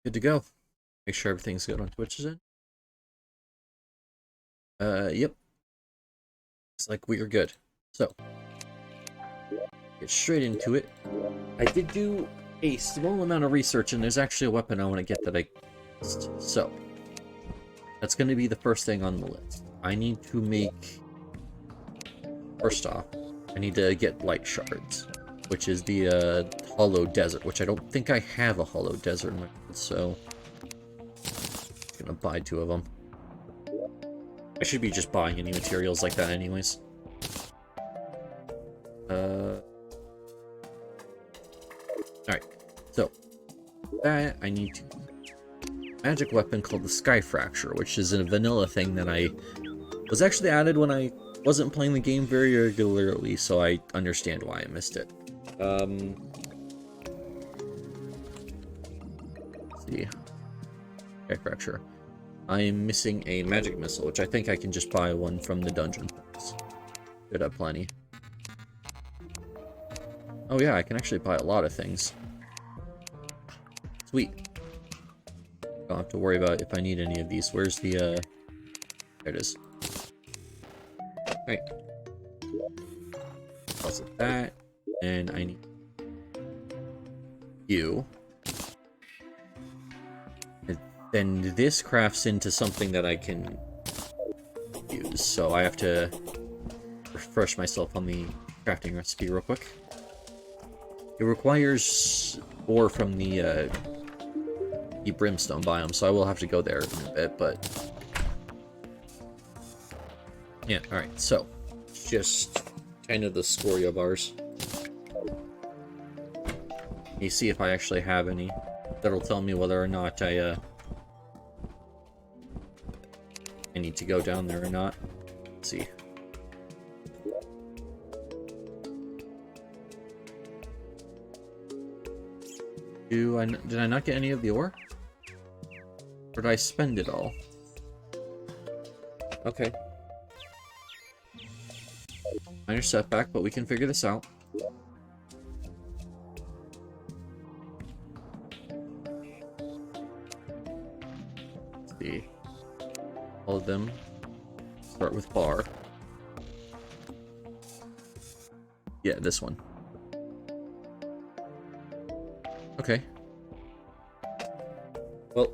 Good to go. Make sure everything's good on Twitch is in. Yep. Looks like we are good. So, get straight into it. I did do a small amount of research, and there's actually a weapon I want to get that I missed. So, that's going to be the first thing on the list. I need to make... First off, I need to get light shards, which is the hollow desert, which I don't think I have a hollow desert in my world, so... I'm gonna buy 2 of them. I should be just buying any materials like that anyways. Alright, so that I need to magic weapon called the Sky Fracture, which is a vanilla thing that I was actually added when I wasn't playing the game very regularly, so I understand why I missed it. Let's see. Sky Fracture. I am missing a magic missile, which I think I can just buy one from the dungeon. Should have plenty. Oh yeah, I can actually buy a lot of things. Sweet. Don't have to worry about if I need any of these. Where's the, there it is. Alright. Deposit that. And I need you. Then this crafts into something that I can use, so I have to refresh myself on the crafting recipe real quick. It requires ore from the brimstone biome, so I will have to go there in a bit, but... Yeah, alright, so, just kind of the Scoria bars. You see if I actually have any. That'll tell me whether or not I need to go down there or not. Let's see. Did I not get any of the ore? Or did I spend it all? Okay. Minor setback, but we can figure this out. Let's see. All of them start with bar. Yeah, this one. Okay. Well,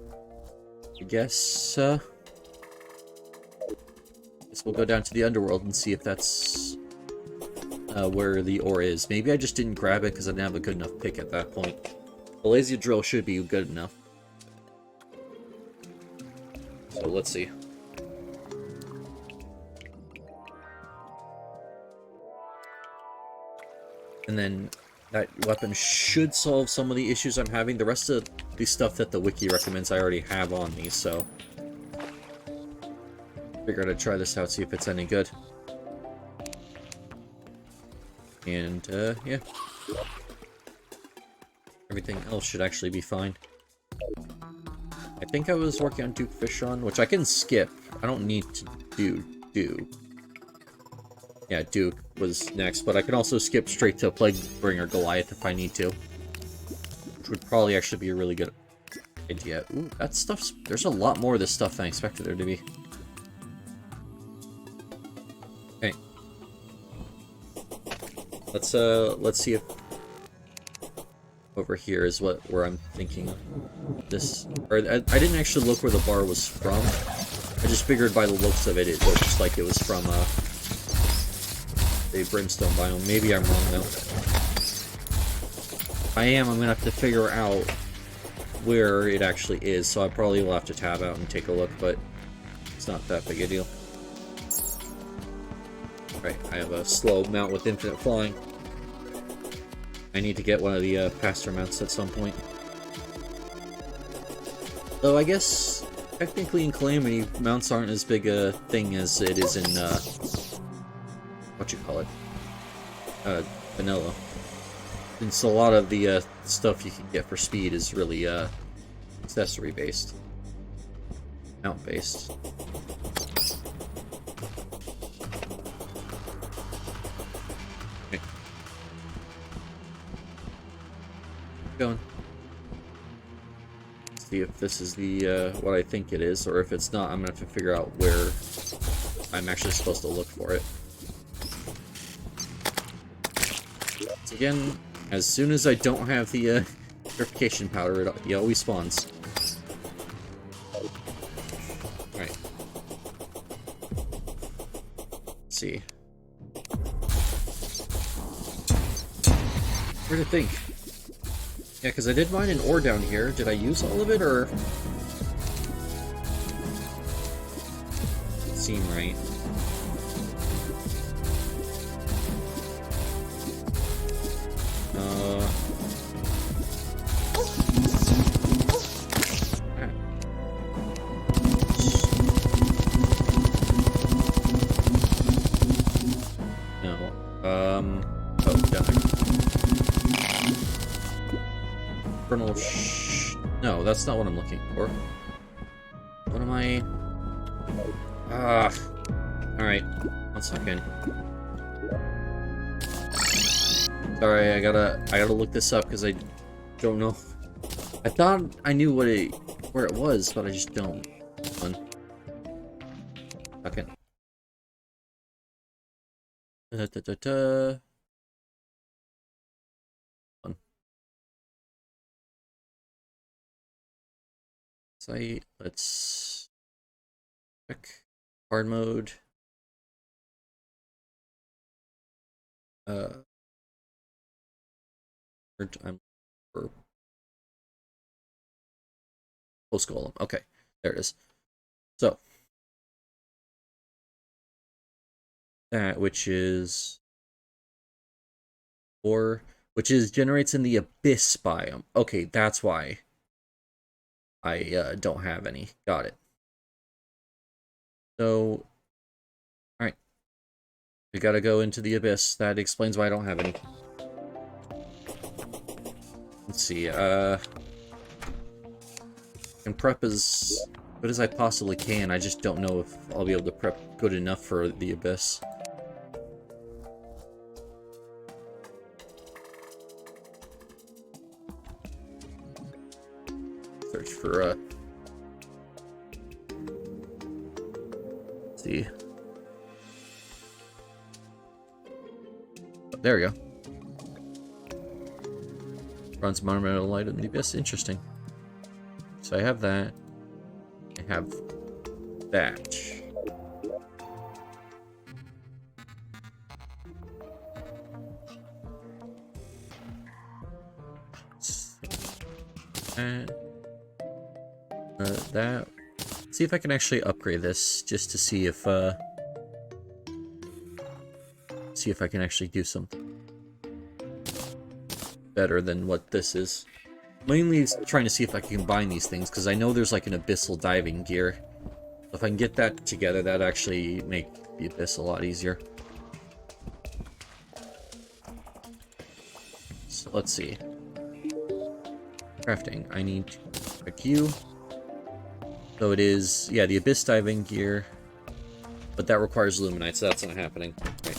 I guess we'll go down to the underworld and see if that's where the ore is. Maybe I just didn't grab it because I didn't have a good enough pick at that point. The laser drill should be good enough. So let's see. And then that weapon should solve some of the issues I'm having. The rest of the stuff that the wiki recommends I already have on me, so... Figured I'd try this out, see if it's any good. And, yeah. Everything else should actually be fine. I think I was working on Duke Fishon, which I can skip. I don't need to do Duke. Yeah, Duke was next, but I can also skip straight to Plaguebringer Goliath if I need to. Which would probably actually be a really good idea. Ooh, that stuff's... There's a lot more of this stuff than I expected there to be. Okay. Let's see if... Over here is where I'm thinking this... Or, I didn't actually look where the bar was from. I just figured by the looks of it, it looks like it was from, the brimstone biome. Maybe I'm wrong though. If I am, I'm gonna have to figure out where it actually is, so I probably will have to tab out and take a look, but it's not that big a deal. Right, I have a slow mount with infinite flying. I need to get one of the faster mounts at some point. Though I guess technically in Calamity, mounts aren't as big a thing as it is in what you call it? Vanilla. Since a lot of the stuff you can get for speed is really accessory based. Mount based. Okay. Going. See if this is the what I think it is, or if it's not, I'm gonna have to figure out where I'm actually supposed to look for it. Once again, as soon as I don't have the purification powder, it always spawns. Alright. Let's see. Where to think? Yeah, because I did mine an ore down here. Did I use all of it, or...? Doesn't seem right. Oh, down there. Infernal No, that's not what I'm looking for. What am I... Alright. 1 second. Sorry, I gotta look this up because I don't know. I thought I knew where it was, but I just don't. 1 second. Site, let's check hard mode. I'm for post golem. Okay, there it is. So that which is generates in the abyss biome. Okay, that's why I don't have any. Got it. So, alright. We gotta go into the abyss. That explains why I don't have any. Let's see, I can prep as good as I possibly can. I just don't know if I'll be able to prep good enough for the abyss. Search for, let's see. Oh, there we go. Runs monumental light in the abyss. Interesting. So I have that. I have that. And that. See if I can actually upgrade this just to see if I can actually do something better than what this is. Mainly trying to see if I can combine these things, because I know there's like an abyssal diving gear. If I can get that together, that'd actually make the abyss a lot easier. So let's see. Crafting. I need a Q. So it is, yeah, the abyss diving gear. But that requires Luminite, so that's not happening. Right.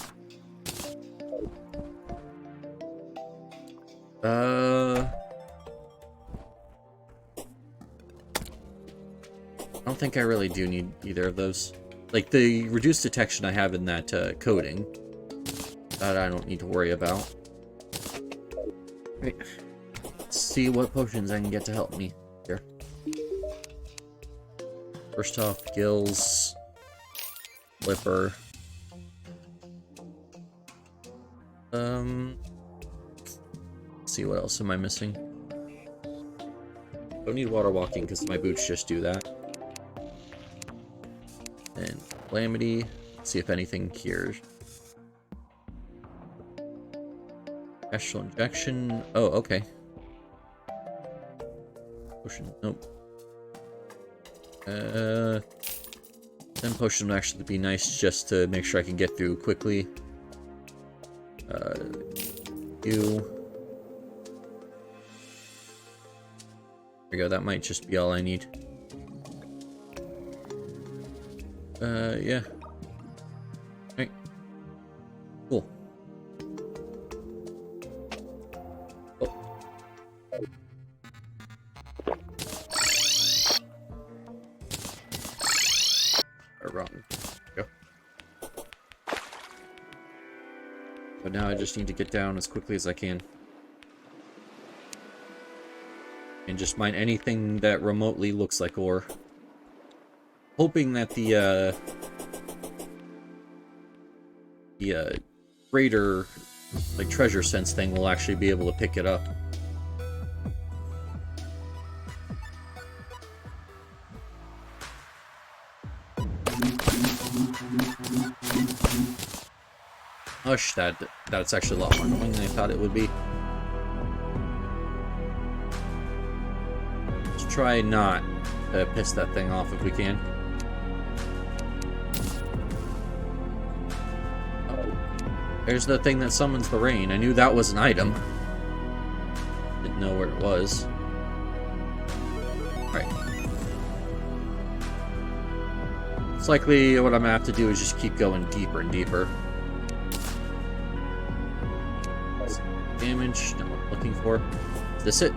I don't think I really do need either of those. Like, the reduced detection I have in that coding, that I don't need to worry about. Right. Let's see what potions I can get to help me here. First off, gills, flipper. Let's see, what else am I missing? Don't need water walking because my boots just do that. And calamity. Let's see if anything cures. Astral injection. Oh, okay. Potion. Nope. 10 potion would actually be nice just to make sure I can get through quickly. You. There we go, that might just be all I need. Yeah. Alright. Cool. Oh. wrong. Go. But now I just need to get down as quickly as I can. And just mine anything that remotely looks like ore. Hoping that the greater, like, treasure sense thing will actually be able to pick it up. Hush, that's actually a lot more annoying than I thought it would be. Let's try not to piss that thing off if we can. There's the thing that summons the rain. I knew that was an item. Didn't know where it was. Alright. It's likely what I'm gonna have to do is just keep going deeper and deeper. Damage, not what I'm looking for. Is this it?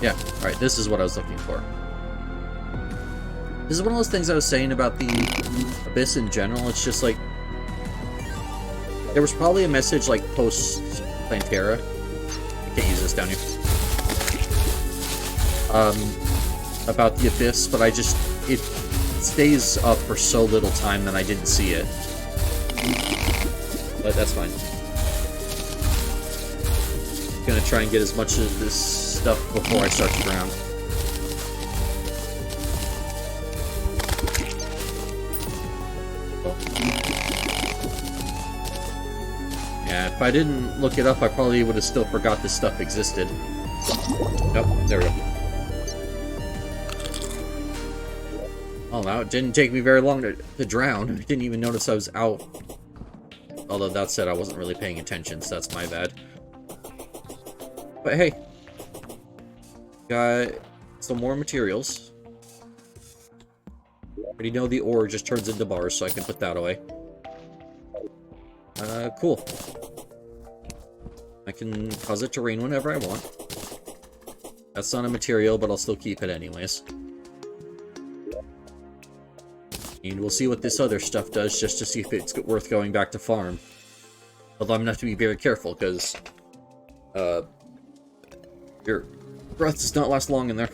Yeah, alright, this is what I was looking for. This is one of those things I was saying about the Abyss in general. It's just like, there was probably a message like post Plantera. I can't use this down here. About the Abyss, but it stays up for so little time that I didn't see it. But that's fine. Gonna try and get as much of this stuff before I start to drown. Yeah, if I didn't look it up, I probably would have still forgot this stuff existed. Oh, there we go. Oh, wow, it didn't take me very long to drown. I didn't even notice I was out. Although that said, I wasn't really paying attention, so that's my bad. But hey, got some more materials. Already know the ore just turns into bars, so I can put that away. Cool. I can cause it to rain whenever I want. That's not a material, but I'll still keep it anyways. And we'll see what this other stuff does, just to see if it's worth going back to farm. Although I'm gonna have to be very careful, because your breath does not last long in there.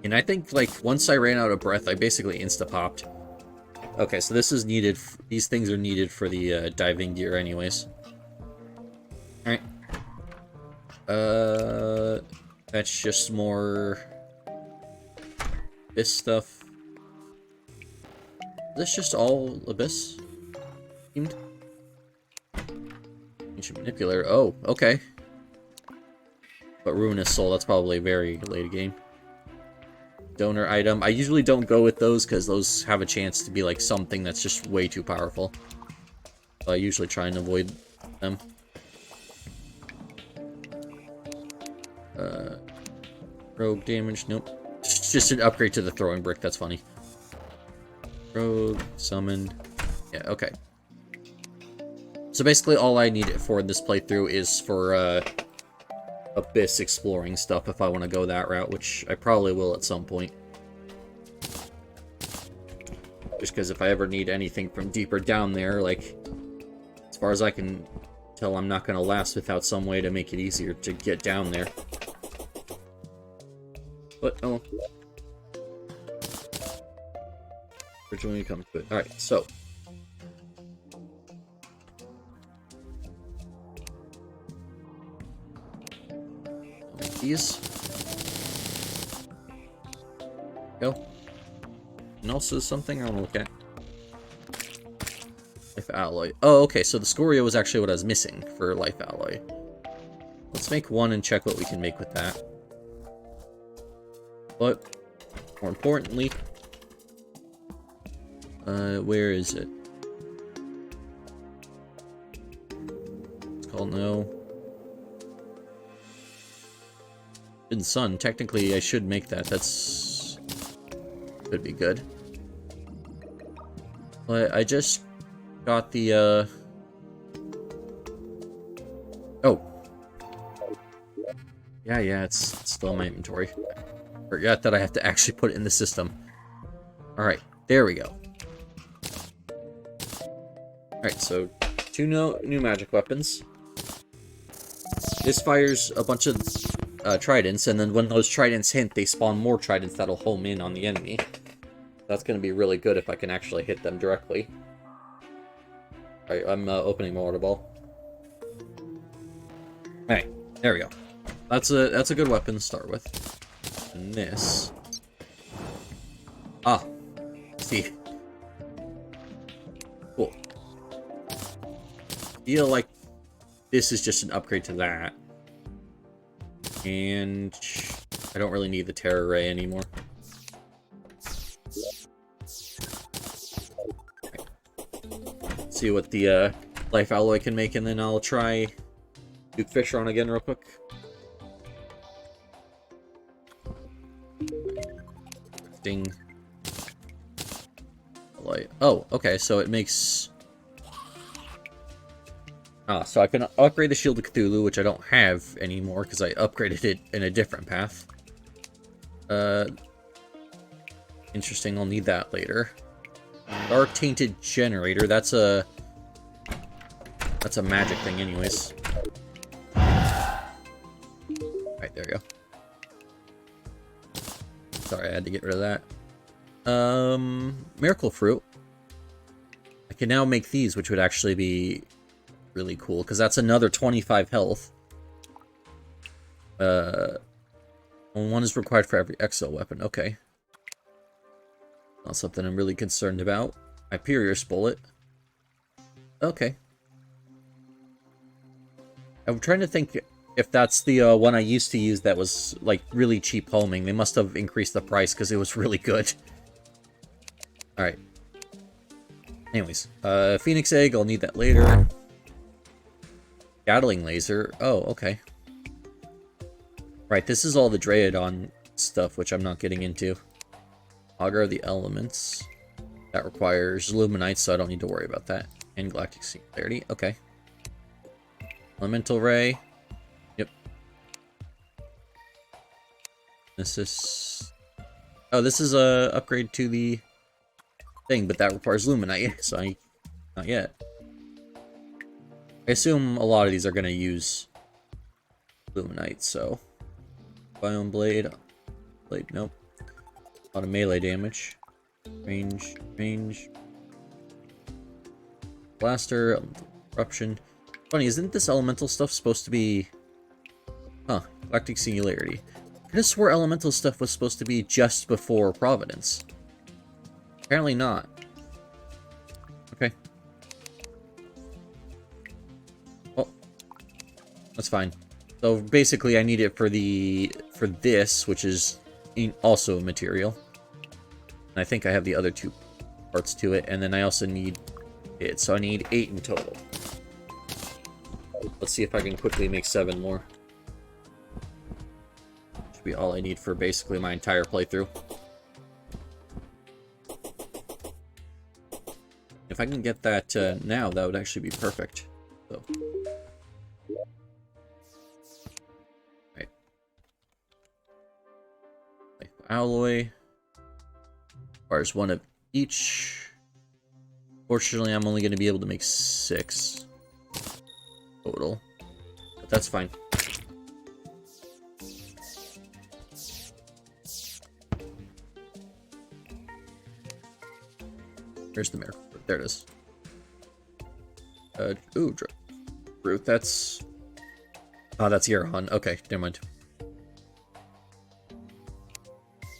And I think, like, once I ran out of breath, I basically insta-popped. Okay, so this is needed. These things are needed for the diving gear anyways. Alright. That's just more Abyss stuff. Is this just all Abyss themed? Ancient Manipulator. Oh, okay. But Ruinous Soul, that's probably very late game. Donor item. I usually don't go with those because those have a chance to be like something that's just way too powerful. So I usually try and avoid them. Rogue damage. Nope. It's just an upgrade to the throwing brick. That's funny. Rogue summoned. Yeah. Okay. So basically, all I need it for in this playthrough is for Abyss exploring stuff if I want to go that route, which I probably will at some point. Just because if I ever need anything from deeper down there, like, as far as I can tell, I'm not going to last without some way to make it easier to get down there. But, oh. Originally come to it. Alright, so. These. Go. And also something I want to look at. Life alloy. Oh, okay, so the Scoria was actually what I was missing for life alloy. Let's make one and check what we can make with that. But, more importantly, where is it? It's called no. In sun, technically I should make that. That's could be good. But I just got the oh. Yeah, it's still in my inventory. Forgot that I have to actually put it in the system. Alright, there we go. Alright, so 2 new magic weapons. This fires a bunch of tridents, and then when those tridents hit, they spawn more tridents that'll home in on the enemy. That's going to be really good if I can actually hit them directly. Alright, I'm opening my water ball. Alright, there we go. That's a good weapon to start with. And this... Ah, see. Cool. Feel like this is just an upgrade to that. And I don't really need the Terror Ray anymore. See what the life alloy can make, and then I'll try Duke Fixron again real quick. Ding. Light. Oh, okay, so it makes... Ah, so I can upgrade the Shield of Cthulhu, which I don't have anymore because I upgraded it in a different path. Interesting, I'll need that later. Dark Tainted Generator, that's a magic thing anyways. Alright, there we go. Sorry, I had to get rid of that. Miracle Fruit. I can now make these, which would actually be really cool, because that's another 25 health. One is required for every exo weapon. Okay. Not something I'm really concerned about. Hyperior's Bullet. Okay. I'm trying to think if that's the one I used to use that was, like, really cheap homing. They must have increased the price because it was really good. Alright. Anyways, Phoenix Egg, I'll need that later. Gatling Laser. Oh, okay. Right, this is all the Draedon stuff, which I'm not getting into. Augur of the Elements. That requires Luminite, so I don't need to worry about that. And Galactic Singularity. Okay. Elemental Ray. Yep. This is... Oh, this is a upgrade to the thing, but that requires Luminite, so I... Not yet. I assume a lot of these are going to use Luminite, so... Biome Blade. Blade, nope. A lot of melee damage. Range. Blaster. Eruption. Funny, isn't this elemental stuff supposed to be... Huh. Galactic Singularity. I could have swore elemental stuff was supposed to be just before Providence. Apparently not. Okay. Well, that's fine. So basically I need it for this, which is also a material. And I think I have the other 2 parts to it, and then I also need it, so I need 8 in total. Let's see if I can quickly make 7 more. Should be all I need for basically my entire playthrough. If I can get that now, that would actually be perfect. So. Right. Alloy. Requires 1 of each. Fortunately, I'm only going to be able to make 6 total. But that's fine. Where's the miracle? There it is. Ooh, Brute, that's... Oh, that's Yerahon. Okay, never mind.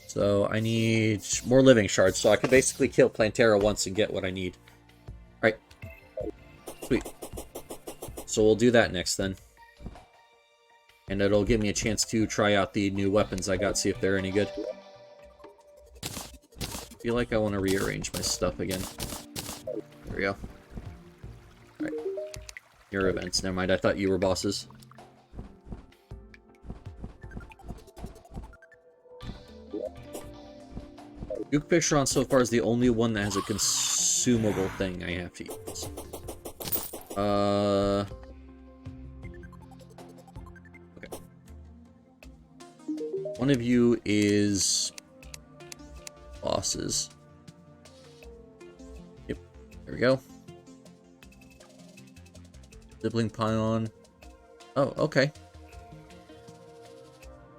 So, I need more living shards, so I can basically kill Plantera once and get what I need. Alright. Sweet. So we'll do that next, then. And it'll give me a chance to try out the new weapons I got, see if they're any good. I feel like I want to rearrange my stuff again. There we go. Alright. Your events. Never mind, I thought you were bosses. Duke Fixron so far is the only one that has a consumable thing I have to use. Okay. One of you is bosses. Yep, there we go. Sibling Pion. Oh, okay.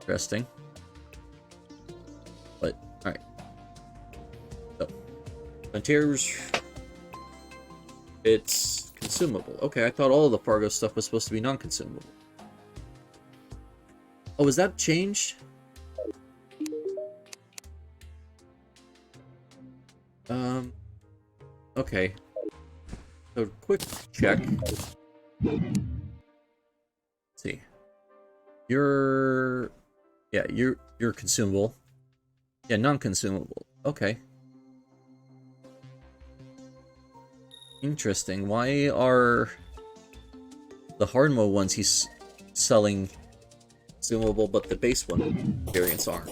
Interesting. But, alright. So, Frontiers. It's consumable. Okay, I thought all of the Fargo stuff was supposed to be non-consumable. Oh, was that changed? Okay. So, quick check. Let's see. You're consumable. Yeah, non-consumable. Okay. Interesting. Why are the hard mode ones he's selling consumable, but the base one variants aren't?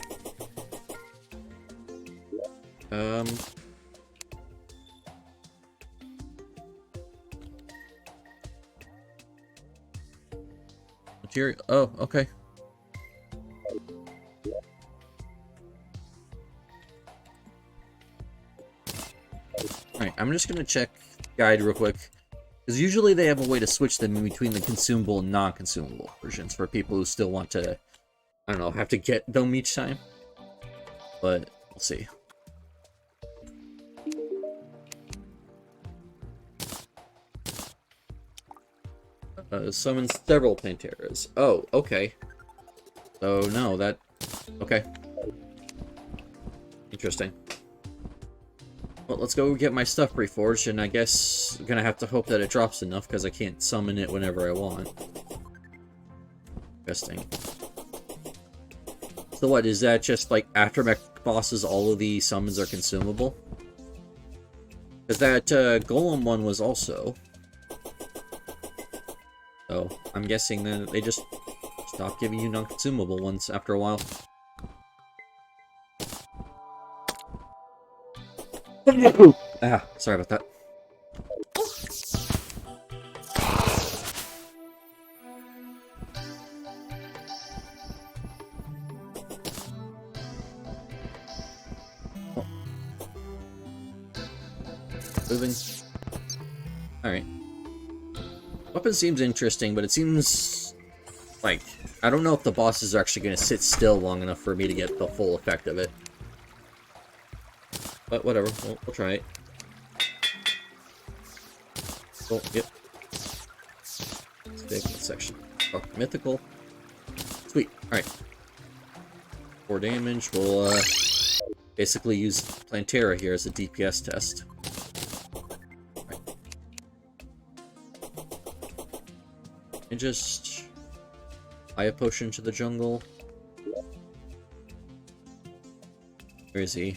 Material. Oh, okay. Alright, I'm just gonna check guide real quick. Because usually they have a way to switch them in between the consumable and non-consumable versions for people who still want to, I don't know, have to get them each time. But, we'll see. Summons several Panteras. Oh, okay. So, no, that... Okay. Interesting. Well, let's go get my stuff reforged, and I guess I'm gonna have to hope that it drops enough, because I can't summon it whenever I want. Interesting. So what, is that just, like, after mech bosses, all of the summons are consumable? Because that, Golem one was also... So, I'm guessing that they just stop giving you non-consumable ones after a while. Ah, sorry about that. Oh. Moving. Alright. Weapon seems interesting, but it seems like... I don't know if the bosses are actually going to sit still long enough for me to get the full effect of it. But whatever, we'll try it. Oh, yep. Let's take that section. Oh, mythical. Sweet, alright. 4 damage, we'll basically use Plantera here as a DPS test. And just buy a potion to the jungle. Where is he?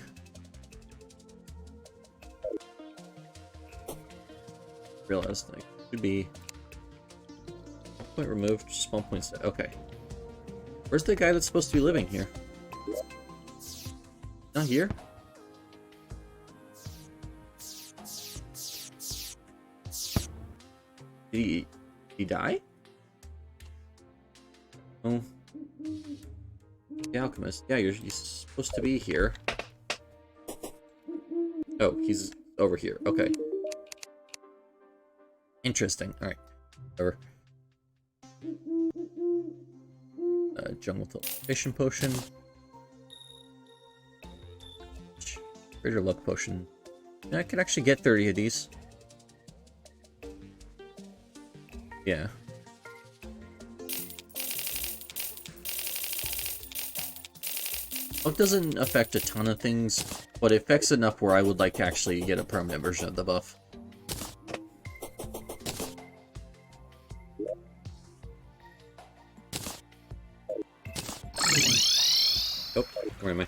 Realized like could be 1 point removed, just 1 point set. Okay. Where's the guy that's supposed to be living here? Not here? Did he die? Oh. The alchemist. Yeah, he's supposed to be here. Oh, he's over here. Okay. Interesting. Alright. Whatever. Jungle teleportation potion. Greater luck potion. Yeah, I could actually get 30 of these. Yeah. Luck doesn't affect a ton of things, but it affects enough where I would like to actually get a permanent version of the buff. Oh, where am I?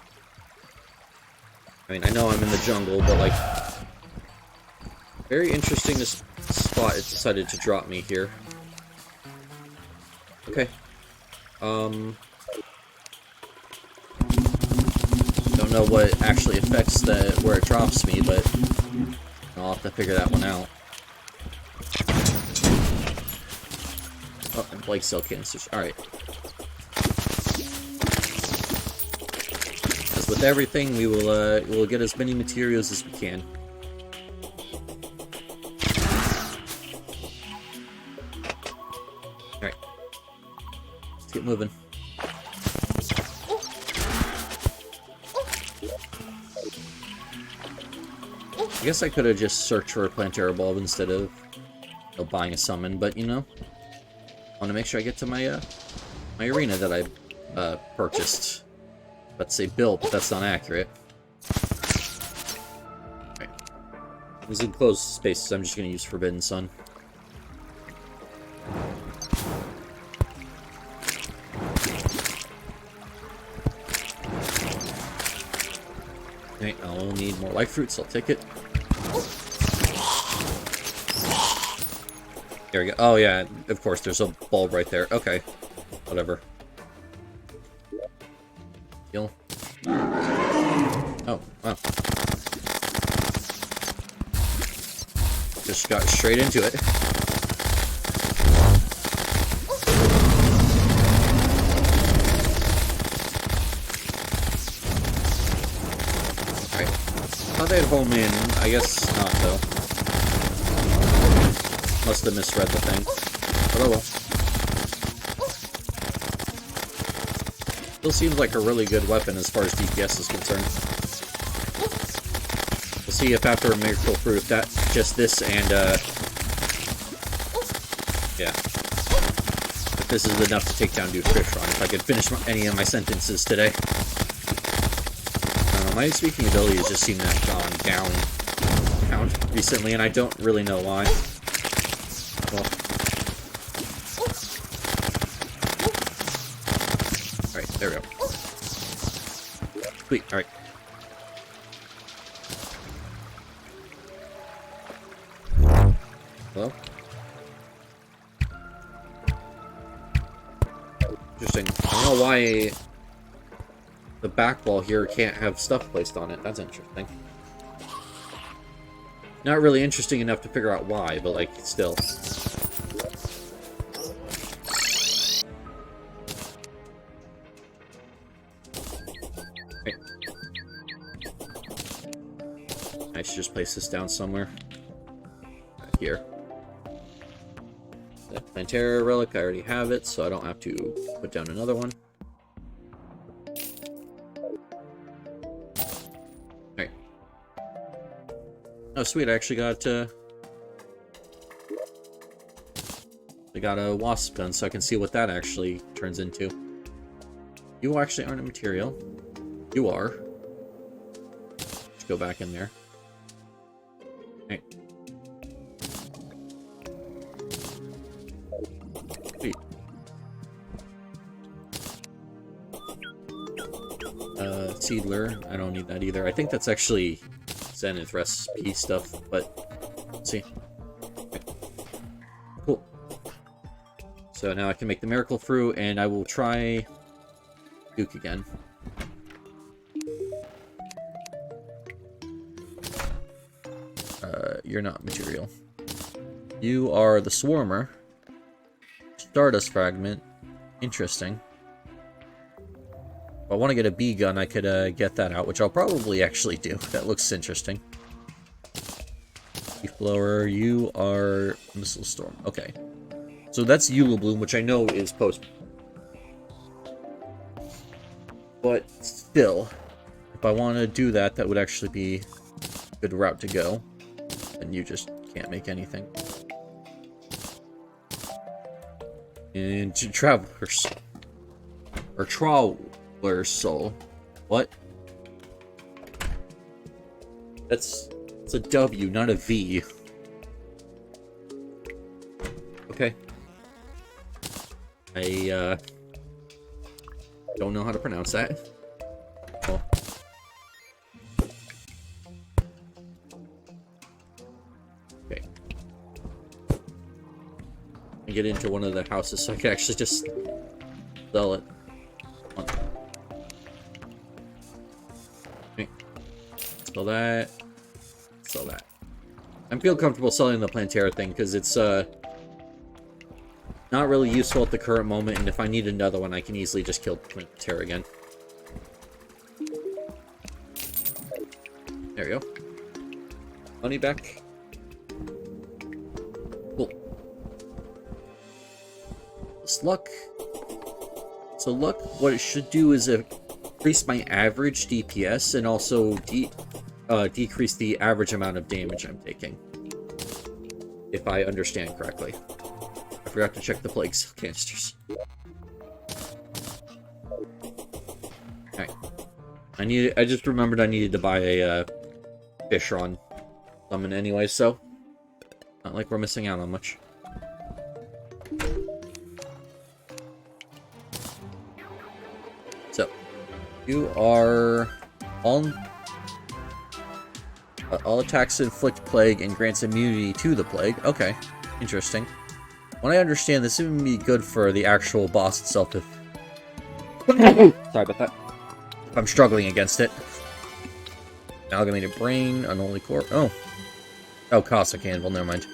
I mean, I know I'm in the jungle, but like... Very interesting this spot it decided to drop me here. Okay. Don't know what actually affects where it drops me, but I'll have to figure that one out. Oh, and Blake still can't switch. Alright. with everything, we'll get as many materials as we can. Alright. Let's get moving. I guess I could have just searched for a Plantera bulb instead of buying a summon, but I want to make sure I get to my my arena that I purchased. Let's say built, but that's not accurate. Alright. These enclosed spaces I'm just going to use Forbidden Sun. Okay, I'll need more life fruits, I'll take it. There we go. Oh yeah, of course, there's a bulb right there. Okay. Whatever. Heal. Oh, wow. Just got straight into it. Alright. Thought they'd home in. I guess not, though. Must have misread the thing. But oh well. Still seems like a really good weapon as far as DPS is concerned. We'll see if after a Miracle Fruit, if that just this and yeah, if this is enough to take down Dude Fishron. If I could finish any of my sentences today. My speaking abilities just seem to have gone down recently, and I don't really know why. Well. Alright, there we go. Sweet, alright. Hello? Interesting. I don't know why the back wall here can't have stuff placed on it. That's interesting. Not really interesting enough to figure out why, but like, still. Okay. I should just place this down somewhere. Right here. The Plantera relic, I already have it, so I don't have to put down another one. Oh sweet, I actually got a wasp gun, so I can see what that actually turns into. You actually aren't a material. You are. Let's go back in there. Hey. Sweet. Seedler, I don't need that either. I think that's actually Zenith recipe stuff, but let's see. Okay. Cool. So now I can make the Miracle Fruit, and I will try Duke again. You're not material. You are the Swarmer. Stardust Fragment. Interesting. If I want to get a bee gun, I could get that out, which I'll probably actually do. That looks interesting. Leaf Blower, you are Missile Storm. Okay. So that's Eula Bloom, which I know is post. But still, if I want to do that, that would actually be a good route to go. And you just can't make anything. And Travelers. Or Trawler's Soul. What? It's a W, not a V. Okay. I don't know how to pronounce that. Well. Okay. I get into one of the houses so I can actually just sell it. Okay. Sell that. Sell that. I feel comfortable selling the Plantera thing because it's not really useful at the current moment, and if I need another one, I can easily just kill Plantera again. There we go. Money back. Cool. This luck. So luck, what it should do is increase my average DPS and also decrease the average amount of damage I'm taking. If I understand correctly. I forgot to check the plague canisters. Alright. I just remembered I needed to buy a Fishron summon anyway, so not like we're missing out on much. So you are all attacks inflict plague and grants immunity to the plague. Okay, interesting. When I understand, this would be good for the actual boss itself. If sorry about that. If I'm struggling against it. Amalgamated Brain, Unholy Core. Oh, Cossack Anvil. Never mind.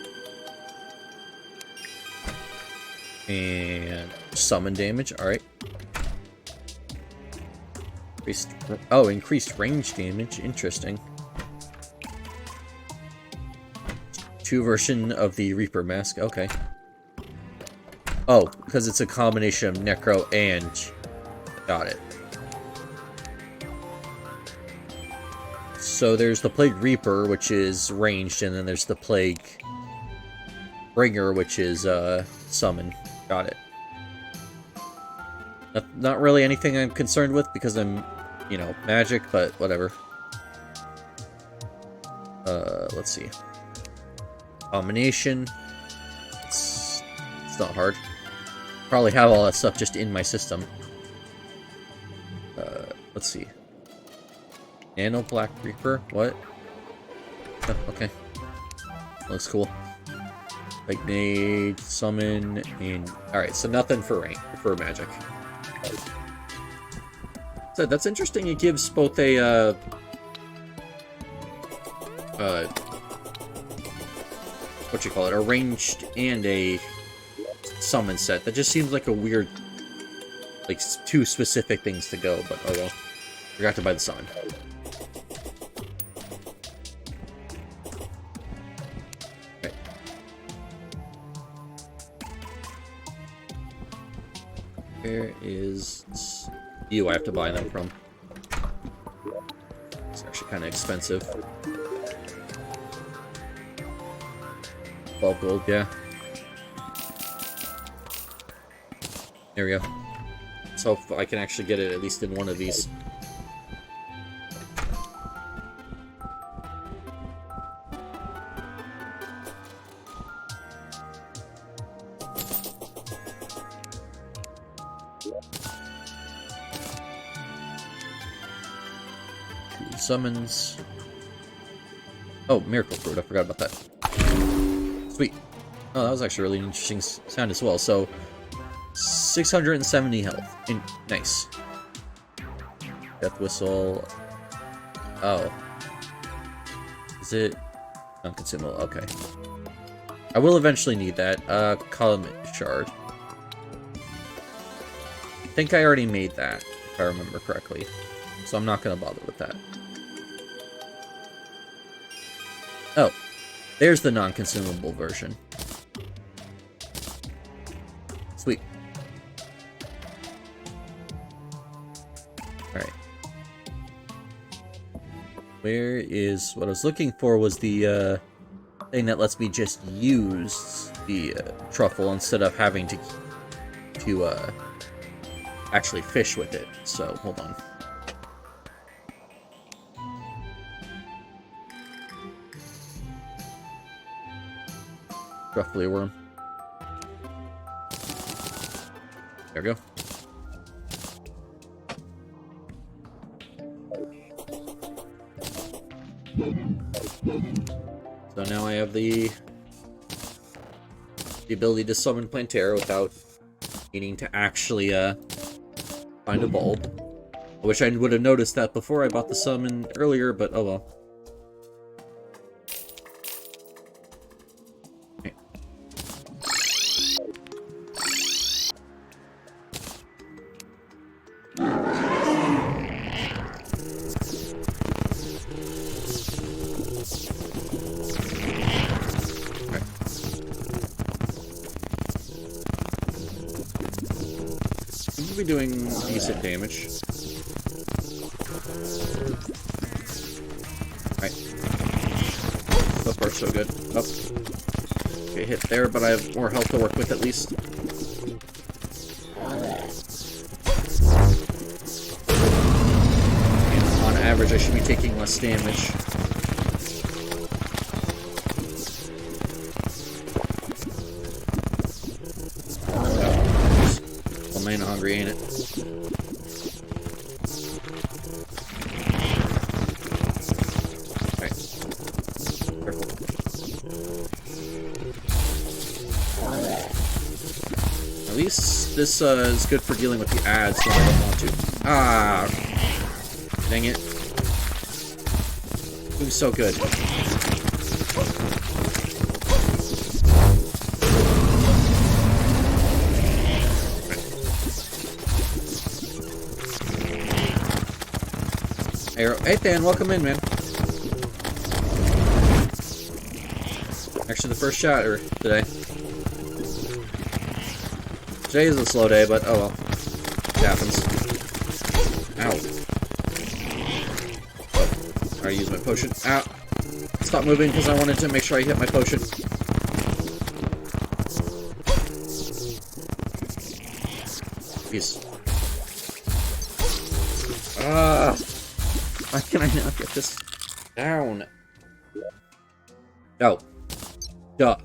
And summon damage. All right. Increased range damage. Interesting. 2 version of the Reaper Mask. Okay. Oh, because it's a combination of Necro and... Got it. So there's the Plague Reaper, which is ranged, and then there's the Plague Bringer, which is summon. Got it. Not really anything I'm concerned with, because I'm, you know, magic, but whatever. Let's see. Combination. It's not hard. Probably have all that stuff just in my system. Let's see. Nano Black Reaper? What? Oh, okay. Looks cool. Like Nade, Summon, and... Alright, so nothing for magic. So that's interesting. It gives both a, what you call it, a ranged and a summon set. That just seems like a weird, like, 2 specific things to go, but oh well. Forgot to buy the summon. Okay. Where is you? I have to buy them from. It's actually kind of expensive. 12 gold, yeah. There we go. So if I can actually get it at least in one of these. Summons. Oh, Miracle Fruit. I forgot about that. Sweet. Oh, that was actually a really interesting sound as well. So, 670 health. Nice. Death Whistle. Oh. Is it non-consumable? Okay. I will eventually need that. Column Shard. I think I already made that, if I remember correctly. So I'm not going to bother with that. Oh, there's the non-consumable version. Sweet. Alright. Where is... What I was looking for was the thing that lets me just use the truffle instead of having to actually fish with it. So, hold on. Roughly a worm. There we go. So now I have the ability to summon Plantera without needing to actually find a bulb. I wish I would have noticed that before I bought the summon earlier, but oh well. be doing decent damage. Alright. So far, so good. Oh. Okay, hit there, but I have more health to work with at least. And on average, I should be taking less damage. I'm mana hungry, ain't it? At least this is good for dealing with the ads when I don't want to. Ah! Dang it. Doing so good. Hey, Dan, welcome in, man. Actually, the first shot today. Today is a slow day, but oh well. It happens. Ow. Oh, I use my potion. Ow. Stop moving because I wanted to make sure I hit my potion. Peace. Ah. Why can I not get this down? Oh. Duh.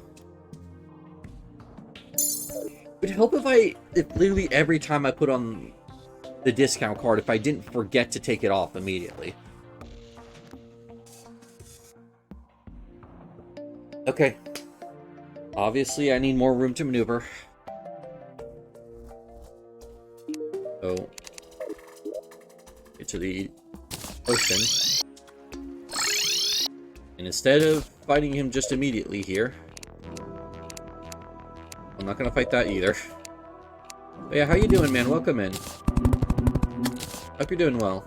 It would help if literally every time I put on the discount card, if I didn't forget to take it off immediately. Okay. Obviously, I need more room to maneuver. So, get to the ocean. And instead of fighting him just immediately here, I'm not gonna fight that either. But yeah, how you doing, man? Welcome in. Hope you're doing well.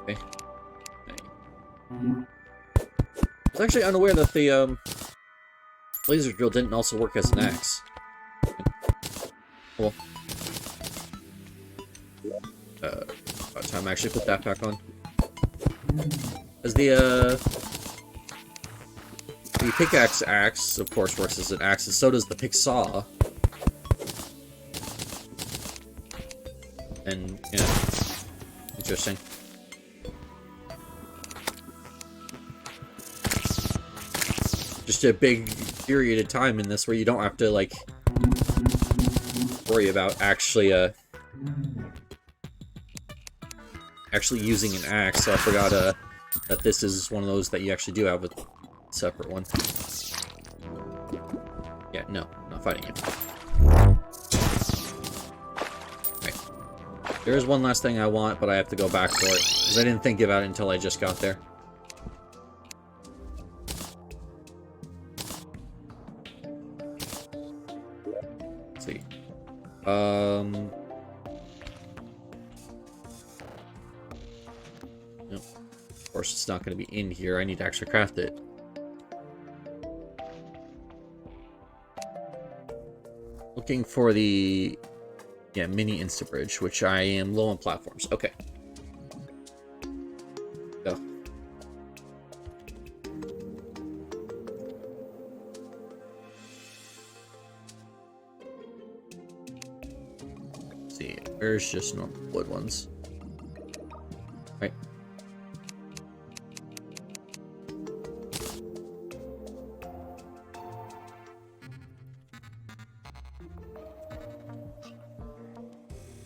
Okay. I was actually unaware that the laser drill didn't also work as an axe. Cool. About time I actually put that back on. As the pickaxe axe, of course, works as an axe, and so does the pick saw. And, yeah, interesting. Just a big period of time in this where you don't have to, like, worry about actually using an axe, so I forgot, that this is one of those that you actually do have a separate one. Yeah, no, not fighting you. Okay. There is one last thing I want, but I have to go back for it, because I didn't think about it until I just got there. Let's see. Nope. Of course, it's not going to be in here. I need to actually craft it. Looking for the mini Instabridge, which I am low on platforms. Okay. Go. Let's see, there's just normal wood ones. Right.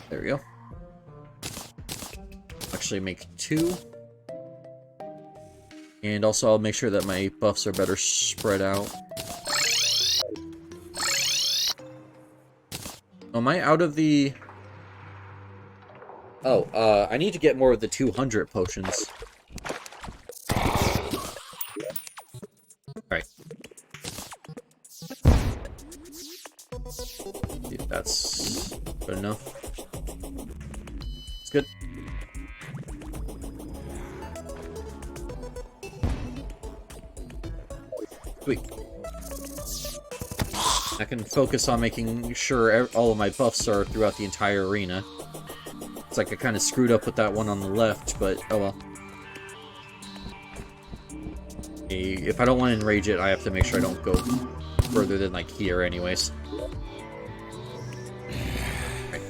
There we go. Actually make 2. And also I'll make sure that my buffs are better spread out. Am I out of the... Oh, I need to get more of the 200 potions. Alright. See if that's good enough. It's good. Sweet. I can focus on making sure all of my buffs are throughout the entire arena. It's like I kind of screwed up with that one on the left, but oh well. If I don't want to enrage it, I have to make sure I don't go further than like here anyways. Right.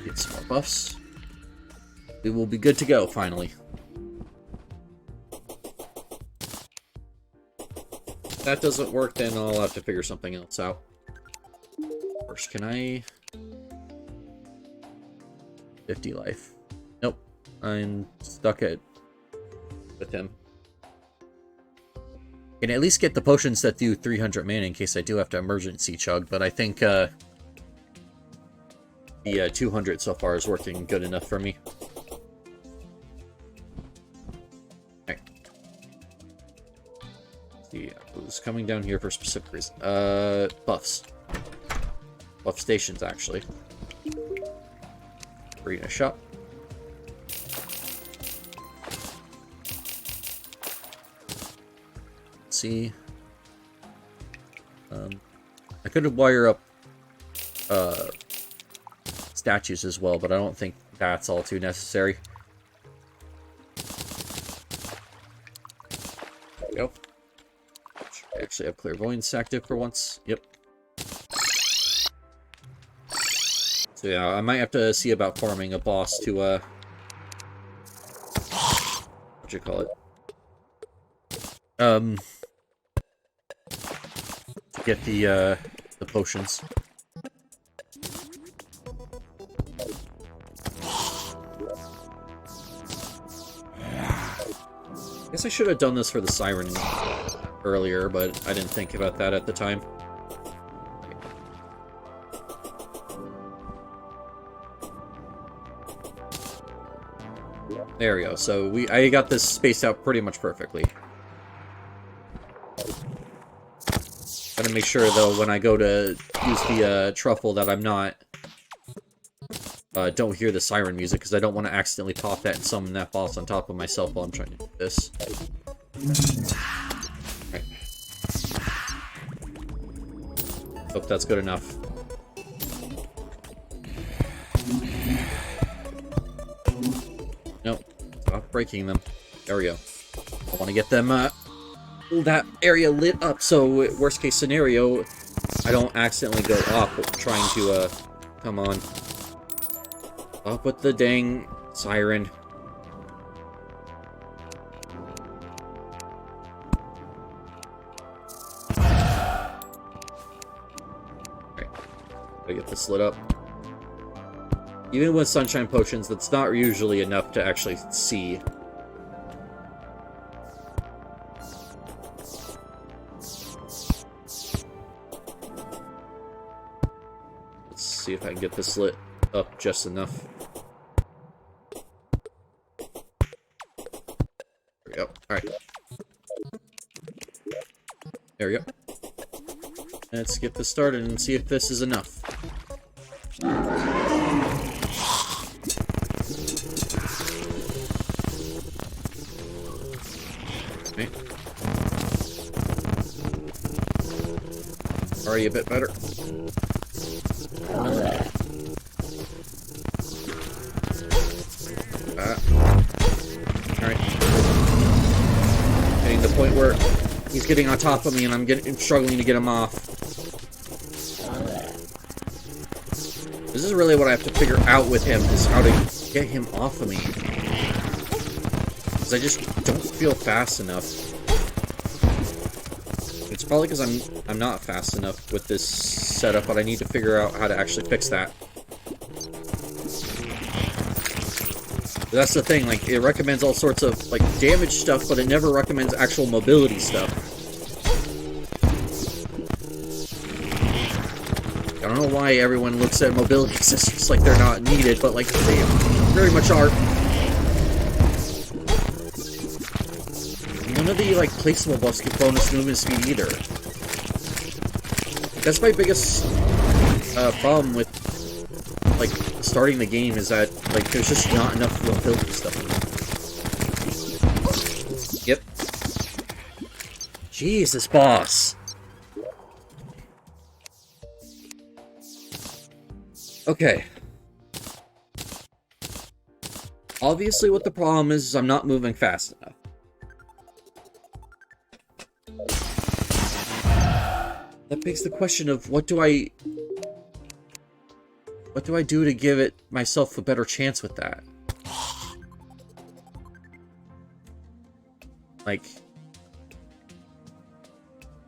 Get some more buffs. We will be good to go, finally. If that doesn't work, then I'll have to figure something else out. First, can I... 50 life. Nope. I'm stuck with him. Can at least get the potions that do 300 mana in case I do have to emergency chug, but I think the 200 so far is working good enough for me. Okay. See, I was coming down here for a specific reason. Buffs. Buff stations, actually. Arena shop. Let's see. I could wire up statues as well, but I don't think that's all too necessary. There we go. Should actually have Clairvoyance active for once. Yep. So yeah, I might have to see about farming a boss to, what you call it? To get the potions. I guess I should have done this for the Siren earlier, but I didn't think about that at the time. There we go. So I got this spaced out pretty much perfectly. Gotta make sure though when I go to use the truffle that I'm not don't hear the siren music because I don't want to accidentally pop that and summon that boss on top of myself while I'm trying to do this. Right. Hope that's good enough. Nope. Stop breaking them. There we go. I want to get them, that area lit up, so worst case scenario, I don't accidentally go off trying to, come on. Up with the dang siren. Alright. Gotta get this lit up. Even with sunshine potions, that's not usually enough to actually see. Let's see if I can get this lit up just enough. There we go. Alright. There we go. Let's get this started and see if this is enough. Okay. Already a bit better. Alright. Getting to the point where he's getting on top of me and I'm struggling to get him off. This is really what I have to figure out with him, is how to get him off of me. Because I just don't feel fast enough. It's probably because I'm not fast enough with this setup, but I need to figure out how to actually fix that. That's the thing, like, it recommends all sorts of, like, damage stuff, but it never recommends actual mobility stuff. I don't know why everyone looks at mobility systems like they're not needed, but, like, they very much are. None of the, like, placeable buffs give bonus movement speed either. That's my biggest problem with, like, starting the game, is that, like, there's just not enough mobility stuff. Yep. Jesus, boss. Okay. Obviously what the problem is I'm not moving fast enough. That begs the question of what do I do to give it myself a better chance with that? Like,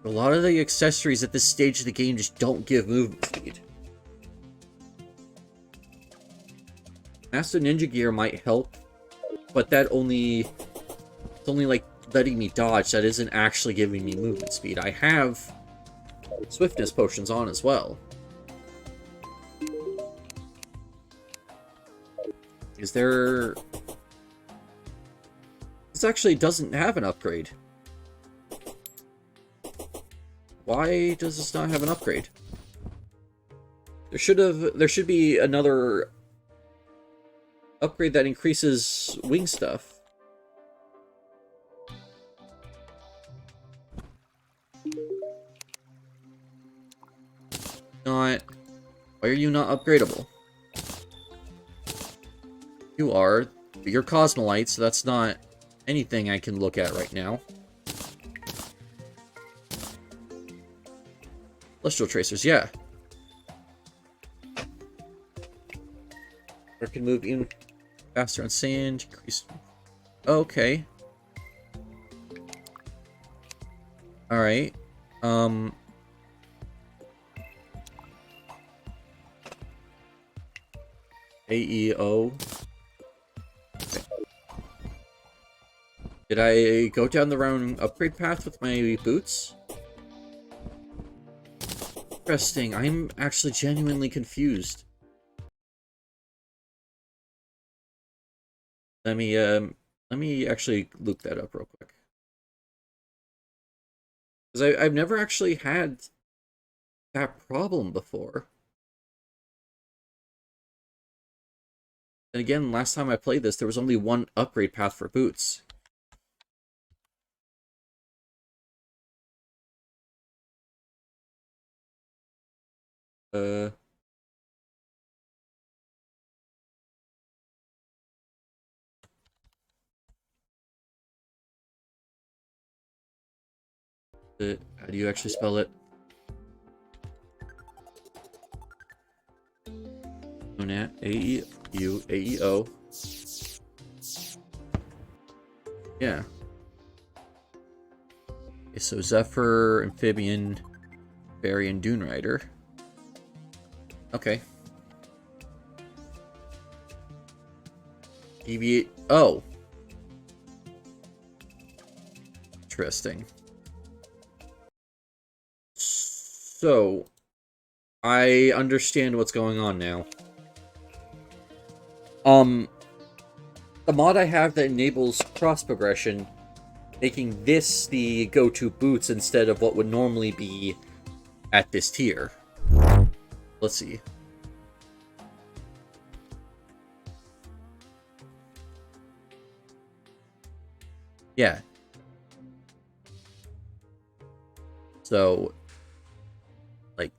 a lot of the accessories at this stage of the game just don't give movement speed. Master Ninja Gear might help, but that it's only like letting me dodge. That isn't actually giving me movement speed. I have swiftness potions on as well. Is there... This actually doesn't have an upgrade. Why does this not have an upgrade? There should be another upgrade that increases wing stuff. Why are you not upgradable? You are. You're Cosmolite, so that's not anything I can look at right now. Celestial Tracers, yeah. Or can move even faster on sand, increase... Okay. Alright. AEO. Okay. Did I go down the wrong upgrade path with my boots? Interesting. I'm actually genuinely confused. Let me actually look that up real quick. Because I've never actually had that problem before. And again, last time I played this, there was only one upgrade path for boots. How do you actually spell it? Lunat, A-E-U, A-E-O. Yeah. Okay, so Zephyr, Amphibian, Fairy, and Dune Rider. Okay. Deviate. Oh. Interesting. So, I understand what's going on now. The mod I have that enables cross progression, making this the go-to boots instead of what would normally be at this tier. Let's see. Yeah. So, like,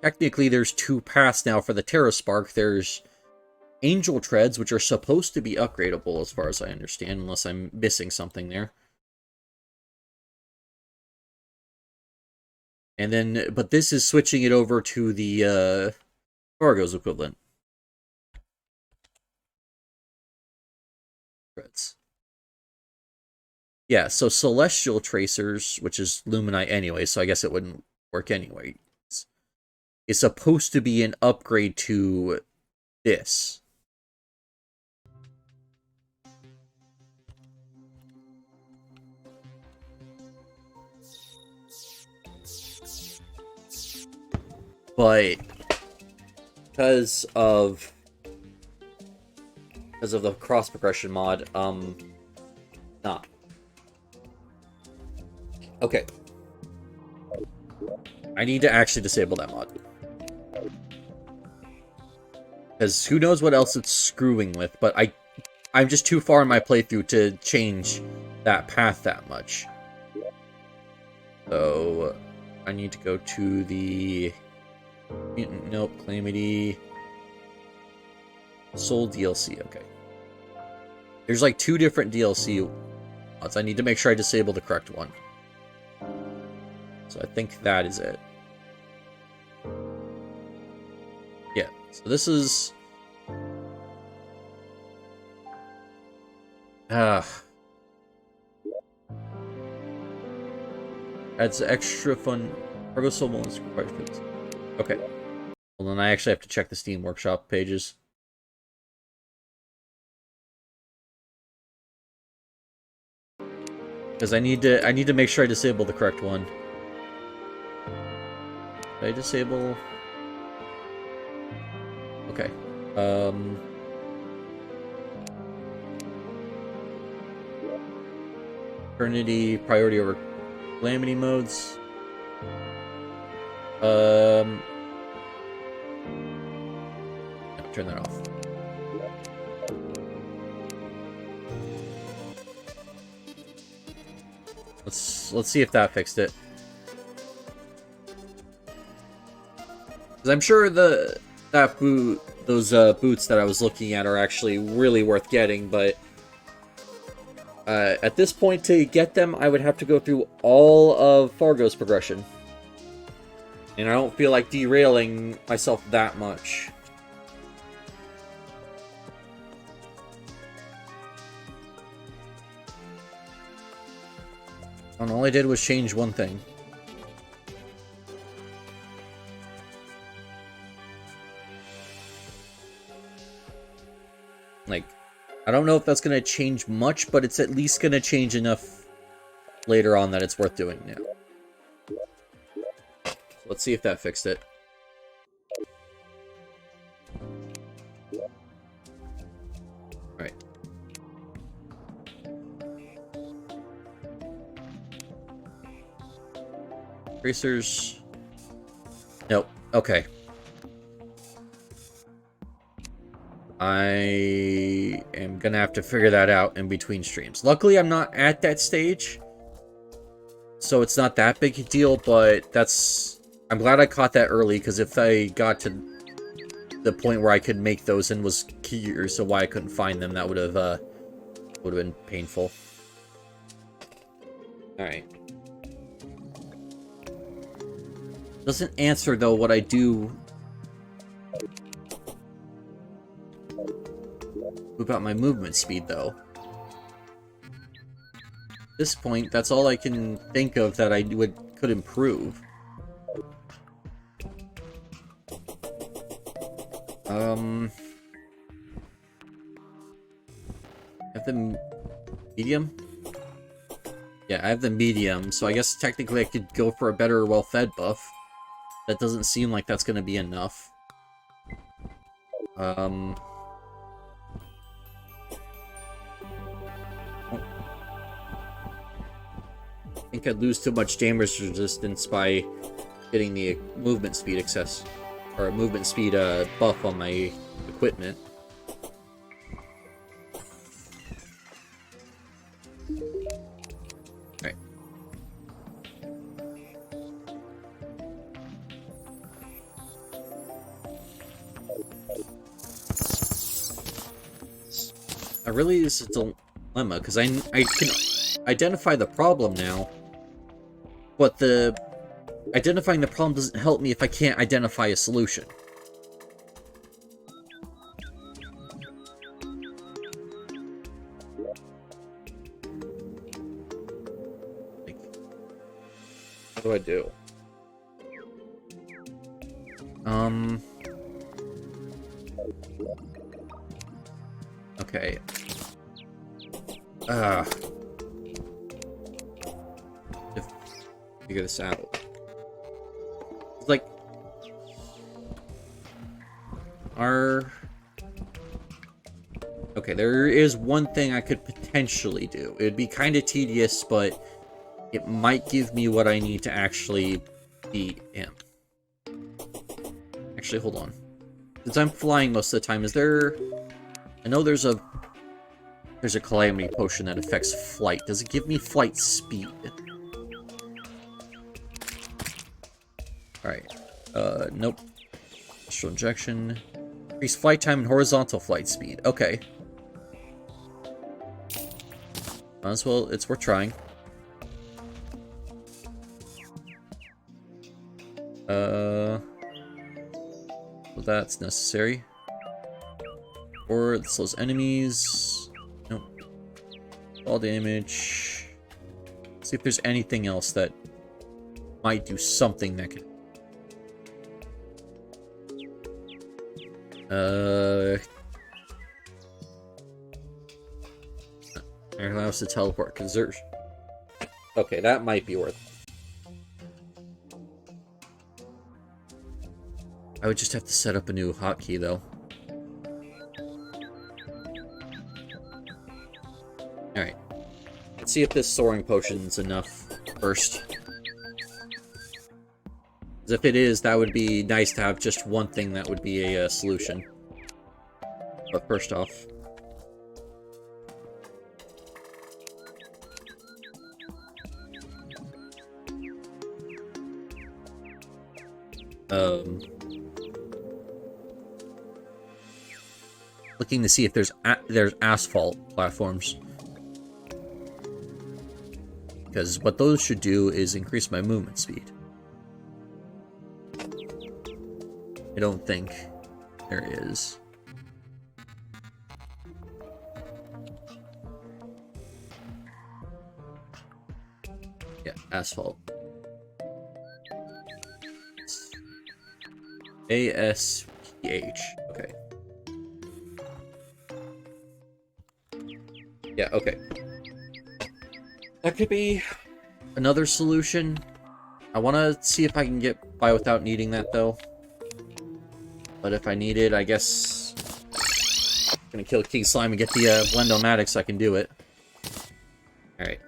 technically there's two paths now for the Terra Spark. There's Angel Treads, which are supposed to be upgradable as far as I understand, unless I'm missing something there. And then, but this is switching it over to the Fargo's equivalent. Treads. Yeah, so Celestial Tracers, which is Luminite anyway, so I guess it wouldn't work anyway. It's supposed to be an upgrade to this. But because of the cross progression mod, nah. Okay. I need to actually disable that mod. Because who knows what else it's screwing with, but I'm just too far in my playthrough to change that path that much. So I need to go to the Mutant Nope, Calamity Soul DLC. Okay. There's like 2 different DLC ones. I need to make sure I disable the correct one. So I think that is it. Yeah, so this is... adds extra fun. Cargo Soul bonus required foods. Okay. Well, then I actually have to check the Steam Workshop pages. Because I need to make sure I disable the correct one. Did I disable? Okay. Eternity priority over calamity modes. No, turn that off. Let's see if that fixed it. Because I'm sure those boots that I was looking at are actually really worth getting, but at this point to get them, I would have to go through all of Fargo's progression. And I don't feel like derailing myself that much. And all I did was change one thing. Like, I don't know if that's going to change much, but it's at least going to change enough later on that it's worth doing now. So let's see if that fixed it. Alright. Tracers. Nope. Okay. I am gonna have to figure that out in between streams. Luckily, I'm not at that stage, so it's not that big a deal, but that's... I'm glad I caught that early, because if I got to the point where I could make those and was curious of why I couldn't find them, that would have been painful. Alright. Doesn't answer, though, what I do about my movement speed, though. At this point, that's all I can think of that I could improve. I have the medium? Yeah, I have the medium, so I guess technically I could go for a better well-fed buff. That doesn't seem like that's gonna be enough. I think I'd lose too much damage resistance by getting the movement speed excess, or movement speed buff on my equipment. Alright. I really is a dilemma, because I can identify the problem now, but identifying the problem doesn't help me if I can't identify a solution. Like, what do I do? Okay. To figure this out. It's like... Okay, there is one thing I could potentially do. It would be kind of tedious, but it might give me what I need to actually beat him. Actually, hold on. Since I'm flying most of the time, is there... I know there's a calamity potion that affects flight. Does it give me flight speed? Alright. Nope. Astral injection. Increase flight time and horizontal flight speed. Okay. Might as well, it's worth trying. Well, that's necessary. Or it slows enemies. Nope. All damage. See if there's anything else that might do something that could. It allows us to teleport, because there's... Okay, that might be worth it. I would just have to set up a new hotkey, though. Alright. Let's see if this soaring potion's enough first. If it is, that would be nice to have just one thing that would be a solution. But first off... looking to see if there's asphalt platforms. Because what those should do is increase my movement speed. I don't think there is. Yeah, asphalt. ASPH. Okay. Yeah, okay. That could be another solution. I want to see if I can get by without needing that, though. But if I need it, I guess... I'm gonna kill King Slime and get the Blend-O-Matic so I can do it. Alright.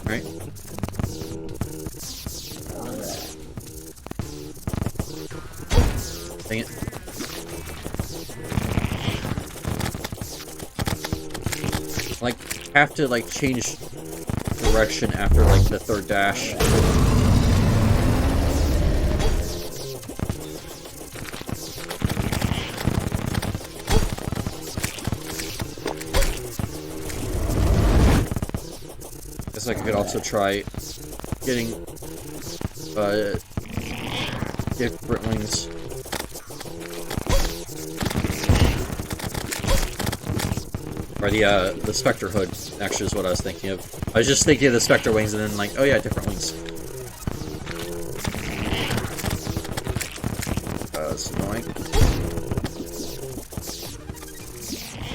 Alright. Dang it. Like, have to, like, change direction after, like, the third dash. Guess I could also try getting, different wings. Or the Spectre Hood, actually, is what I was thinking of. I was just thinking of the Spectre wings, and then, like, oh yeah, different wings. That's annoying.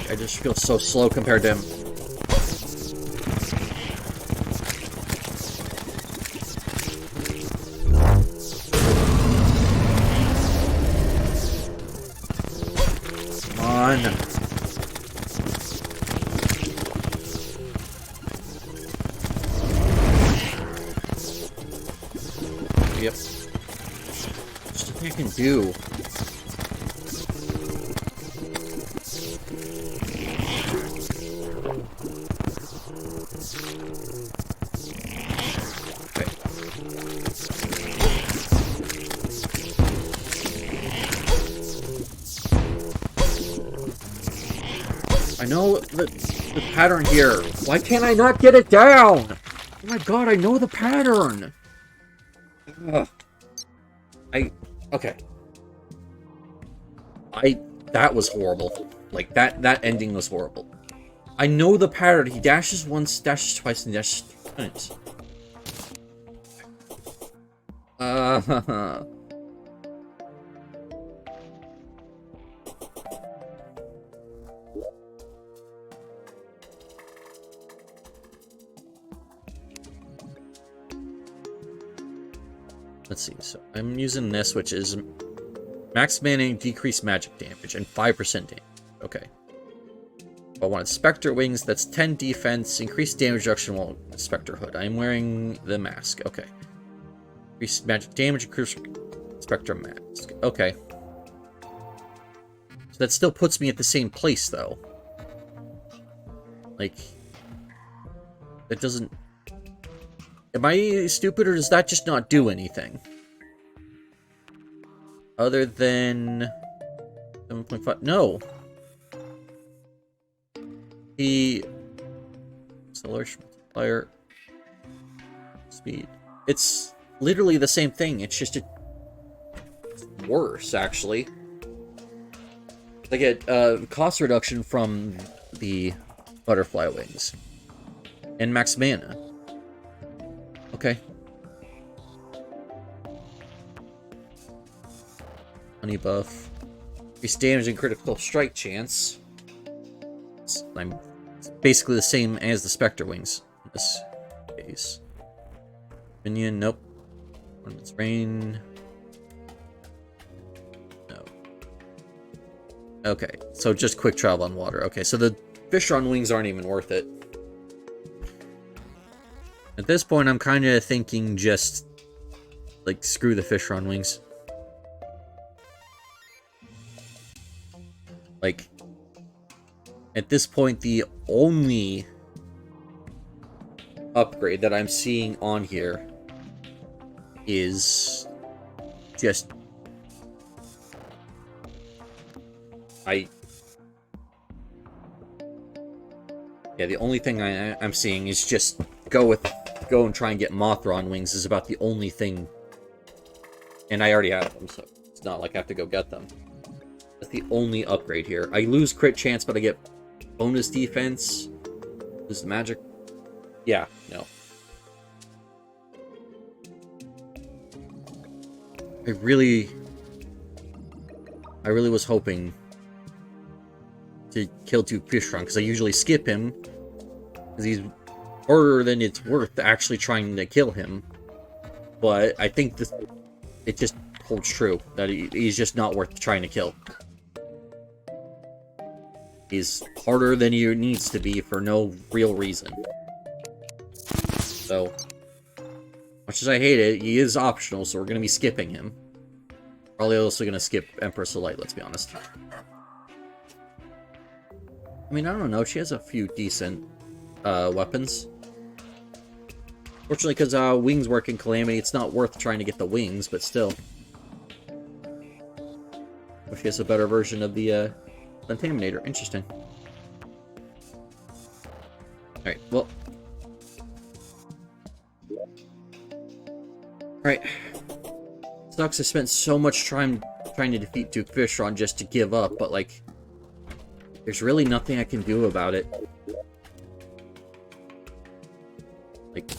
I just feel so slow compared to him. Come on. Yep. Just a thing I can do. Okay. I know the pattern here. Why can't I not get it down? Oh my god, I know the pattern. Ugh. Okay. That was horrible. Like, that ending was horrible. I know the pattern. He dashes once, dashes twice, and dashes 3 times. Let's see, so I'm using this, which is max mana, decreased magic damage, and 5% damage. Okay. I wanted Spectre Wings, that's 10 defense, increased damage reduction while Spectre Hood. I'm wearing the mask, okay. Increased magic damage, increased Spectrum Mask. Okay. So that still puts me at the same place, though. Like, that doesn't... Am I stupid, or does that just not do anything? Other than... 7.5... No! The... Acceleration multiplier... Speed. It's literally the same thing, it's just it's worse, actually. I get cost reduction from the butterfly wings. And max mana. Okay. Honey buff. Increased damage and critical strike chance. It's basically the same as the Spectre Wings in this case. Minion, nope. Ornaments Rain. No. Okay, so just quick travel on water. Okay, so the Fishron Wings aren't even worth it. At this point, I'm kind of thinking just, like, screw the Fishron Wings. Like, at this point, the only upgrade that I'm seeing on here is just... Yeah, the only thing I'm seeing is just go and try and get Mothron Wings is about the only thing. And I already have them, so it's not like I have to go get them. That's the only upgrade here. I lose crit chance, but I get bonus defense. This is magic. Yeah, no. I really was hoping to kill two Fishron, because I usually skip him, because he's harder than it's worth actually trying to kill him. But I think it just holds true, that he's just not worth trying to kill. He's harder than he needs to be for no real reason. So, much as I hate it, he is optional, so we're going to be skipping him. Probably also going to skip Empress of Light, let's be honest. I mean, I don't know, she has a few decent weapons. Fortunately, because wings work in Calamity, it's not worth trying to get the wings, but still. Or she has a better version of the Contaminator. Interesting. Alright, well. Alright. Sucks I spent so much time trying to defeat Duke Fishron just to give up, but like, there's really nothing I can do about it. Like,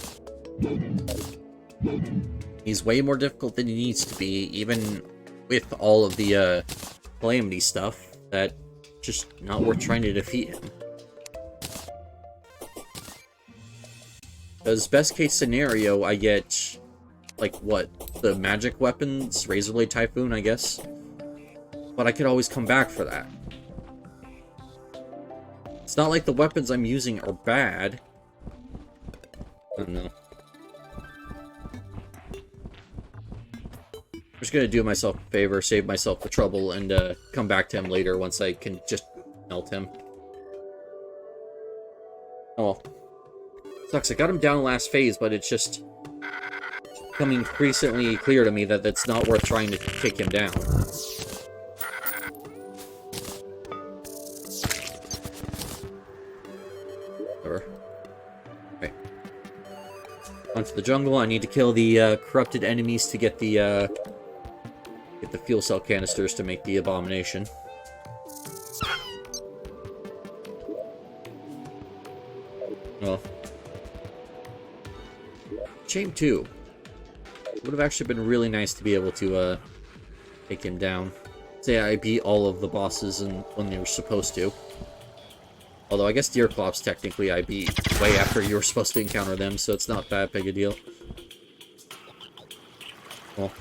he's way more difficult than he needs to be, even with all of the Calamity stuff. That just not worth trying to defeat him. Because best case scenario, I get, like, what? The magic weapons? Razorblade Typhoon, I guess? But I could always come back for that. It's not like the weapons I'm using are bad. I don't know. I'm just gonna do myself a favor, save myself the trouble, and come back to him later once I can just melt him. Oh well. Sucks, I got him down last phase, but it's just becoming increasingly clear to me that it's not worth trying to take him down. Whatever. Okay. Onto the jungle. I need to kill the corrupted enemies to get the fuel cell canisters to make the abomination. Well, Chain 2. It would have actually been really nice to be able to take him down. Say I beat all of the bosses when they were supposed to. Although I guess Deerclops technically I beat way after you were supposed to encounter them, so it's not that big a deal. Well.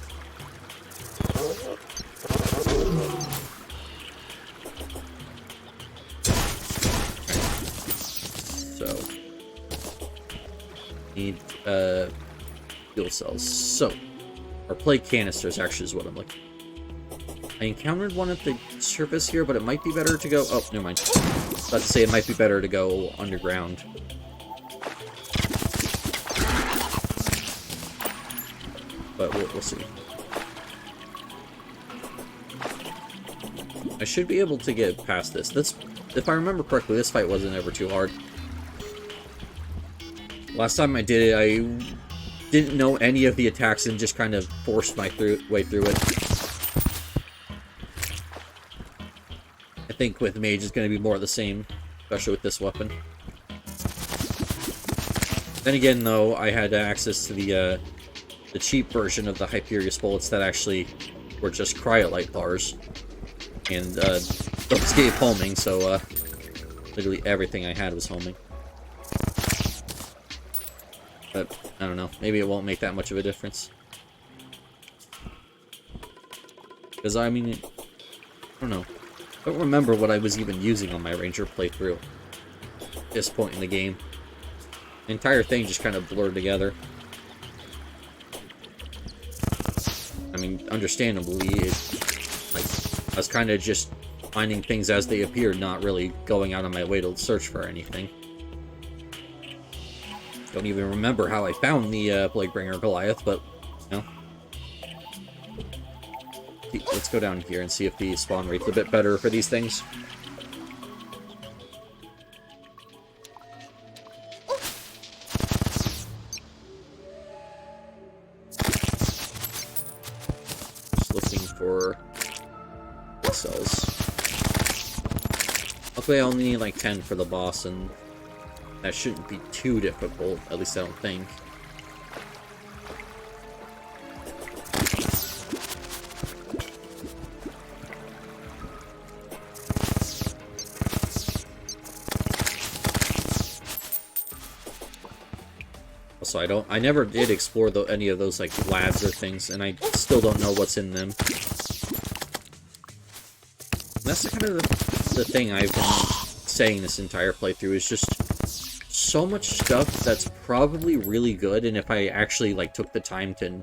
So. Need, fuel cells. So. Or plague canisters, actually, is what I'm looking. I encountered one at the surface here, but it might be better to go... Oh, never mind. I was about to say it might be better to go underground. But we'll see. I should be able to get past this. If I remember correctly, this fight wasn't ever too hard. Last time I did it, I didn't know any of the attacks and just kind of forced my way through it. I think with Mage it's going to be more of the same, especially with this weapon. Then again, though, I had access to the cheap version of the Hyperius bullets that actually were just cryolite bars. And those gave homing, so literally everything I had was homing. But, I don't know, maybe it won't make that much of a difference. Because, I mean, I don't know. I don't remember what I was even using on my Ranger playthrough at this point in the game. The entire thing just kind of blurred together. I mean, understandably, I was kind of just finding things as they appeared, not really going out on my way to search for anything. Don't even remember how I found the Plaguebringer Goliath, but, you know. Let's go down here and see if the spawn rate's a bit better for these things. Just looking for cells. Luckily I only need like 10 for the boss, and that shouldn't be too difficult, at least I don't think. Also, I never did explore any of those like labs or things, and I still don't know what's in them. And that's kind of the thing I've been saying this entire playthrough, is just so much stuff that's probably really good, and if I actually like took the time to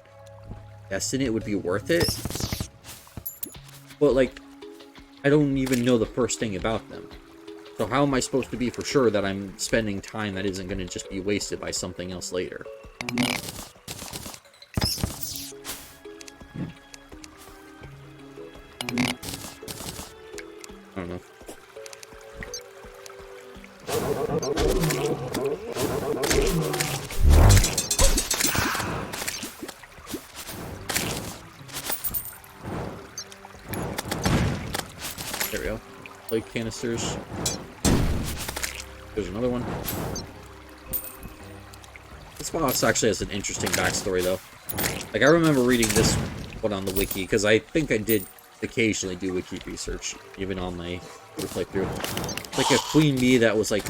invest in it, it would be worth it. But like, I don't even know the first thing about them. So how am I supposed to be for sure that I'm spending time that isn't going to just be wasted by something else later? I don't know. There we go. Plague canisters. There's another one. This boss actually has an interesting backstory, though. Like, I remember reading this one on the wiki, because I think I did occasionally do wiki research, even on my playthrough. Like a queen bee that was, like,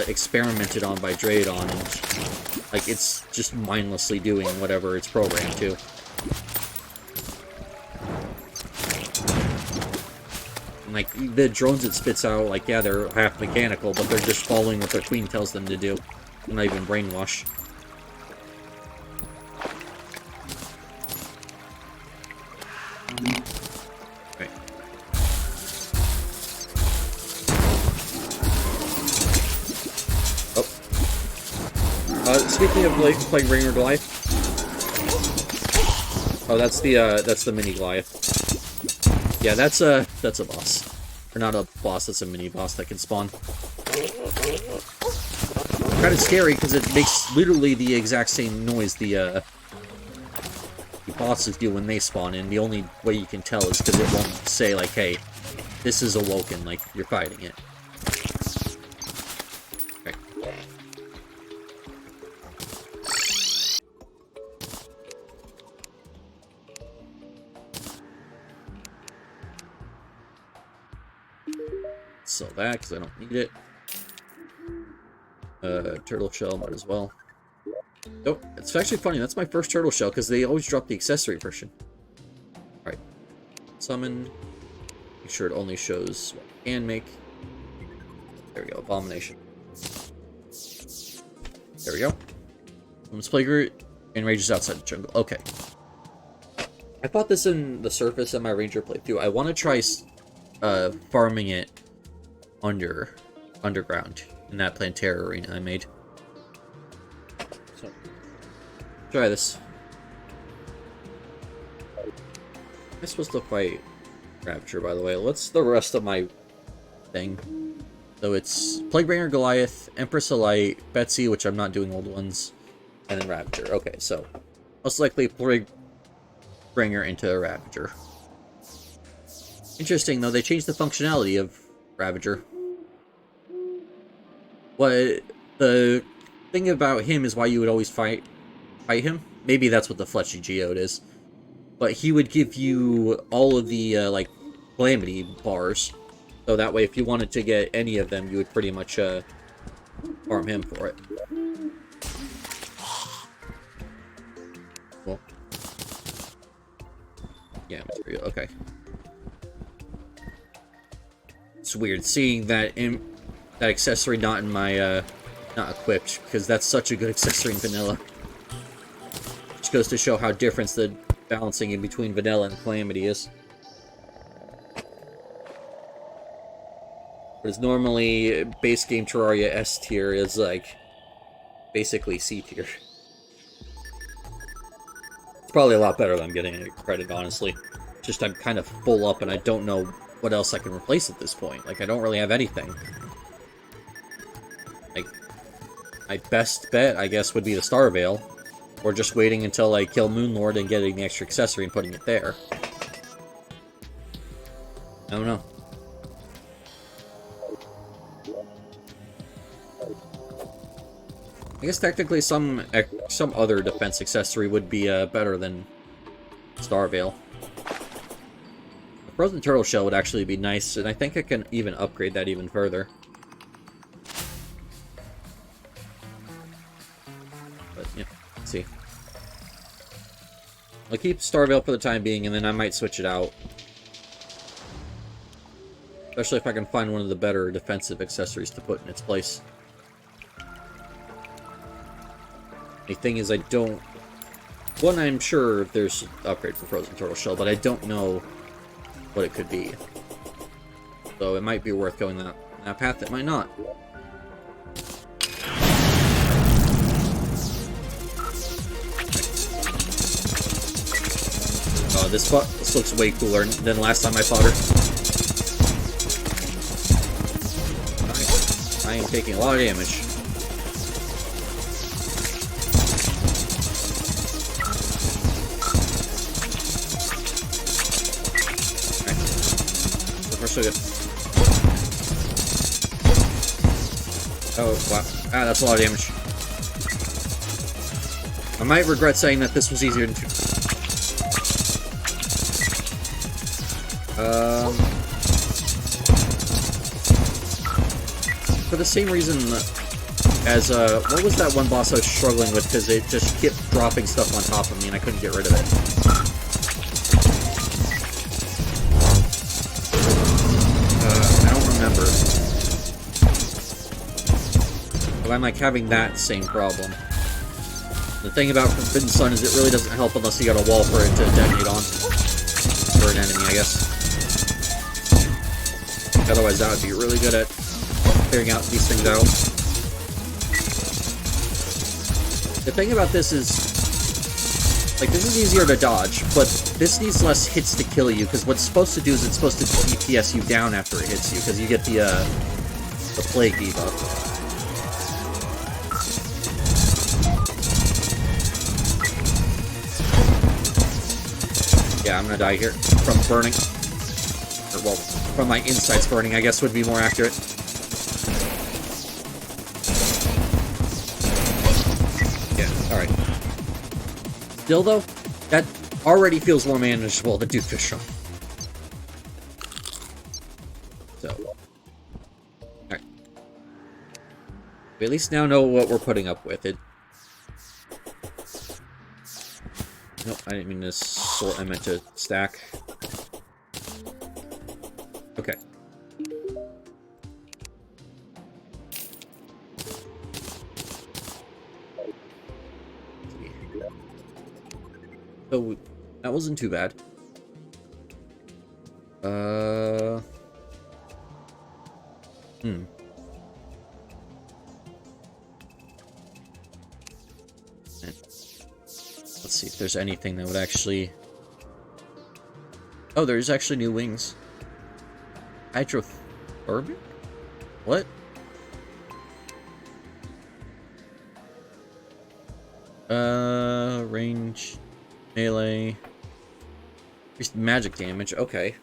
experimented on by Draydon, and, like, it's just mindlessly doing whatever it's programmed to. Like, the drones it spits out, like, yeah, they're half mechanical, but they're just following what their queen tells them to do. They're not even brainwashed. Okay. Oh. Speaking of Plaguebringer Goliath. Oh, that's the mini Goliath. Yeah, that's a boss. Or not a boss, that's a mini-boss that can spawn. Kind of scary, because it makes literally the exact same noise the bosses do when they spawn in. The only way you can tell is because it won't say, like, hey, this is awoken, like, you're fighting it. Okay. Sell that because I don't need it. Turtle shell might as well. Oh, it's actually funny. That's my first turtle shell because they always drop the accessory version. Alright. Summon. Make sure it only shows what I can make. There we go. Abomination. There we go. Summons Plague Root. Enrages outside the jungle. Okay. I fought this in the surface in my ranger playthrough. I want to try farming it underground in that Plantera arena I made. So, try this. I'm supposed to fight Ravager, by the way. What's the rest of my thing? So it's Plaguebringer, Goliath, Empress of Light, Betsy, which I'm not doing old ones, and then Ravager. Okay, so most likely Plaguebringer into Ravager. Interesting, though, they changed the functionality of Ravager. What the thing about him is why you would always fight him. Maybe that's what the Fleshy Geode is. But he would give you all of the, like, Calamity bars. So that way, if you wanted to get any of them, you would pretty much, farm him for it. Cool. Yeah, material, okay. It's weird seeing that that accessory not in my, not equipped, because that's such a good accessory in vanilla. Which goes to show how different the balancing in between vanilla and Calamity is. Whereas normally, base game Terraria S tier is like, basically C tier. It's probably a lot better than I'm getting credit, honestly. Just I'm kind of full up and I don't know what else I can replace at this point. Like, I don't really have anything. Like, my best bet, I guess, would be the Star Veil. Or just waiting until I kill Moonlord and getting the extra accessory and putting it there. I don't know. I guess technically some other defense accessory would be better than Star Veil. The Frozen Turtle Shell would actually be nice, and I think I can even upgrade that even further. But yeah, let's see. I'll keep Star Veil for the time being, and then I might switch it out. Especially if I can find one of the better defensive accessories to put in its place. The thing is, I don't... One, I'm sure there's an upgrade for Frozen Turtle Shell, but I don't know what it could be. So it might be worth going that path, it might not. Oh, this looks way cooler than last time I fought her. I am taking a lot of damage. So good. Oh, wow. Ah, that's a lot of damage. I might regret saying that this was easier than for the same reason as, what was that one boss I was struggling with, because it just kept dropping stuff on top of me and I couldn't get rid of it. But I'm like having that same problem. The thing about Forbidden Sun is it really doesn't help unless you got a wall for it to detonate on. For an enemy, I guess. Otherwise that would be really good at clearing out these things out. The thing about this is, like, this is easier to dodge, but this needs less hits to kill you, because what's supposed to do is it's supposed to DPS you down after it hits you, because you get the Plague debuff. Yeah, I'm gonna die here from burning. Or, well, from my insides burning, I guess would be more accurate. Yeah, alright. Still, though, that already feels more manageable than Doomfist Drum. So. Alright. We at least now know what we're putting up with. Nope, I didn't mean to sort, I meant to stack. Okay. So, That wasn't too bad. Let's see if there's anything that would actually... Oh, there's actually new wings. Hydrothermic? What? Range, melee, increased magic damage. Okay.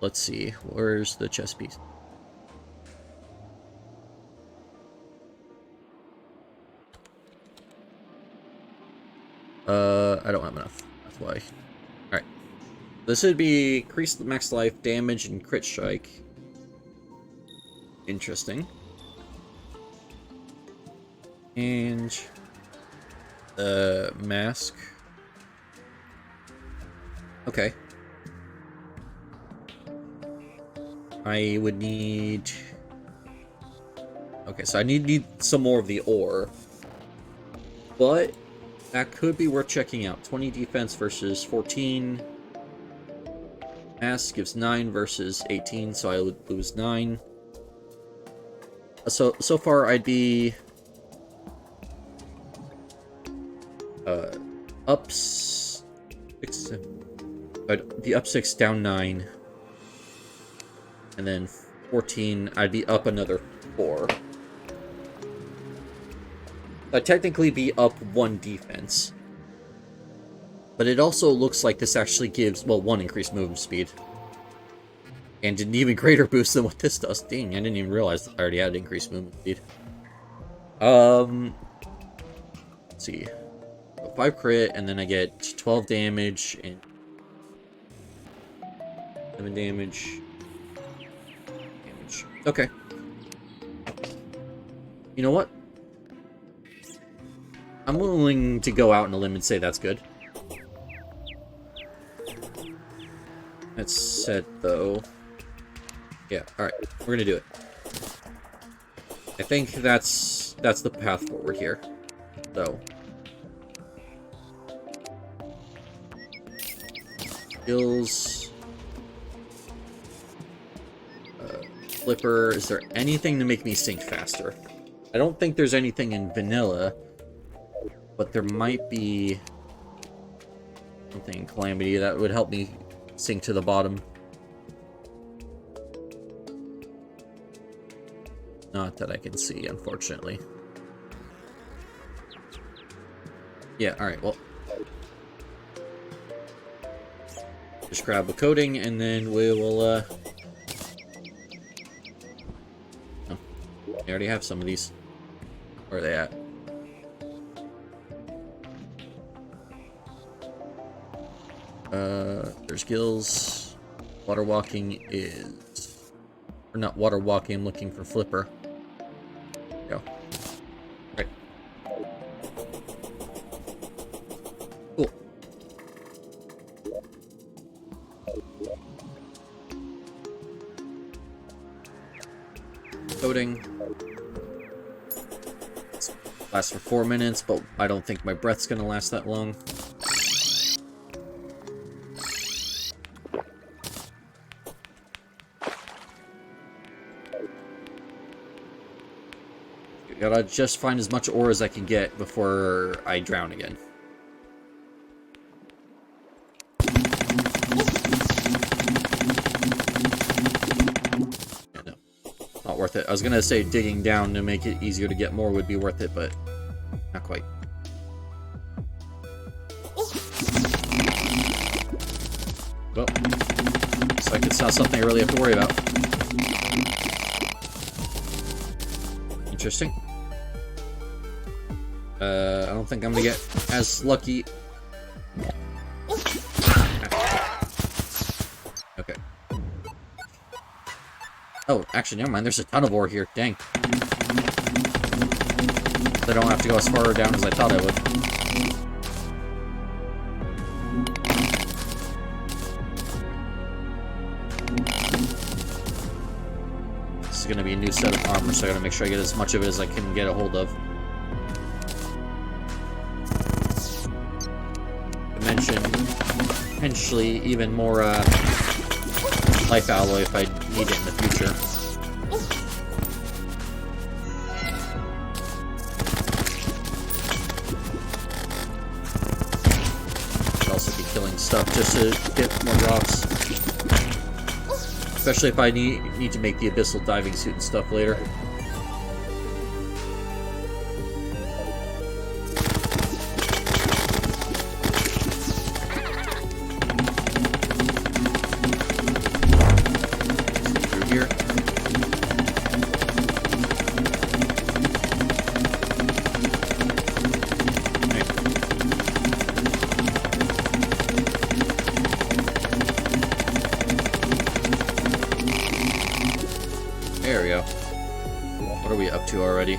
Let's see. Where's the chess piece? I don't have enough. That's why. Alright. This would be increased max life, damage, and crit strike. Interesting. And mask. Okay. I would need... Okay, so I need some more of the ore. But that could be worth checking out. 20 defense versus 14. Mask gives 9 versus 18, so I would lose 9. So far I'd be... up 6... I'd be up 6, down 9. And then 14, I'd be up another 4. I'd technically be up 1 defense. But it also looks like this actually gives, well, 1 increased movement speed. And an even greater boost than what this does. Dang, I didn't even realize I already had increased movement speed. Let's see. 5 crit, and then I get 12 damage, and 7 damage. Okay. You know what? I'm willing to go out on a limb and say that's good. That's set, though. Yeah, alright. We're gonna do it. I think that's the path forward here. So. Skills. Flipper. Is there anything to make me sink faster? I don't think there's anything in vanilla. But there might be something in Calamity that would help me sink to the bottom. Not that I can see, unfortunately. Yeah, alright, well. Just grab a coating, and then we will, Oh, I already have some of these. Where are they at? There's gills. Water walking is... Or not water walking, I'm looking for flipper. Go. Right. Cool. Coating. Lasts for 4 minutes, but I don't think my breath's gonna last that long. Gotta just find as much ore as I can get before I drown again. Yeah, no. Not worth it. I was gonna say digging down to make it easier to get more would be worth it, but not quite. Well, looks like it's not something I really have to worry about. Interesting. I don't think I'm gonna get as lucky. Okay. Oh, actually, never mind. There's a ton of ore here. Dang. I don't have to go as far down as I thought I would. This is gonna be a new set of armor, so I gotta make sure I get as much of it as I can get a hold of. mention potentially even more life alloy if I need it in the future. I'd also be killing stuff just to get more drops. Especially if I need to make the abyssal diving suit and stuff later. There we go. What are we up to already?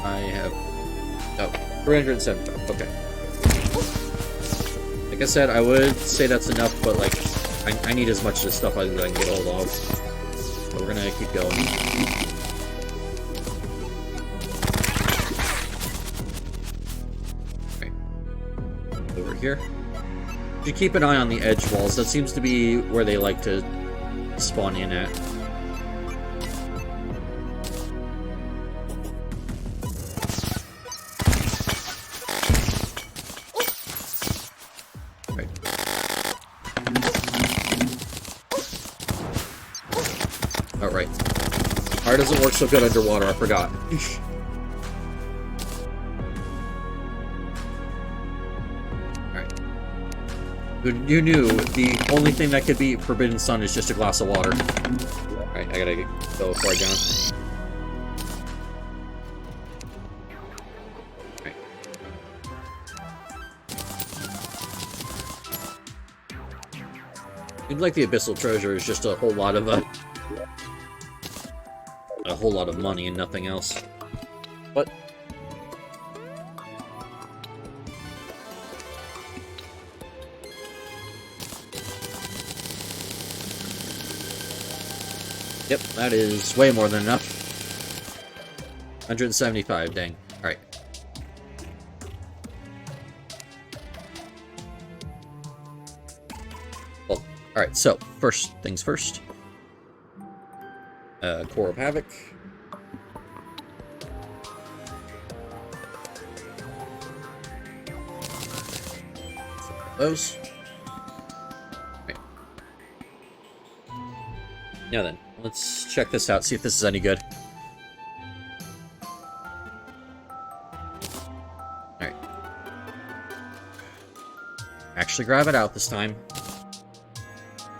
I have... Oh, 375. Okay. Like I said, I would say that's enough, but like, I need as much of this stuff as I can get hold of. So we're gonna keep going. Okay. Over here. You keep an eye on the edge walls. That seems to be where they like to spawn in at. Right. Alright. Fire doesn't work so good underwater, I forgot. You knew the only thing that could beat Forbidden Sun is just a glass of water. Alright, I gotta go before I drown. Alright. Seems like the Abyssal Treasure is just a whole lot of money and nothing else. But yep, that is way more than enough. 175, dang. Alright. Well, alright, so, first things first. Core of Havoc. Those. Right. Now then. Let's check this out, see if this is any good. Alright. Actually grab it out this time.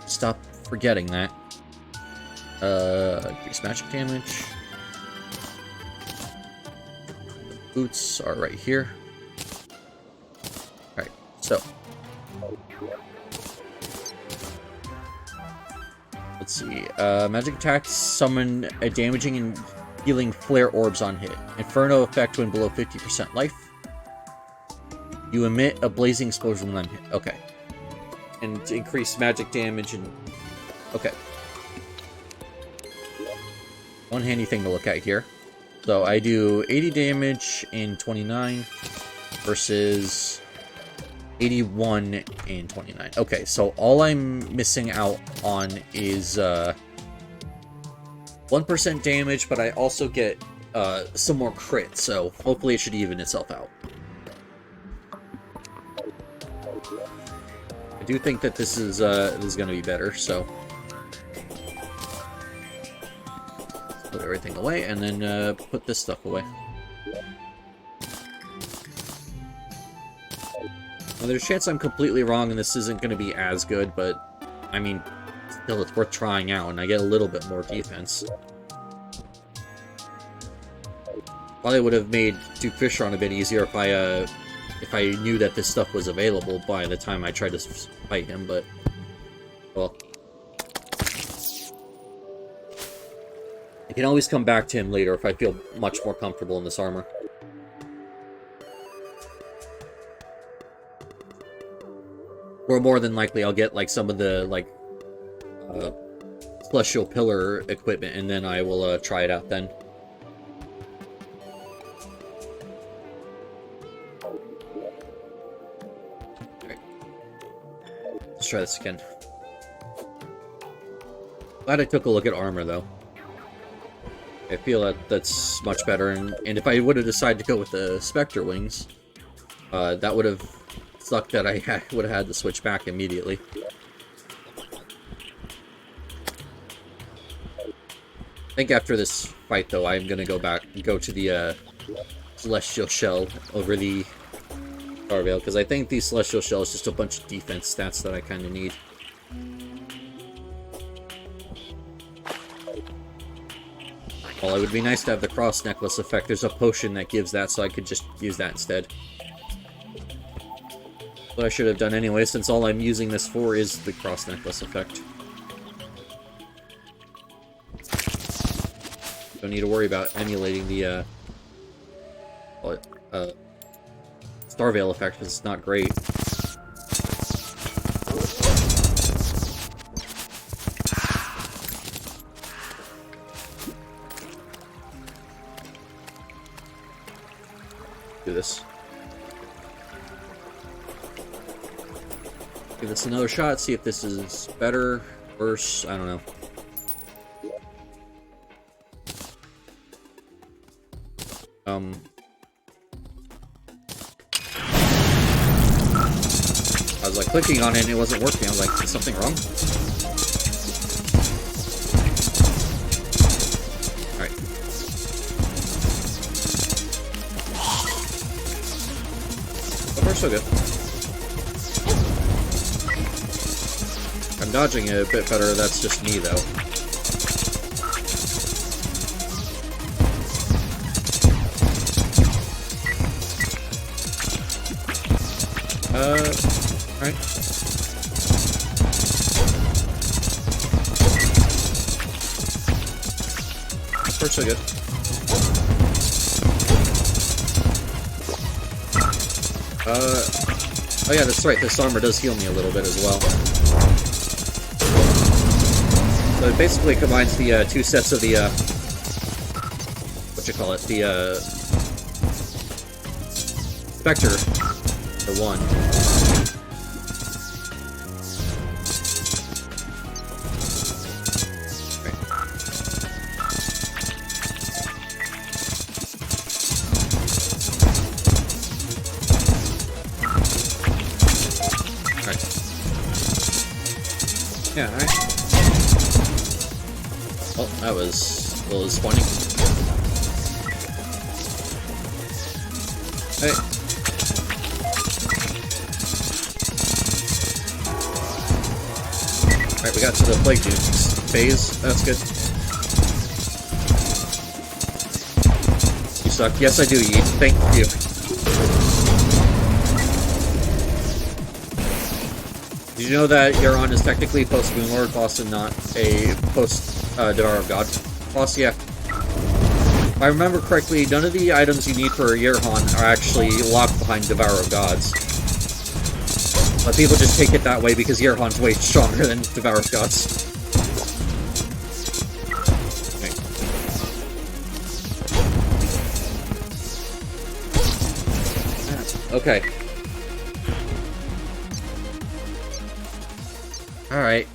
Stop forgetting that. Increase magic damage. Boots are right here. Alright, so. Let's see. Magic attacks summon a damaging and healing flare orbs on hit. Inferno effect when below 50% life. You emit a blazing explosion when hit. Okay. And increase magic damage and... Okay. One handy thing to look at here. So I do 80 damage in 29 versus 81 in 29. Okay, so all I'm missing out on is 1% damage, but I also get some more crit, so hopefully it should even itself out. I do think that this is going to be better, so put everything away and then put this stuff away. Well, there's a chance I'm completely wrong and this isn't going to be as good, but I mean, still it's worth trying out, and I get a little bit more defense. Probably would have made Duke Fishron a bit easier if I knew that this stuff was available by the time I tried to fight him, but well, I can always come back to him later if I feel much more comfortable in this armor. Or more than likely, I'll get like some of the like Celestial Pillar equipment, and then I will try it out then. Alright. Let's try this again. Glad I took a look at armor, though. I feel that that's much better, and if I would have decided to go with the Spectre wings, that would have sucked that I would have had to switch back immediately. I think after this fight, though, I'm gonna go to the Celestial Shell over the Starveil, because I think the Celestial Shell is just a bunch of defense stats that I kind of need. Well, it would be nice to have the cross necklace effect. There's a potion that gives that, so I could just use that instead. What I should have done anyway, since all I'm using this for is the cross necklace effect. Don't need to worry about emulating the Starveil effect, because it's not great. Do this. Give this another shot, see if this is better, worse, I don't know. I was like clicking on it and it wasn't working. I was like, is something wrong? Alright. So far, so good. I'm dodging it a bit better, that's just me though. Alright. First so good. Oh yeah, that's right, this armor does heal me a little bit as well. So it basically combines the two sets of the, the Spectre into one. Yeah, alright. Well, that was a little disappointing. Alright. Alright, we got to the Plague Juice phase. That's good. You suck. Yes, I do, Yeet. Thank you. Did you know that Yearhan is technically post-Moonlord boss and not a post-Devourer of God boss? Yeah. If I remember correctly, none of the items you need for Yearhan are actually locked behind Devourer of Gods. But people just take it that way because Yearhan's way stronger than Devourer of Gods. Okay. Alright.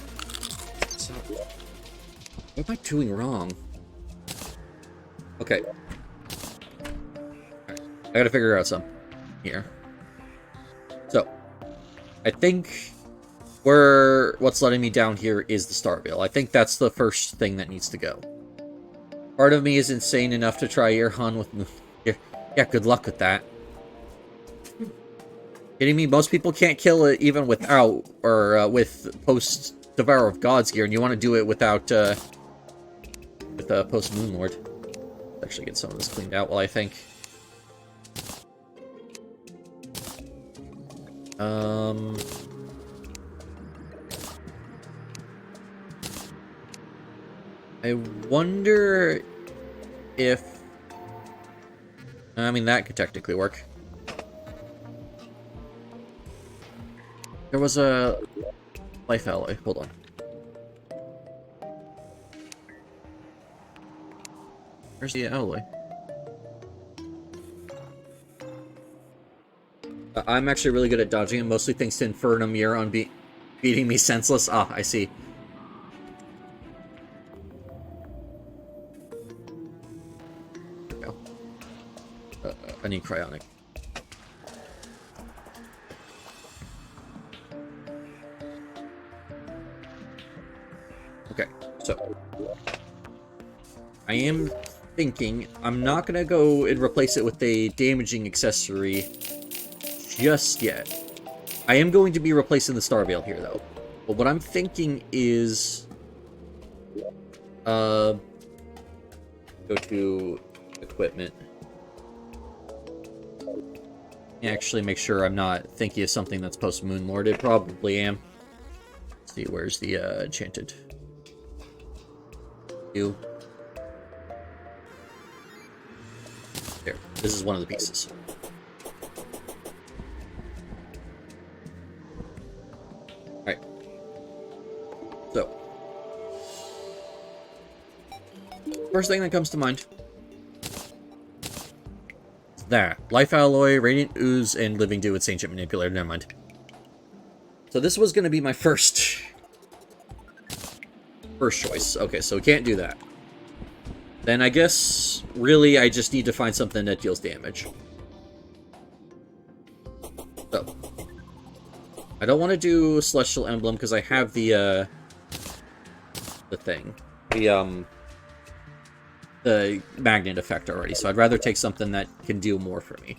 So, what am I doing wrong? Okay. Alright. I gotta figure out something here. So, I think what's letting me down here is the Starveil. I think that's the first thing that needs to go. Part of me is insane enough to try Yearhan with... Yeah, good luck with that. Kidding me? Most people can't kill it even without, or with post-Devourer of Gods gear, and you want to do it without, with post-Moonlord. Actually get some of this cleaned out while I think. I wonder if... I mean, that could technically work. There was a life alloy. Hold on. Where's the alloy? I'm actually really good at dodging him, mostly thanks to Inferno Mirror on beating me senseless. Ah, I see. There we go. I need cryonic. Okay, so I am thinking I'm not gonna go and replace it with a damaging accessory just yet. I am going to be replacing the Star Veil here, though. But what I'm thinking is... go to equipment. Actually, make sure I'm not thinking of something that's post-Moon Lord. It probably am. Let's see, where's the enchanted? You. There. This is one of the pieces. Alright. So. First thing that comes to mind. Is that. Life Alloy, Radiant Ooze, and Living Dew with Ancient Manipulator. Never mind. So this was going to be my first choice. Okay, so we can't do that. Then I guess, really, I just need to find something that deals damage. So. I don't want to do Celestial Emblem because I have the thing. The magnet effect already, so I'd rather take something that can do more for me.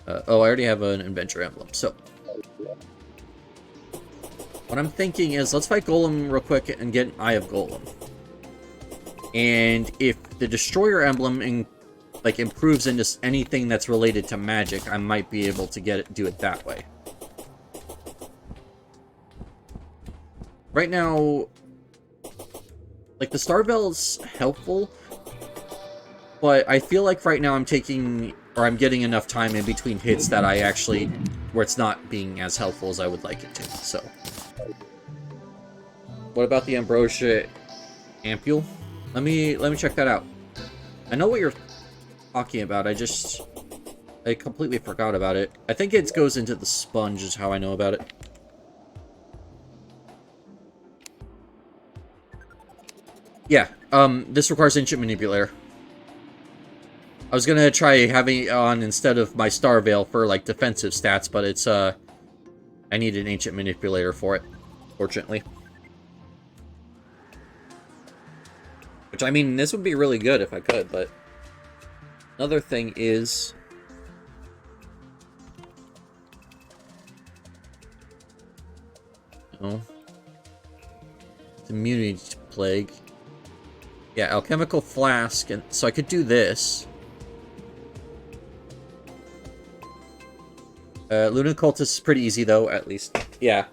Oh, I already have an Adventure Emblem, so... What I'm thinking is, let's fight Golem real quick and get an Eye of Golem. And if the Destroyer Emblem improves into anything that's related to magic, I might be able to do it that way. Right now, like, the Star Veil's helpful, but I feel like right now I'm getting enough time in between hits that where it's not being as helpful as I would like it to, so. What about the Ambrosia Ampule? Let me check that out. I know what you're talking about, I completely forgot about it. I think it goes into the sponge is how I know about it. Yeah, this requires Ancient Manipulator. I was gonna try having it on instead of my Star Veil for, like, defensive stats, but it's, I need an Ancient Manipulator for it, fortunately. Which, I mean, this would be really good if I could, but... Another thing is... Oh. It's immunity to plague. Yeah, Alchemical Flask, and so I could do this. Luna Cultist is pretty easy, though, at least. Yeah.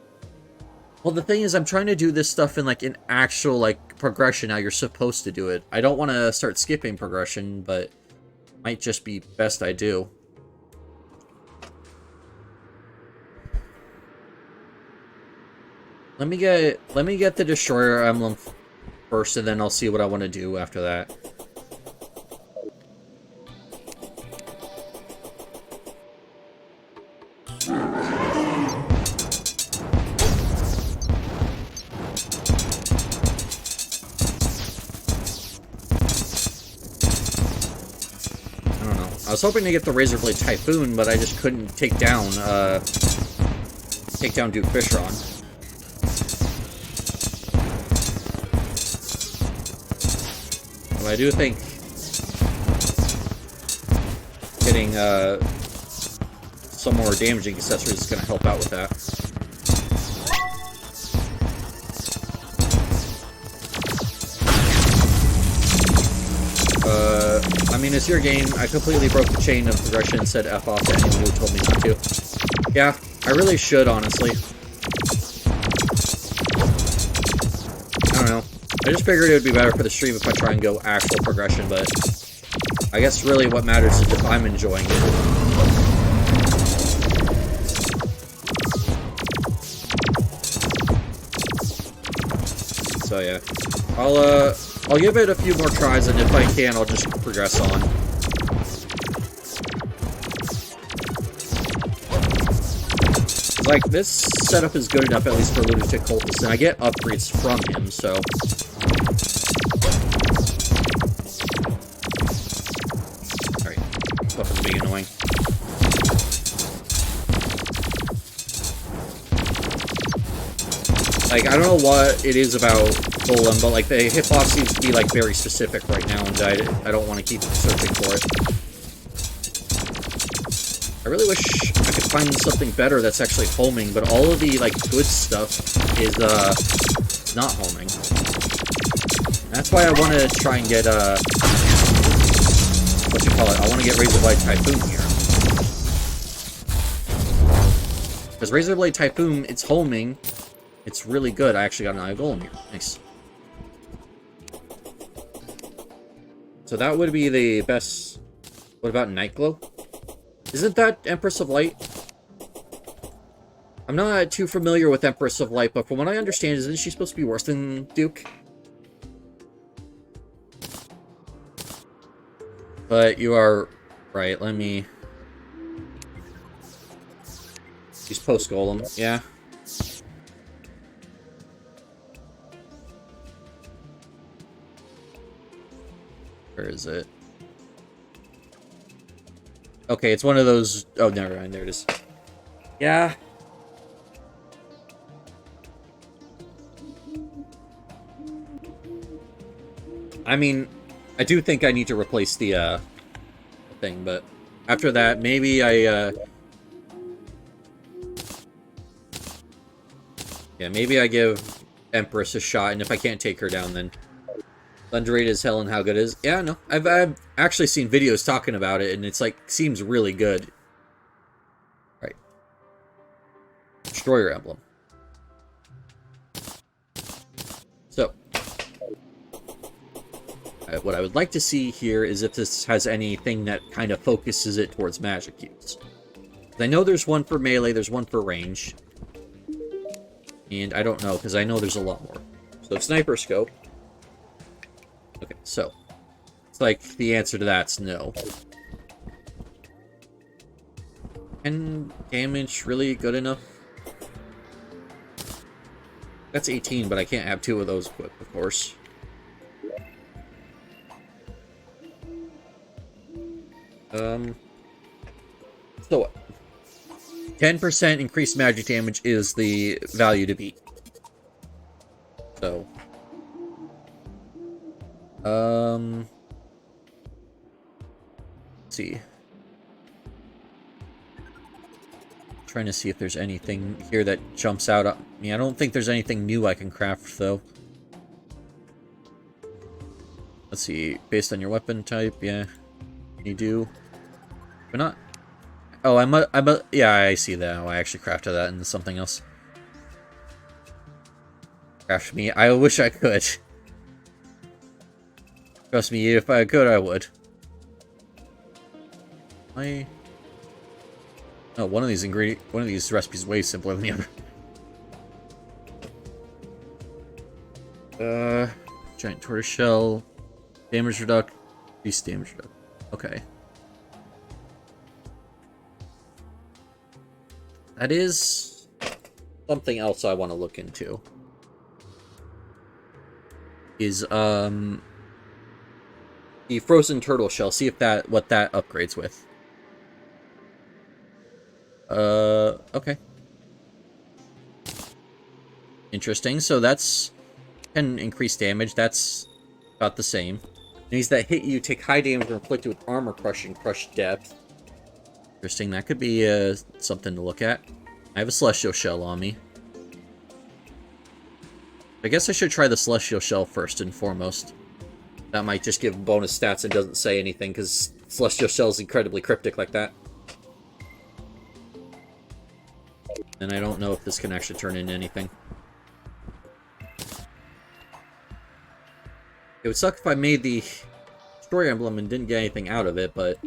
Well, the thing is, I'm trying to do this stuff in, like, an actual, like, progression, how you're supposed to do it. I don't want to start skipping progression, but might just be best I do. Let me get the Destroyer Emblem first, and then I'll see what I want to do after that. I was hoping to get the Razorblade Typhoon, but I just couldn't take down Duke Fishron. But I do think getting some more damaging accessories is going to help out with that. I mean, it's your game. I completely broke the chain of progression and said F off to anyone who told me not to. Yeah, I really should, honestly. I don't know. I just figured it would be better for the stream if I try and go actual progression, but I guess really what matters is if I'm enjoying it. So yeah, I'll give it a few more tries, and if I can, I'll just progress on. Like, this setup is good enough, at least for Lunatic Cultist, and I get upgrades from him, so... Alright, weapons being annoying. Like, I don't know what it is about Golem, but, like, the hitbox seems to be, like, very specific right now, and I don't want to keep searching for it. I really wish I could find something better that's actually homing, but all of the, like, good stuff is, not homing. That's why I want to try and get, I want to get Razorblade Typhoon here. Because Razorblade Typhoon, it's homing. It's really good. I actually got an Eye of Golem here. Nice. So that would be the best... What about Nightglow? Isn't that Empress of Light? I'm not too familiar with Empress of Light, but from what I understand, isn't she supposed to be worse than Duke? But you are right. Let me... She's post-Golem. Yeah. Where is it? Okay, it's one of those... Oh, never mind. There it is. Yeah. I mean, I do think I need to replace the thing, but after that, maybe I, yeah, maybe I give Empress a shot, and if I can't take her down, then underrated as hell and how good it is. Yeah, no, I've actually seen videos talking about it, and it's like, seems really good. Right. Destroyer Emblem. So, what I would like to see here is if this has anything that kind of focuses it towards magic use. I know there's one for melee, there's one for range. And I don't know, because I know there's a lot more. So, Sniper Scope. Okay, so, it's like the answer to that's no. And damage really good enough? That's 18, but I can't have two of those equipped, of course. So what? 10% increased magic damage is the value to beat. So, let's see. Trying to see if there's anything here that jumps out at me. I don't think there's anything new I can craft, though. Let's see. Based on your weapon type, yeah. You do. But not... Oh, yeah, I see that. Oh, I actually crafted that into something else. Craft me. I wish I could. Trust me, if I could, I would. Oh, one of these recipes is way simpler than the other. Giant tortoiseshell, damage reduction, beast damage reduction. Okay. That is something else I want to look into. Is the frozen turtle shell. See if what that upgrades with. Okay. Interesting. So that's 10 increased damage. That's about the same. Enemies that hit you take high damage or inflicted with armor crushing, crush depth. Interesting. That could be something to look at. I have a celestial shell on me. I guess I should try the celestial shell first and foremost. That might just give bonus stats and doesn't say anything because celestial shell is incredibly cryptic like that. And I don't know if this can actually turn into anything. It would suck if I made the Destroyer Emblem and didn't get anything out of it, but...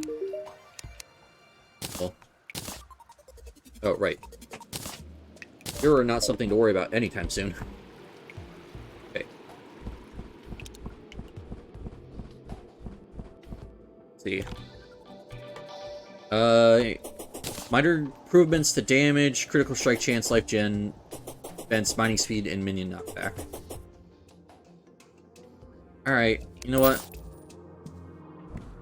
Well. Oh, right. You're not something to worry about anytime soon. Okay. Let's see. Minor improvements to damage, critical strike chance, life gen, defense, mining speed, and minion knockback. Alright, you know what?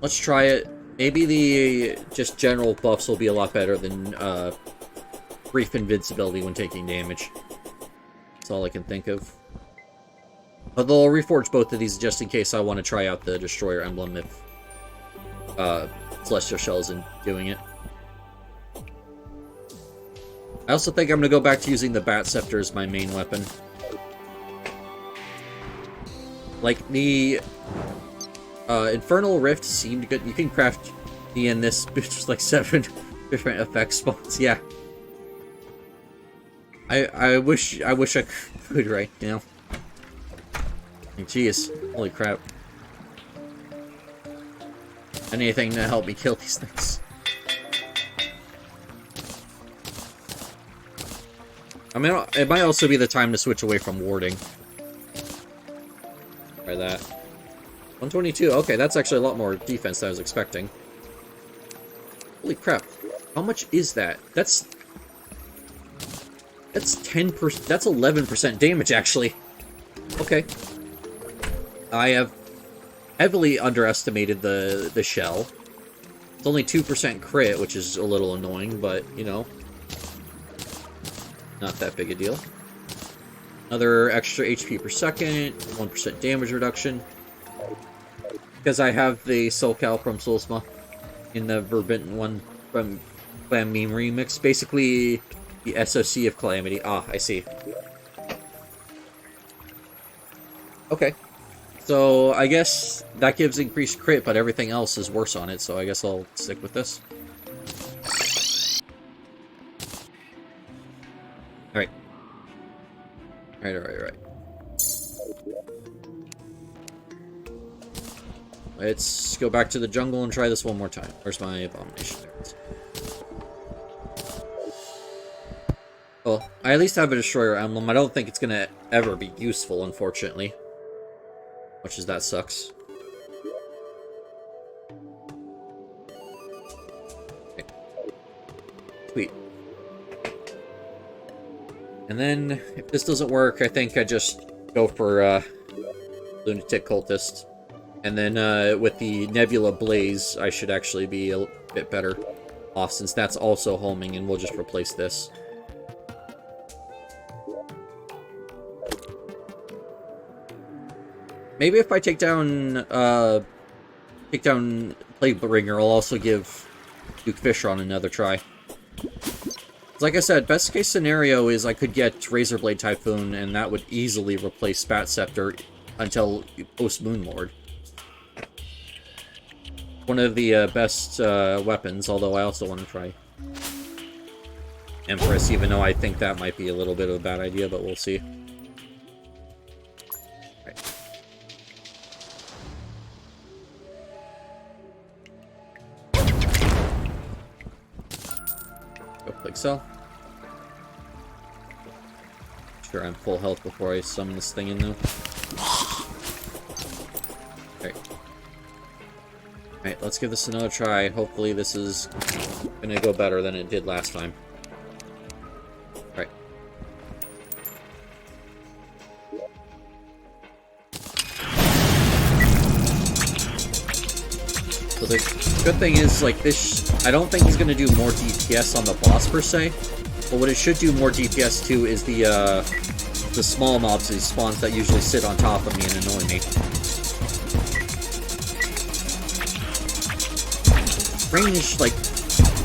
Let's try it. Maybe the just general buffs will be a lot better than brief invincibility when taking damage. That's all I can think of. Although I'll reforge both of these just in case I want to try out the Destroyer emblem if Celestial Shell isn't doing it. I also think I'm going to go back to using the Bat Scepter as my main weapon. Like, the Infernal Rift seemed good. You can craft the in this, just like 7 different effect spawns. Yeah. I wish I could right now. Like, jeez, holy crap. Anything to help me kill these things. I mean, it might also be the time to switch away from warding. Try that. 122, okay, that's actually a lot more defense than I was expecting. Holy crap. How much is that? That's 10%, that's 11% damage, actually. Okay. I have heavily underestimated the shell. It's only 2% crit, which is a little annoying, but, you know, not that big a deal. Another extra HP per second, 1% damage reduction. Because I have the SoulCal from Soulsma in the Verbenton one from Clam Meme Remix. Basically, the SOC of Calamity. Ah, I see. Okay. So, I guess that gives increased crit, but everything else is worse on it, so I guess I'll stick with this. Alright. Alright. Let's go back to the jungle and try this one more time. Where's my abomination? There it is. Well, I at least have a Destroyer emblem. I don't think it's gonna ever be useful, unfortunately. Much as that sucks. Okay. Sweet. And then, if this doesn't work, I think I just go for Lunatic Cultist. And then with the Nebula Blaze, I should actually be a bit better off, since that's also homing, and we'll just replace this. Maybe if I take down Plaguebringer, I'll also give Duke Fishron another try. Like I said, best case scenario is I could get Razorblade Typhoon, and that would easily replace Bat Scepter until post Moonlord. One of the best weapons, although I also want to try Empress, even though I think that might be a little bit of a bad idea, but we'll see. Go Plague Cell. Sure, I'm full health before I summon this thing in now. Alright, let's give this another try. Hopefully this is gonna go better than it did last time. Alright. So the good thing is, like, this, I don't think he's gonna do more DPS on the boss per se, but what it should do more DPS to is the small mobs, these spawns that usually sit on top of me and annoy me. Range, like,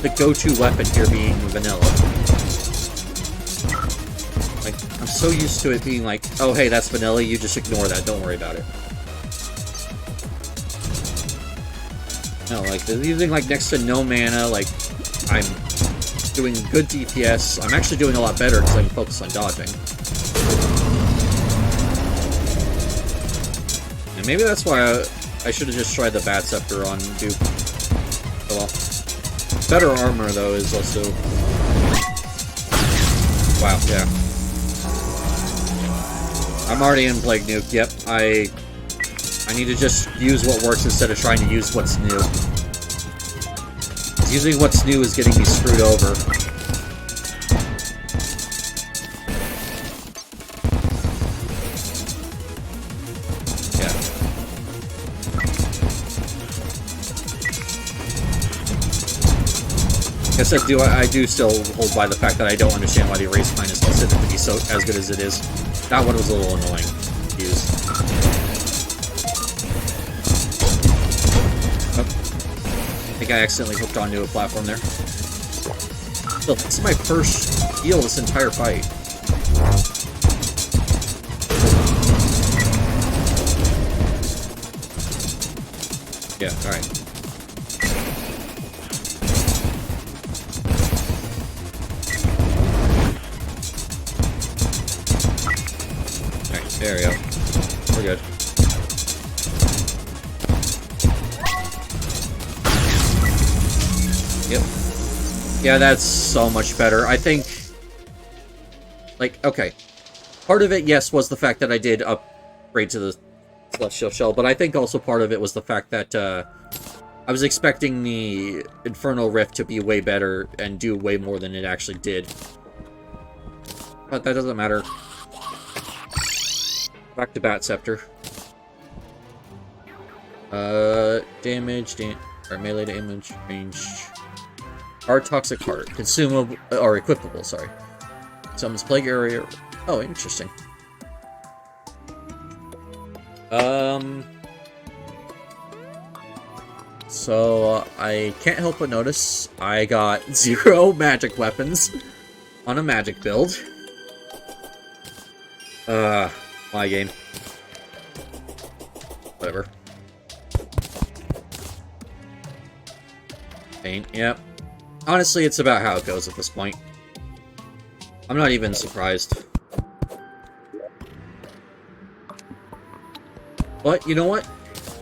the go-to weapon here being vanilla. Like, I'm so used to it being like, oh hey, that's vanilla, you just ignore that, don't worry about it. No, like, they're using, like, next to no mana, like, I'm doing good DPS. I'm actually doing a lot better because I'm focused on dodging. And maybe that's why I should have just tried the Bat Scepter on Duke. Oh well. Better armor, though, is also... Wow, yeah. I'm already in Plague Nuke, yep. I need to just use what works instead of trying to use what's new. Usually what's new is getting me screwed over. Yeah. Yes, I do still hold by the fact that I don't understand why the erase mine is considered to be so as good as it is. That one was a little annoying to use. Oh. I think I accidentally hooked onto a platform there. Still, this is my first heal this entire fight. Yeah, alright. Alright, there we go. We're good. Yep. Yeah, that's so much better. I think... Like, okay. Part of it, yes, was the fact that I did upgrade to the Celestial Shell, but I think also part of it was the fact that, I was expecting the Infernal Rift to be way better and do way more than it actually did. But that doesn't matter. Back to Bat Scepter. Damage, or melee damage, range... Hard Toxic Heart. Consumable, or equipable, sorry. Summons Plague Area. Oh, interesting. So, I can't help but notice I got 0 magic weapons on a magic build. My game. Whatever. Paint, yep. Honestly, it's about how it goes at this point. I'm not even surprised. But, you know what?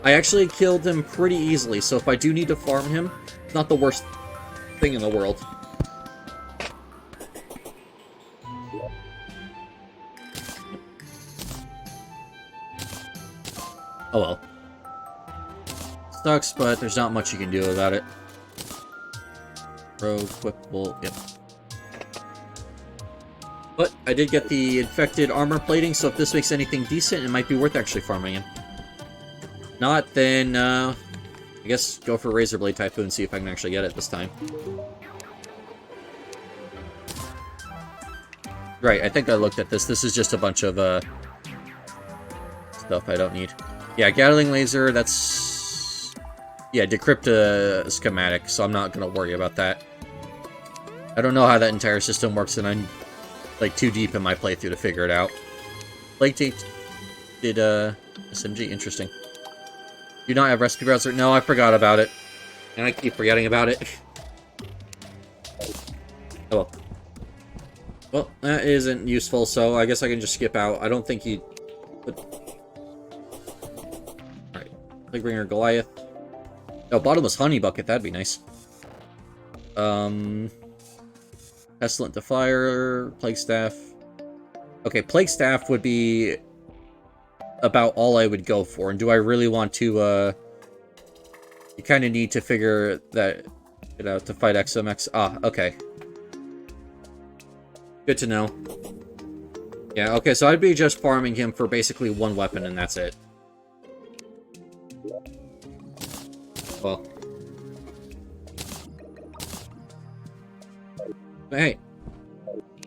I actually killed him pretty easily, so if I do need to farm him, it's not the worst thing in the world. Oh well. Sucks, but there's not much you can do about it. Equipable, yep. But I did get the infected armor plating, so if this makes anything decent, it might be worth actually farming him. Not, then, I guess go for Razorblade Typhoon, see if I can actually get it this time. Right, I think I looked at this. This is just a bunch of, stuff I don't need. Yeah, Gatling Laser, that's... Yeah, decrypt a schematic, so I'm not gonna worry about that. I don't know how that entire system works, and I'm, like, too deep in my playthrough to figure it out. Plague Taint did, SMG, interesting. Do not have Recipe Browser? No, I forgot about it. And I keep forgetting about it. Oh well. Well, that isn't useful, so I guess I can just skip out. I don't think he... Alright. Plaguebringer Goliath. Oh, Bottomless Honey Bucket, that'd be nice. Pestilent Defier, Plague Staff. Okay, Plague Staff would be about all I would go for. And do I really want to, you kind of need to figure that it out to fight XMX. Ah, okay. Good to know. Yeah, okay, so I'd be just farming him for basically one weapon, and that's it. Well. But hey.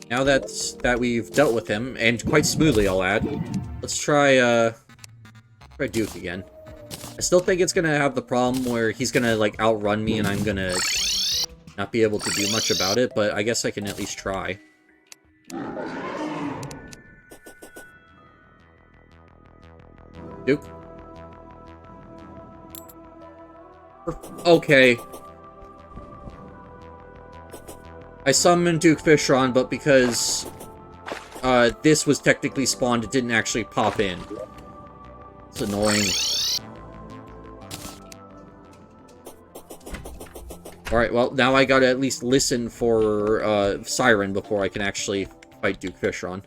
Now that we've dealt with him, and quite smoothly, I'll add, let's try Duke again. I still think it's gonna have the problem where he's gonna, like, outrun me, and I'm gonna not be able to do much about it, but I guess I can at least try. Duke. Okay. I summoned Duke Fishron, but because this was technically spawned, it didn't actually pop in. It's annoying. Alright, well, now I gotta at least listen for Siren before I can actually fight Duke Fishron.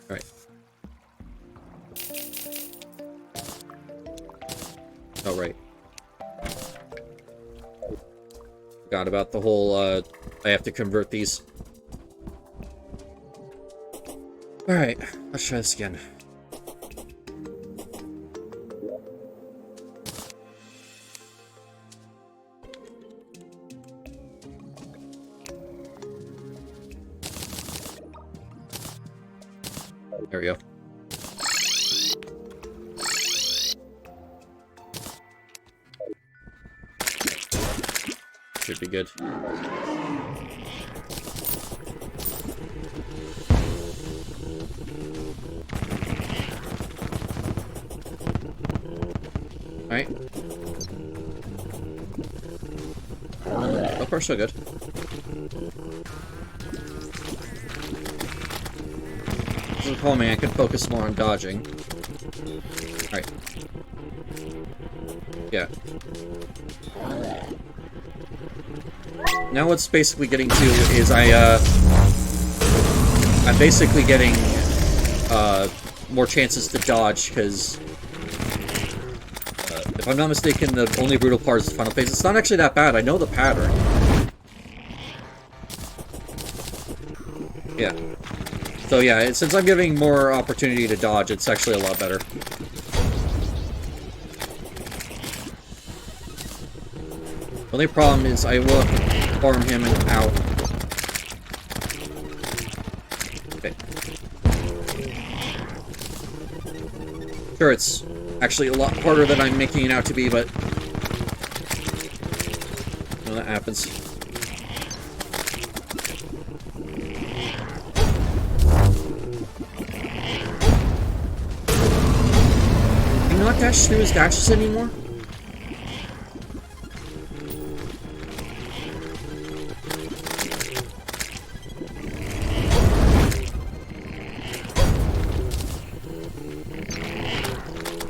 Alright. Oh, right. Forgot about the whole, I have to convert these. Alright, let's try this again. There we go. Should be good. Alright. So far, so good. Doesn't call me, I can focus more on dodging. Alright. Yeah. Now what's basically getting to is I'm basically getting more chances to dodge, because if I'm not mistaken, the only brutal part is the final phase. It's not actually that bad, I know the pattern. Yeah. So yeah, since I'm giving more opportunity to dodge, it's actually a lot better. The only problem is I will have to farm him out. Okay. Sure, it's actually a lot harder than I'm making it out to be, but you know, that happens. Can you not dash through his dashes anymore?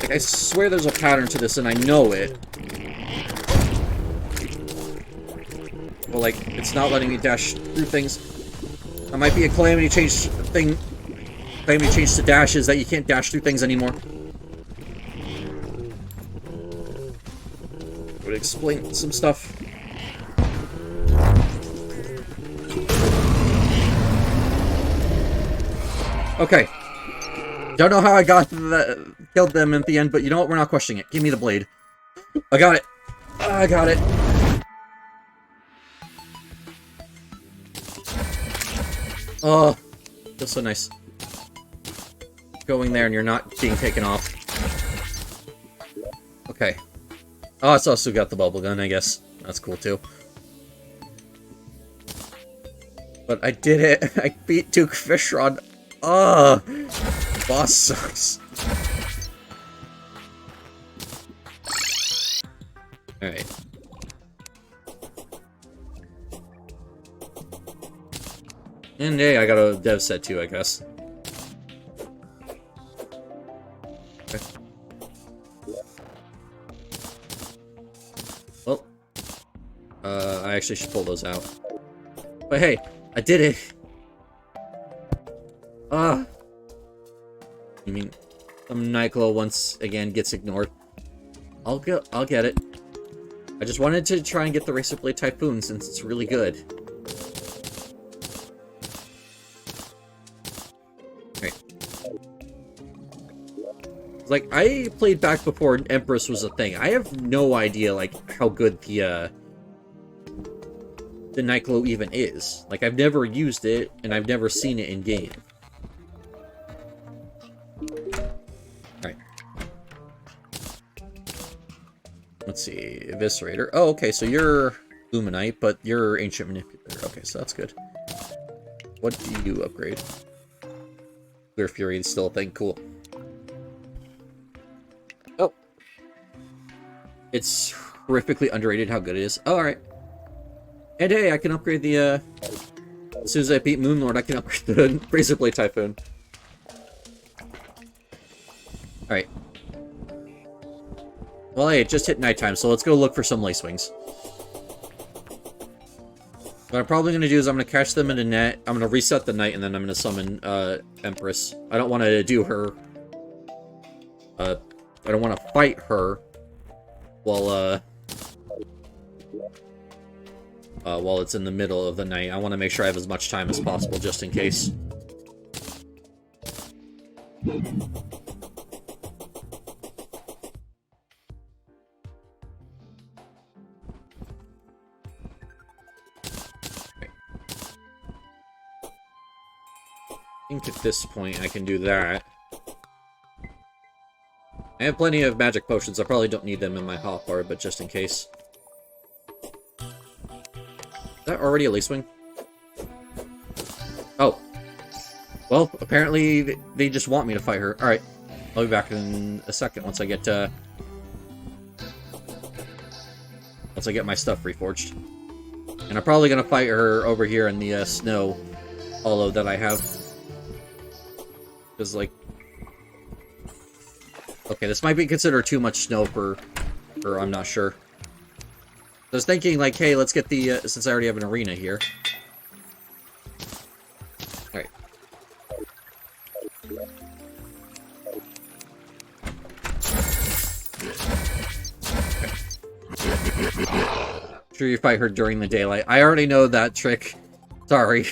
I swear there's a pattern to this, and I know it. But, like, it's not letting me dash through things. That might be a calamity change thing. Calamity change to dashes that you can't dash through things anymore. Would explain some stuff. Okay. Don't know how I killed them at the end, but you know what? We're not questioning it. Give me the blade. I got it. I got it. Oh, feels so nice. Going there and you're not being taken off. Okay. Oh, it's also got the bubble gun, I guess. That's cool too. But I did it. I beat Duke Fishrod. Oh, boss sucks. Alright. And hey, I got a dev set too, I guess. Okay. Well, I actually should pull those out. But hey, I did it! Ah! I mean, some Nightglow once again gets ignored. I'll get it. I just wanted to try and get the Razor Blade Typhoon since it's really good. Okay. Like, I played back before Empress was a thing. I have no idea, like, how good the Nightglow even is. Like, I've never used it, and I've never seen it in-game. Alright. Let's see, Eviscerator. Oh, okay, so you're Luminite, but you're Ancient Manipulator. Okay, so that's good. What do you upgrade? Clear Fury is still a thing, cool. Oh. It's horrifically underrated how good it is. Oh, alright. And hey, I can upgrade the, as soon as I beat Moonlord, I can upgrade the Razor Blade Typhoon. Alright. Well, hey, it just hit nighttime, so let's go look for some Lacewings. What I'm probably going to do is I'm going to catch them in a net, I'm going to reset the night, and then I'm going to summon, Empress. I don't want to do her, I don't want to fight her. while it's in the middle of the night. I want to make sure I have as much time as possible, just in case. I think at this point I can do that. I have plenty of magic potions. I probably don't need them in my hotbar, but just in case. Is that already a Leaf Wing? Oh. Well, apparently they just want me to fight her. Alright. I'll be back in a second once I get my stuff reforged. And I'm probably gonna fight her over here in the snow hollow that I have. Because, like... Okay, this might be considered too much snow for her, I'm not sure. I was thinking, like, hey, let's get the, since I already have an arena here. Alright. Sure you fight her during the daylight. I already know that trick. Sorry.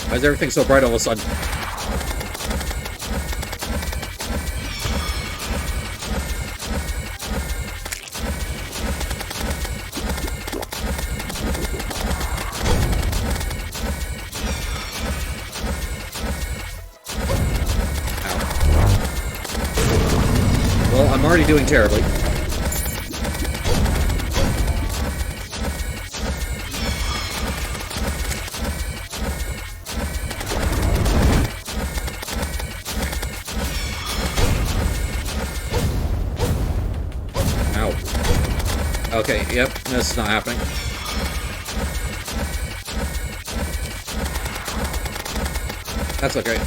Why is everything so bright all of a sudden? Ow. Well, I'm already doing terribly. Okay, yep, that's not happening. That's okay.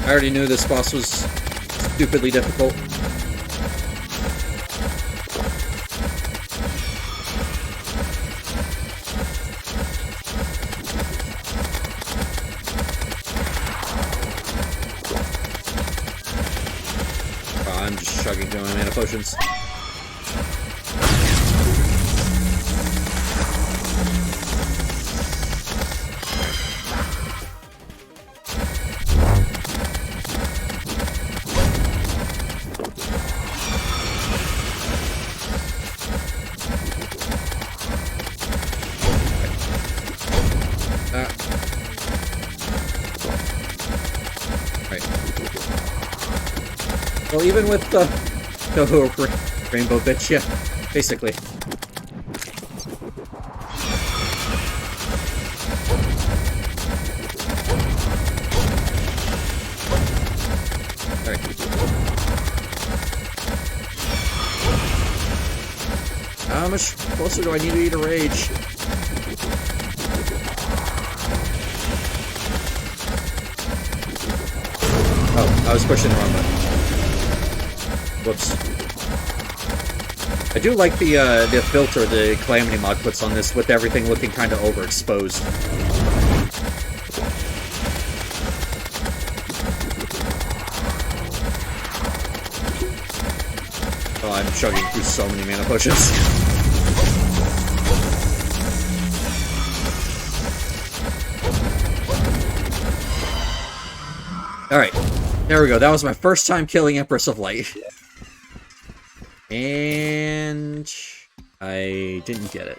I already knew this boss was stupidly difficult. Oh, I'm just chugging through my mana potions. Well, even with the rainbow bitch, yeah, basically. Alright. How much closer do I need to eat a rage? Oh, I was pushing the wrong button. Whoops. I do like the filter the Calamity mod puts on this, with everything looking kind of overexposed. Oh, I'm chugging through so many mana potions. Alright, there we go. That was my first time killing Empress of Light. And I didn't get it.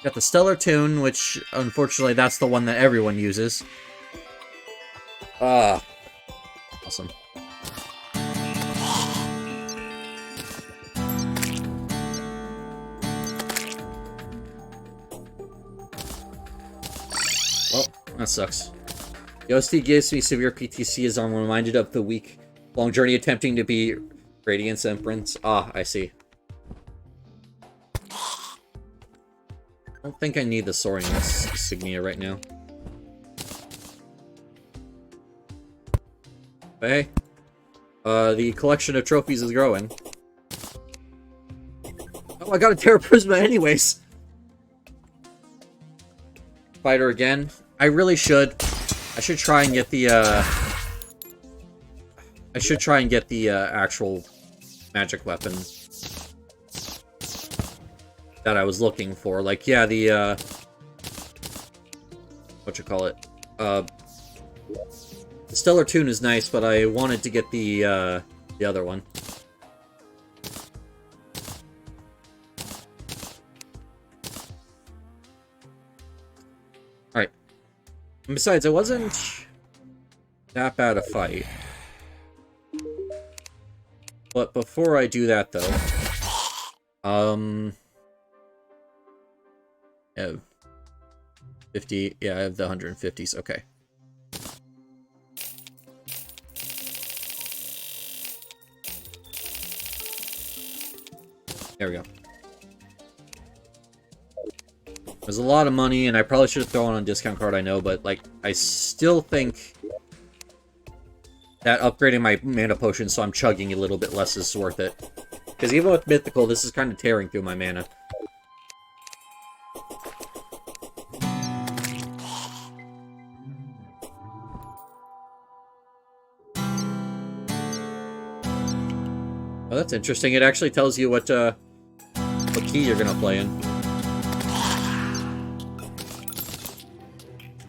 Got the Stellar Tune, which unfortunately that's the one that everyone uses. Awesome. Well, that sucks. Yosti gives me severe PTC as I'm reminded of the week-long journey attempting to be Radiance Empress. Ah, I see. don't think I need the soaring insignia right now. But hey, the collection of trophies is growing. Oh, I got a Terra Prisma anyways. Fighter again. I really should. I should try and get the, actual magic weapon that I was looking for. Like, yeah, the, the Stellar Tune is nice, but I wanted to get the other one. Alright. And besides, it wasn't that bad a fight. But before I do that, though, I have 50, yeah, I have the 150s, okay. There we go. There's a lot of money, and I probably should have thrown on a discount card, I know, but, like, I still think that upgrading my mana potion so I'm chugging a little bit less is worth it. Because even with Mythical, this is kind of tearing through my mana. Oh, that's interesting. It actually tells you what key you're gonna play in.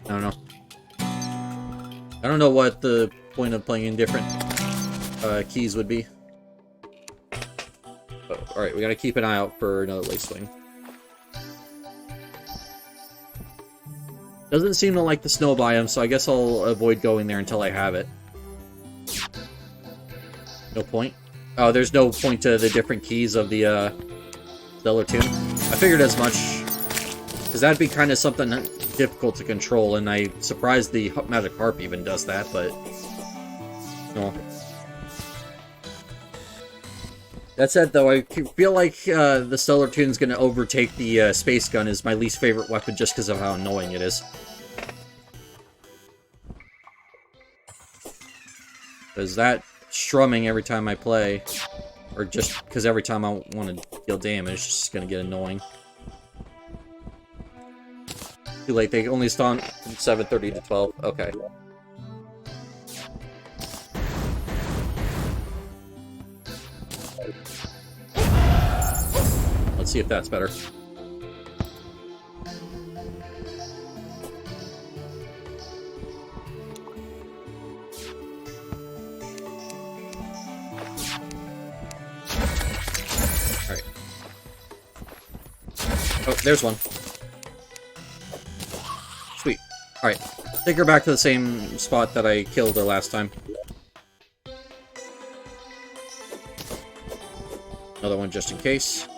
I don't know. I don't know what the point of playing in different keys would be. Oh, alright, we gotta keep an eye out for another Lace Wing. Doesn't seem to like the snow biome, so I guess I'll avoid going there until I have it. No point? Oh, there's no point to the different keys of the Stellar Tune. I figured as much, because that'd be kind of something difficult to control, and I'm surprised the Magic Harp even does that, but no. That said, though, I feel like the Stellar Tune's going to overtake the Space Gun as my least favorite weapon just because of how annoying it is. Because that strumming every time I play, or just because every time I want to deal damage, it's just going to get annoying. Too late, they only spawn from 7:30 to 12. Okay. Let's see if that's better. Alright. Oh, there's one. Sweet. Alright. Take her back to the same spot that I killed her last time. Another one just in case.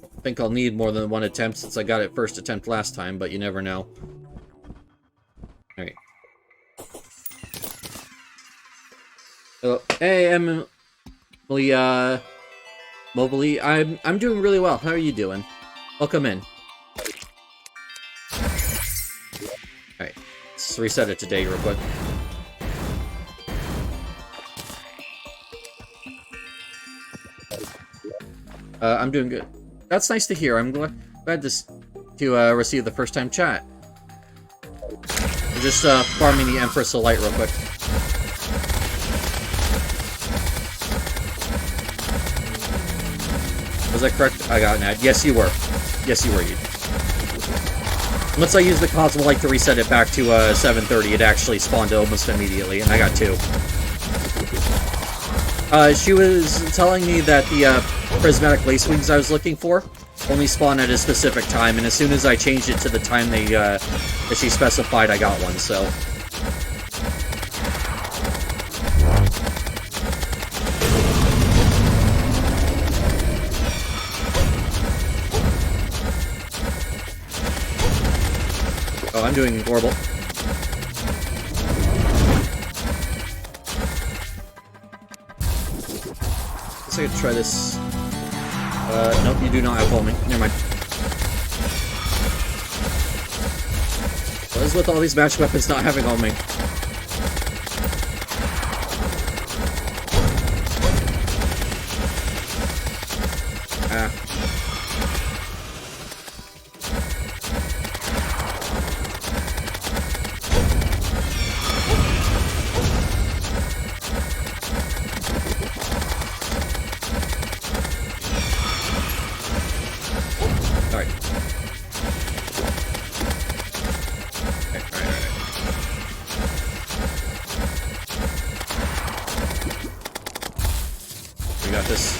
I think I'll need more than one attempt since I got it first attempt last time, but you never know. Alright. Hello. Hey, Emily, Mobley. I'm doing really well. How are you doing? Welcome in. Alright. Let's reset it today real quick. I'm doing good. That's nice to hear. I'm glad to receive the first time chat. I'm just farming the Empress of Light real quick. Was that correct? I got an ad. Yes, you were. Yes, you were. Once I used the Cosmo Light to reset it back to 7:30, it actually spawned almost immediately, and I got 2. She was telling me that the prismatic lace wings I was looking for only spawn at a specific time, and as soon as I changed it to the time that she specified, I got one, so... Oh, I'm doing horrible. I could try this. Nope, you do not have homing. Never mind. What is with all these magic weapons not having on me? Ah. Alright. Alright. We got this.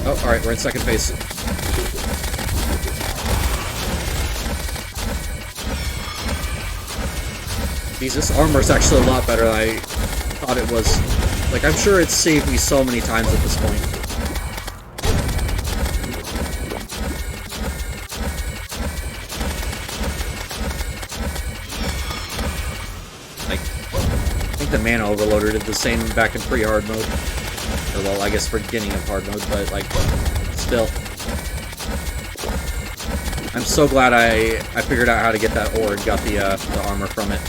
Oh, alright, we're in second phase. Jesus, armor's actually a lot better than I thought it was. Like, I'm sure it's saved me so many times at this point. Like, I think the mana overloader did the same back in pre-hard mode. Or, well, I guess for beginning of hard mode, but, like, still. I'm so glad I figured out how to get that ore and got the armor from it.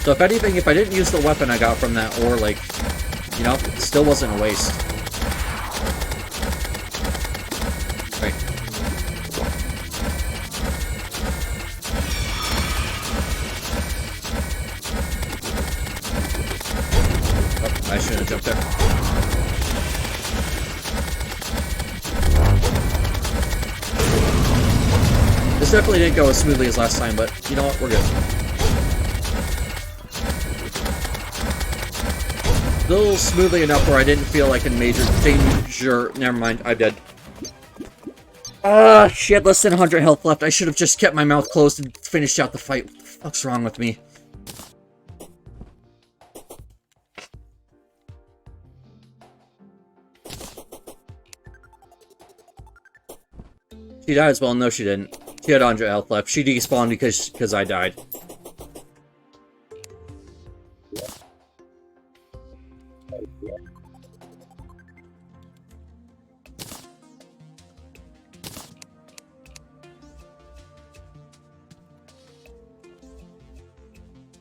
So if anything, if I didn't use the weapon I got from that ore, like, you know, it still wasn't a waste. Right. Oh, I shouldn't have jumped there. This definitely didn't go as smoothly as last time, but you know what? We're good. Still smoothly enough where I didn't feel like in major danger. Never mind, I'm dead. Ah, shit, less than 100 health left. I should have just kept my mouth closed and finished out the fight. What the fuck's wrong with me? She died as well. No, she didn't. She had 100 health left. She despawned because I died.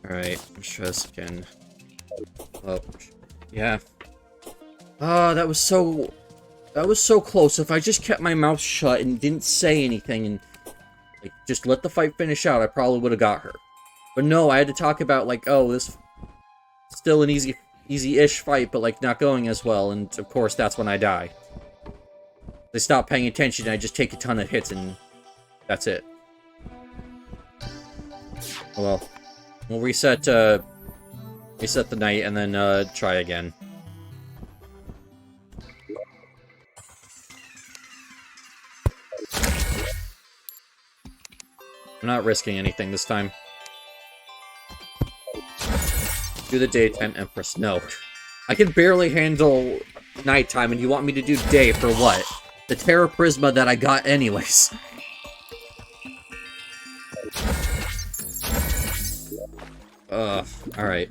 Alright, let's try this again. Oh, yeah. Ah, that was so close. If I just kept my mouth shut and didn't say anything and like just let the fight finish out, I probably would have got her. But no, I had to talk about like, oh, this is still an easy-ish fight, but like not going as well, and of course that's when I die. They stop paying attention and I just take a ton of hits and that's it. Well, we'll reset the night and then try again. I'm not risking anything this time. Do the daytime Empress. No. I can barely handle nighttime, and you want me to do day for what? The Terra Prisma that I got anyways. Alright.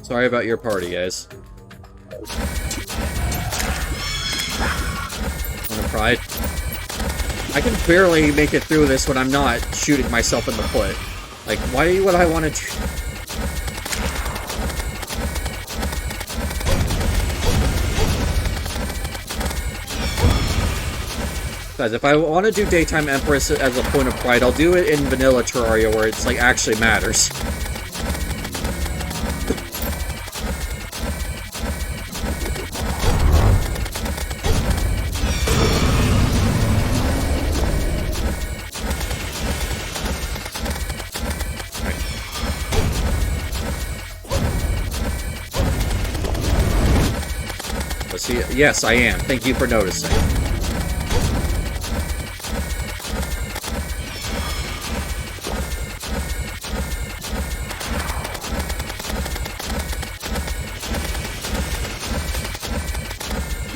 Sorry about your party, guys. Pride. I can barely make it through this when I'm not shooting myself in the foot. Like, why would I want to... Guys, if I want to do Daytime Empress as a point of pride, I'll do it in vanilla Terraria where it's, like, actually matters. See, yes, I am. Thank you for noticing.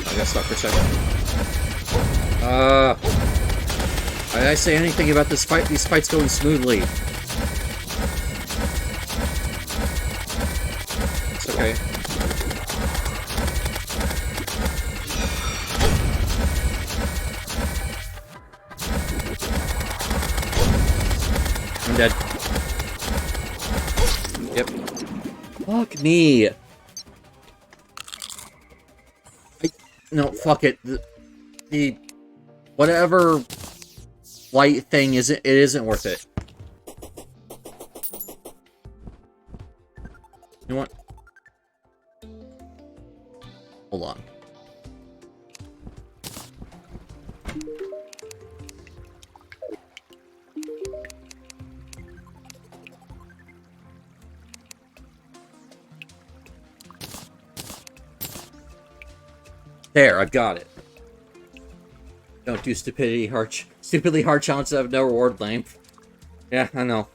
I got stuck for a second. Did I say anything about this fight? These fights going smoothly. It's okay. Fuck me. No, fuck it. The whatever light thing isn't worth it. You know what? Hold on. There, I've got it. Don't do stupidly hard challenges that have no reward, lame. Yeah, I know.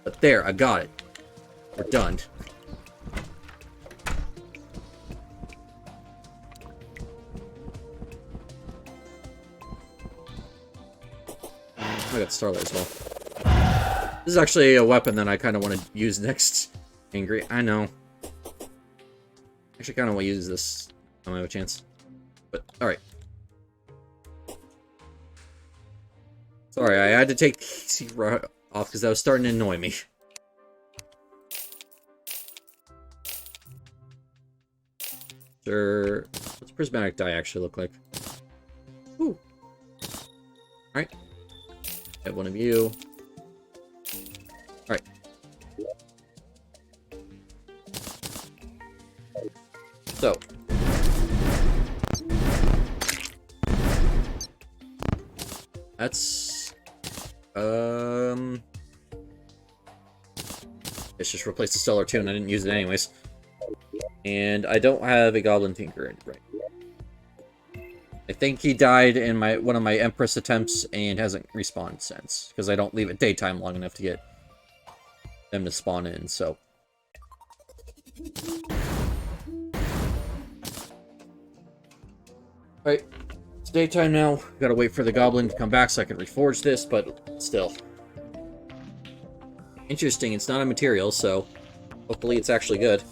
But there, I got it. We're done. I got Starlight as well. This is actually a weapon that I kind of want to use next. Angry, I know. Actually, kind of want to use this when I have a chance. But, alright. Sorry, I had to take the easy route off because that was starting to annoy me. Sure. What's prismatic dye actually look like? Ooh. Alright. Get one of you. Alright. So. That's... Let's just replace the Stellar Tune. I didn't use it anyways. And I don't have a Goblin Tinker, right? I think he died in one of my Empress attempts and hasn't respawned since. Because I don't leave it daytime long enough to get them to spawn in, so... Alright. It's daytime now. Gotta wait for the Goblin to come back so I can reforge this, but still. Interesting, it's not a material, so hopefully it's actually good.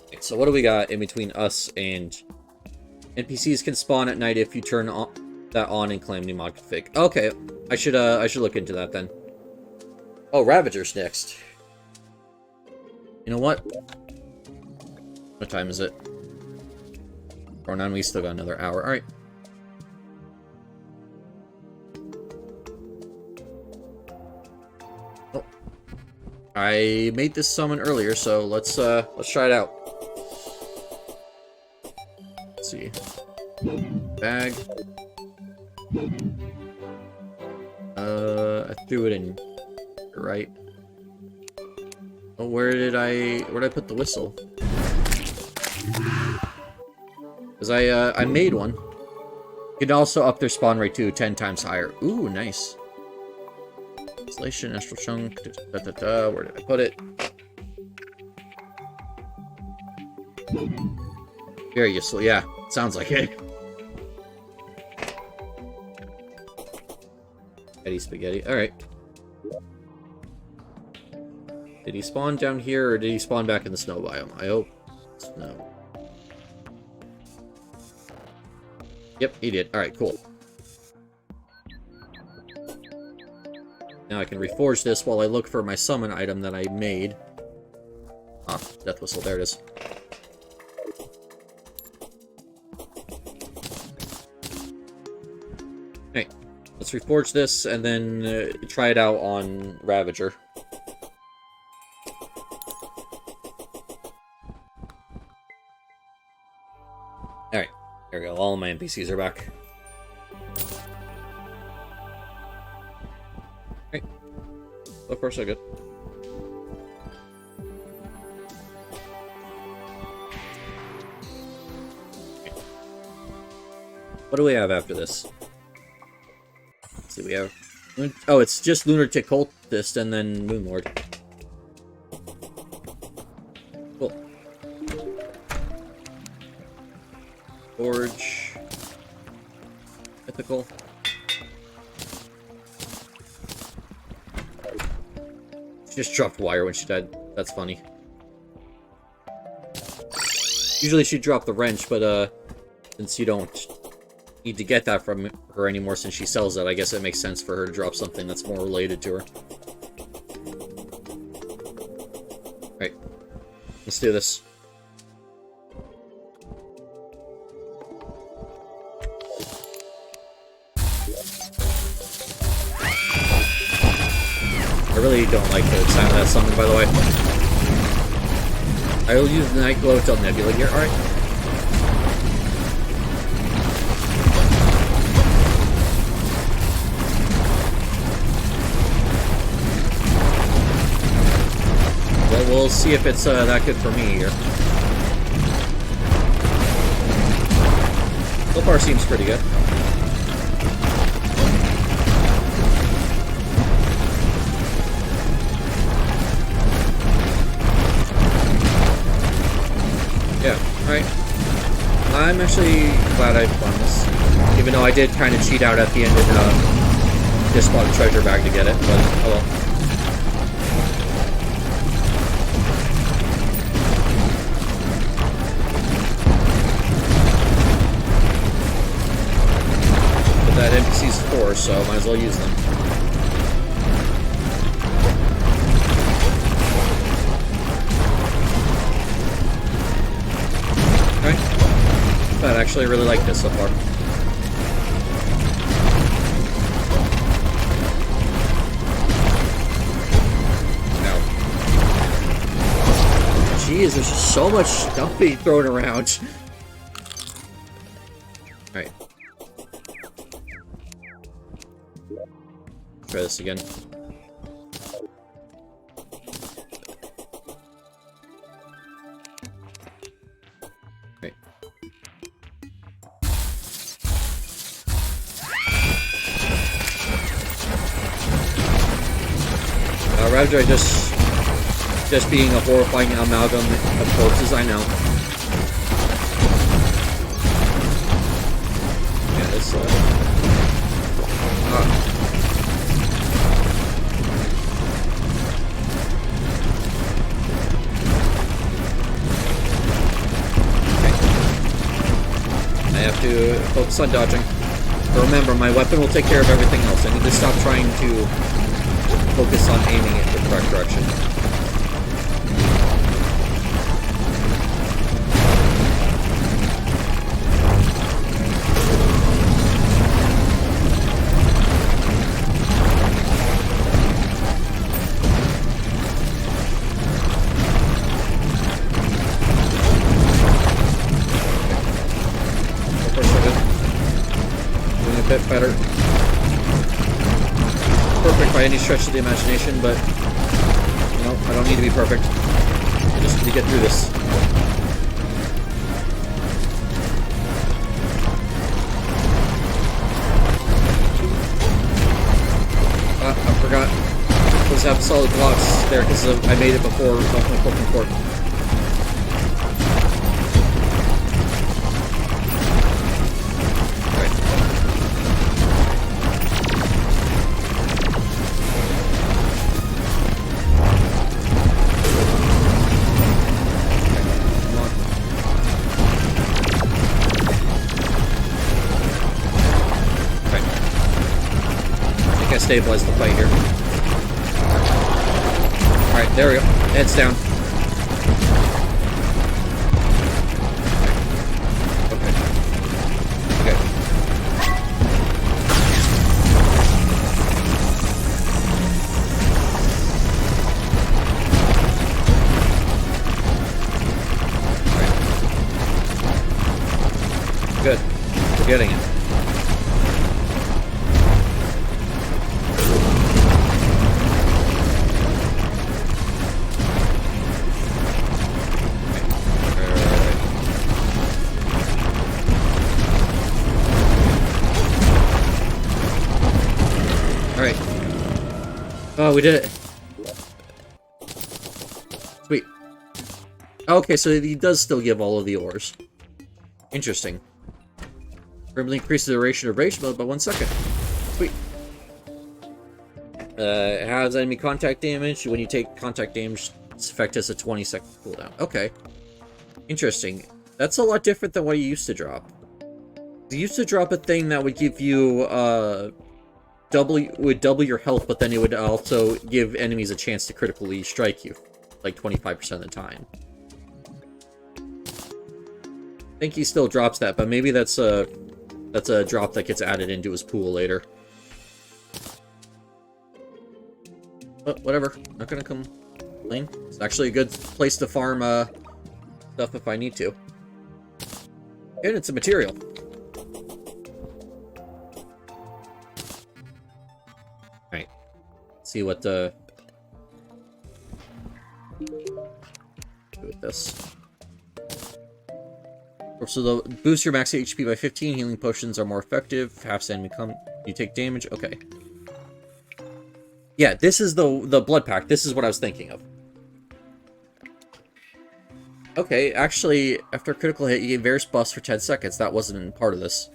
Okay, so what do we got in between us and... NPCs can spawn at night if you turn that on and claim new mod config. Okay, I should look into that then. Oh, Ravager's next. You know what? What time is it? Or 9, we still got another hour. Alright. Oh. I made this summon earlier, so let's try it out. Let's see. Bag. I threw it in right. Oh, where'd I put the whistle? Because I made one. You can also up their spawn rate to 10 times higher. Ooh, nice. Installation, astral chunk. Where did I put it? Very useful. Yeah, sounds like it. Eddie Spaghetti. All right. Did he spawn down here, or did he spawn back in the snow biome? I hope snow. Yep, he did. Alright, cool. Now I can reforge this while I look for my summon item that I made. Ah, Death Whistle. There it is. Okay, let's reforge this and then try it out on Ravager. Alright, there we go. All my NPCs are back. Okay. So far, so good. What do we have after this? Let's see, we have... Oh, it's just Lunatic Cultist and then Moonlord. Cool. Forge. Mythical. She just dropped wire when she died. That's funny. Usually she'd drop the wrench, but since you don't need to get that from her anymore since she sells it, I guess it makes sense for her to drop something that's more related to her. Alright. Let's do this. I really don't like the sound of that summon, by the way. I will use the Night Glow till Nebula here. Alright. Well, we'll see if it's that good for me here. So far seems pretty good. Yeah, alright. I'm actually glad I've done this. Even though I did kind of cheat out at the end and just bought a treasure bag to get it, but oh well. But that NPC's 4, so might as well use them. I actually really like this so far. Now, jeez, there's just so much stuff being thrown around. Alright. Try this again. Ravjoy just being a horrifying amalgam of corpses, I know. Yeah, this okay. I have to focus on dodging. But remember, my weapon will take care of everything else. I need to stop trying to focus on aiming it in the correct direction. So far, so good. Doing a bit better. Perfect by any stretch of the imagination, but you know, I don't need to be perfect. I just need to get through this. I forgot. I'm supposed to have solid blocks there because I made it before my cloak court. Stabilize the fight here. Alright, there we go. Heads down. Okay. Okay. Right. Good. We're getting it. Oh, we did it. Sweet. Okay, so he does still give all of the ores. Interesting. Permanently increase the duration of rage mode by 1 second. Sweet. It has enemy contact damage. When you take contact damage, its effect has a 20-second cooldown. Okay. Interesting. That's a lot different than what he used to drop. He used to drop a thing that would give you, would double your health, but then it would also give enemies a chance to critically strike you, like 25% of the time. I think he still drops that, but maybe that's a drop that gets added into his pool later. But whatever, not gonna complain. It's actually a good place to farm stuff if I need to. And it's a material. Alright. See what do with this. So the boost your max HP by 15, healing potions are more effective, half enemy you take damage, okay. Yeah, this is the blood pack, this is what I was thinking of. Okay, actually, after a critical hit, you gain various buffs for 10 seconds. That wasn't part of this.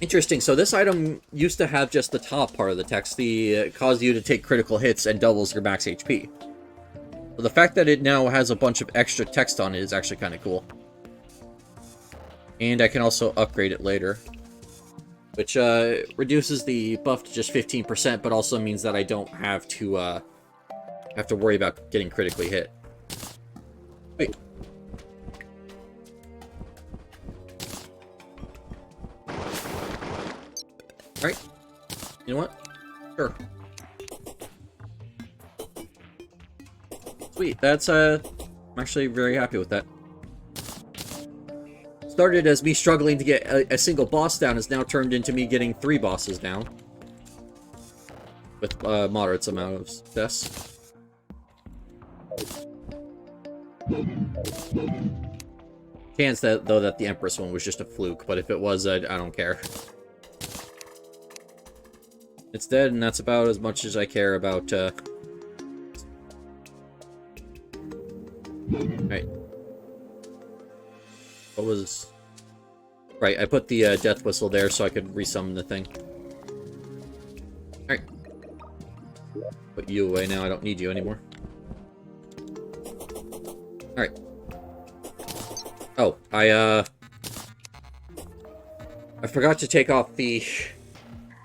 Interesting. So this item used to have just the top part of the text, the cause you to take critical hits and doubles your max HP. So the fact that it now has a bunch of extra text on it is actually kind of cool. And I can also upgrade it later, which reduces the buff to just 15%, but also means that I don't have to worry about getting critically hit. Wait. Alright. You know what? Sure. Sweet. That's, I'm actually very happy with that. Started as me struggling to get a single boss down, has now turned into me getting 3 bosses down. With moderate amount of success. Chance that though that the Empress one was just a fluke, but if it was, I don't care. It's dead, and that's about as much as I care about. Right. What was? Right, I put the death whistle there so I could resummon the thing. All right. Put you away now. I don't need you anymore. Alright. Oh, I forgot to take off the...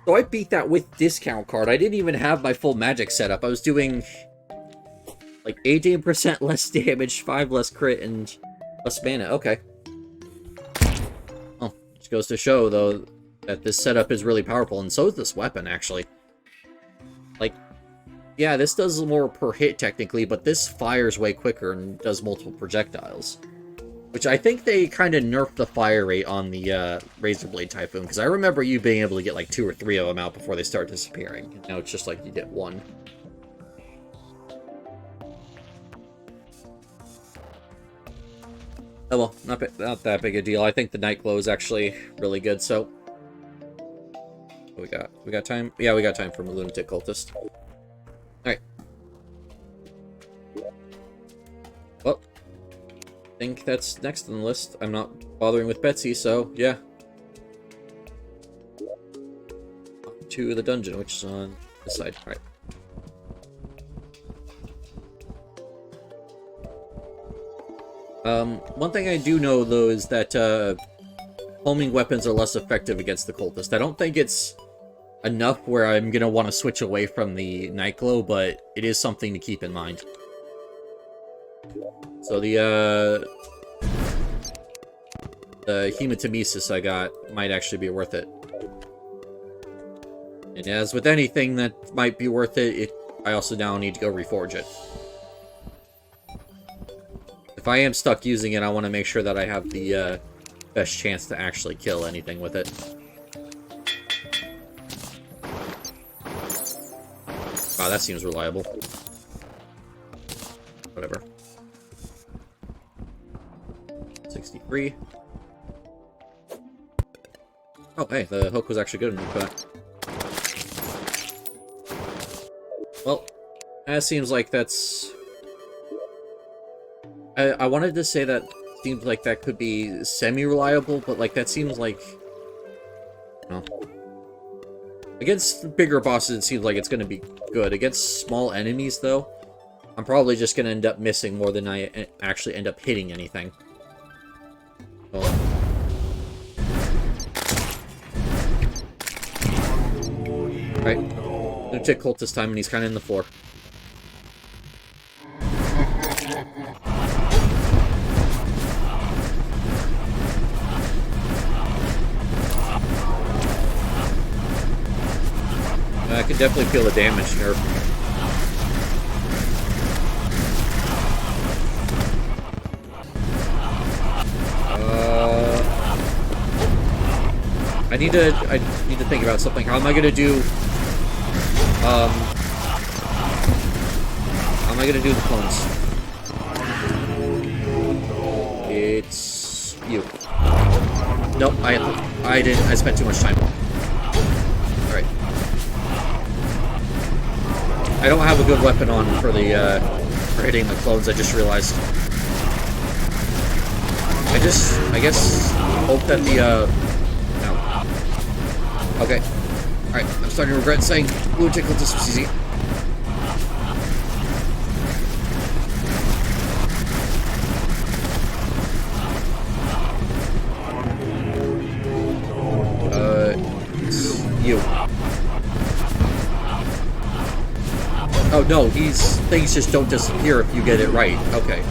So I beat that with discount card. I didn't even have my full magic setup. I was doing... like 18% less damage, 5 less crit, and less mana. Okay. Oh, just goes to show, though, that this setup is really powerful, and so is this weapon, actually. Like... Yeah, this does more per hit, technically, but this fires way quicker and does multiple projectiles. Which I think they kind of nerfed the fire rate on the Razor Blade Typhoon, because I remember you being able to get like 2 or 3 of them out before they start disappearing. And now it's just like you get 1. Oh well, not that big a deal. I think the Night Glow is actually really good, so... What we got? We got time? Yeah, we got time for a Lunatic Cultist. Alright. Well, I think that's next on the list. I'm not bothering with Betsy, so yeah. To the dungeon, which is on this side. Alright. One thing I do know, though, is that homing weapons are less effective against the cultist. I don't think it's enough where I'm gonna want to switch away from the Night Glow, but it is something to keep in mind. So the hematemesis I got might actually be worth it. And as with anything that might be worth it, I also now need to go reforge it. If I am stuck using it, I want to make sure that I have the best chance to actually kill anything with it. Wow, that seems reliable. Whatever. 63. Oh, hey, the hook was actually good enough for that. Well, that seems like that's... I wanted to say that seems like that could be semi-reliable, but, like, that seems like... No. Against bigger bosses, it seems like it's going to be good. Against small enemies, though, I'm probably just gonna end up missing more than I actually end up hitting anything. Oh. Right. Lunatic Cult this time, and he's kind of in the floor. I can definitely feel the damage nerf. I need to think about something. How am I gonna do? How am I gonna do the clones? It's you. Nope, I didn't. I spent too much time. All right. I don't have a good weapon on for the for hitting the clones. I just realized. I guess hope that the no. Okay. All right. I'm starting to regret saying Lunatic Cult was easy. It's you. Oh no, things just don't disappear if you get it right. Okay.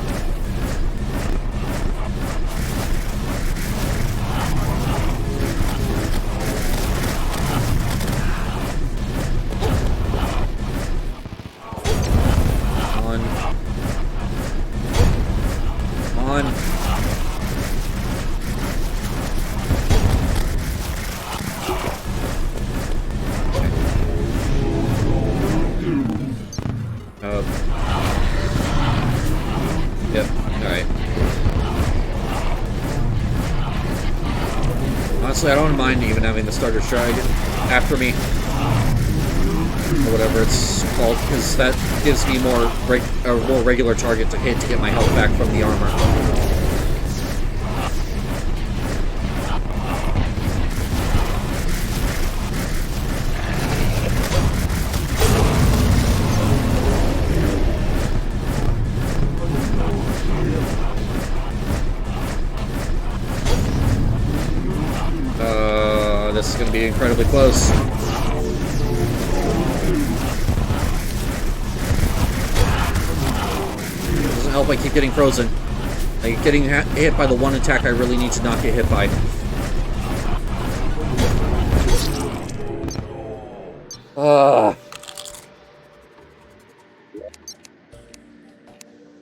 Yep, alright. Honestly, I don't mind even having the starter dragon after me. Or whatever it's called, because that gives me more regular target to hit to get my health back from the armor. This is going to be incredibly close. Doesn't help I keep getting frozen. I keep getting hit by the one attack I really need to not get hit by.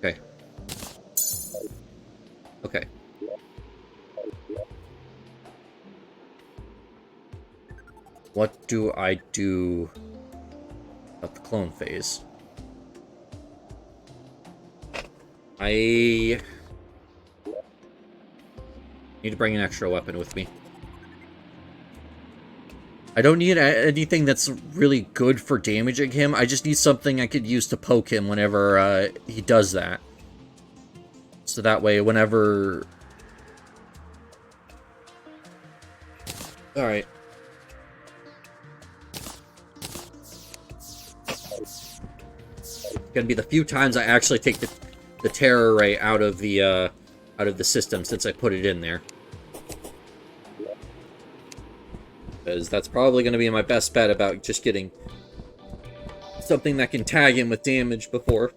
Okay. Okay. What do I do about the clone phase? I need to bring an extra weapon with me. I don't need anything that's really good for damaging him. I just need something I could use to poke him whenever he does that. So that way, whenever... Alright. Gonna be the few times I actually take the terror ray out of the system since I put it in there. Because that's probably gonna be my best bet about just getting something that can tag him with damage before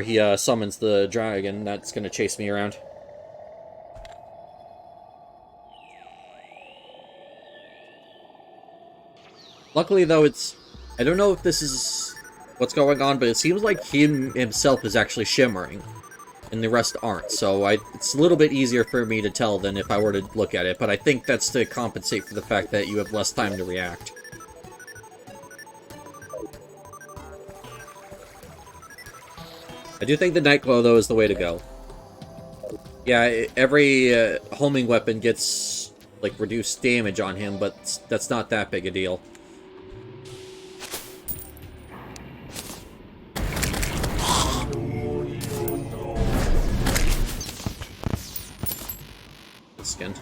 he summons the dragon that's gonna chase me around. Luckily though, I don't know if this is what's going on, but it seems like he himself is actually shimmering, and the rest aren't, so it's a little bit easier for me to tell than if I were to look at it, but I think that's to compensate for the fact that you have less time to react. I do think the Nightglow, though, is the way to go. Yeah, every homing weapon gets, like, reduced damage on him, but that's not that big a deal. Skin.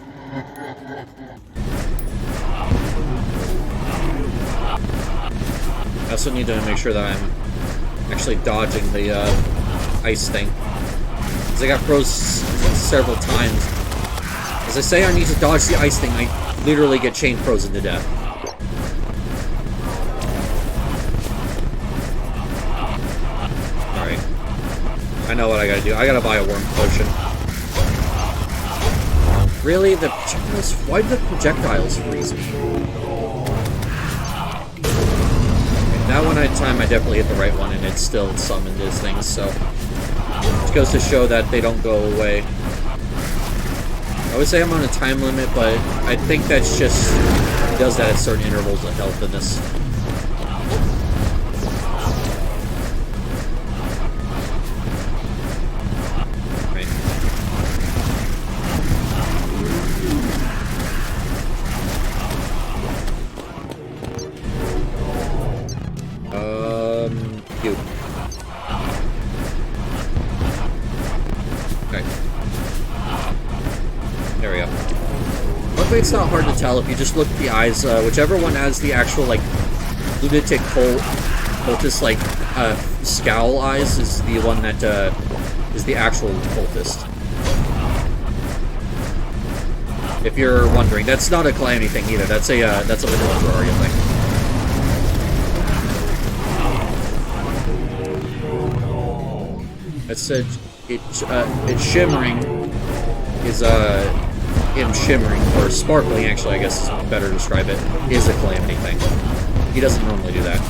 I also need to make sure that I'm actually dodging the ice thing. Because I got froze several times. As I say I need to dodge the ice thing, I literally get chain frozen to death. Alright. I know what I gotta do. I gotta buy a worm potion. Really? The projectiles? Why did the projectiles freeze me? That one at a time, I definitely hit the right one, and it still summoned these things, so... Which goes to show that they don't go away. I would say I'm on a time limit, but I think that's just... It does that at certain intervals of health in this. You. Okay. There we go. Luckily, it's not hard to tell if you just look at the eyes. Whichever one has the actual, like, lunatic cultist, like, scowl eyes is the one that, is the actual cultist. If you're wondering. That's not a Calamity thing either. That's a vanilla Terraria thing. It said it's shimmering is him shimmering, or sparkling actually I guess is better to describe it, is a Calamity thing. He doesn't normally do that.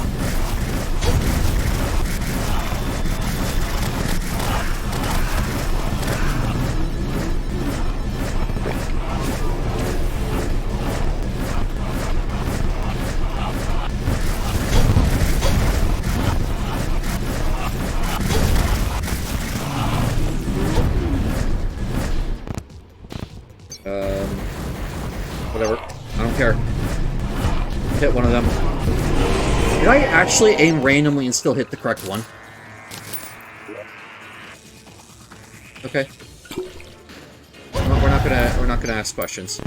Whatever. I don't care. Hit one of them. Did I actually aim randomly and still hit the correct one? Okay. We're not gonna ask questions.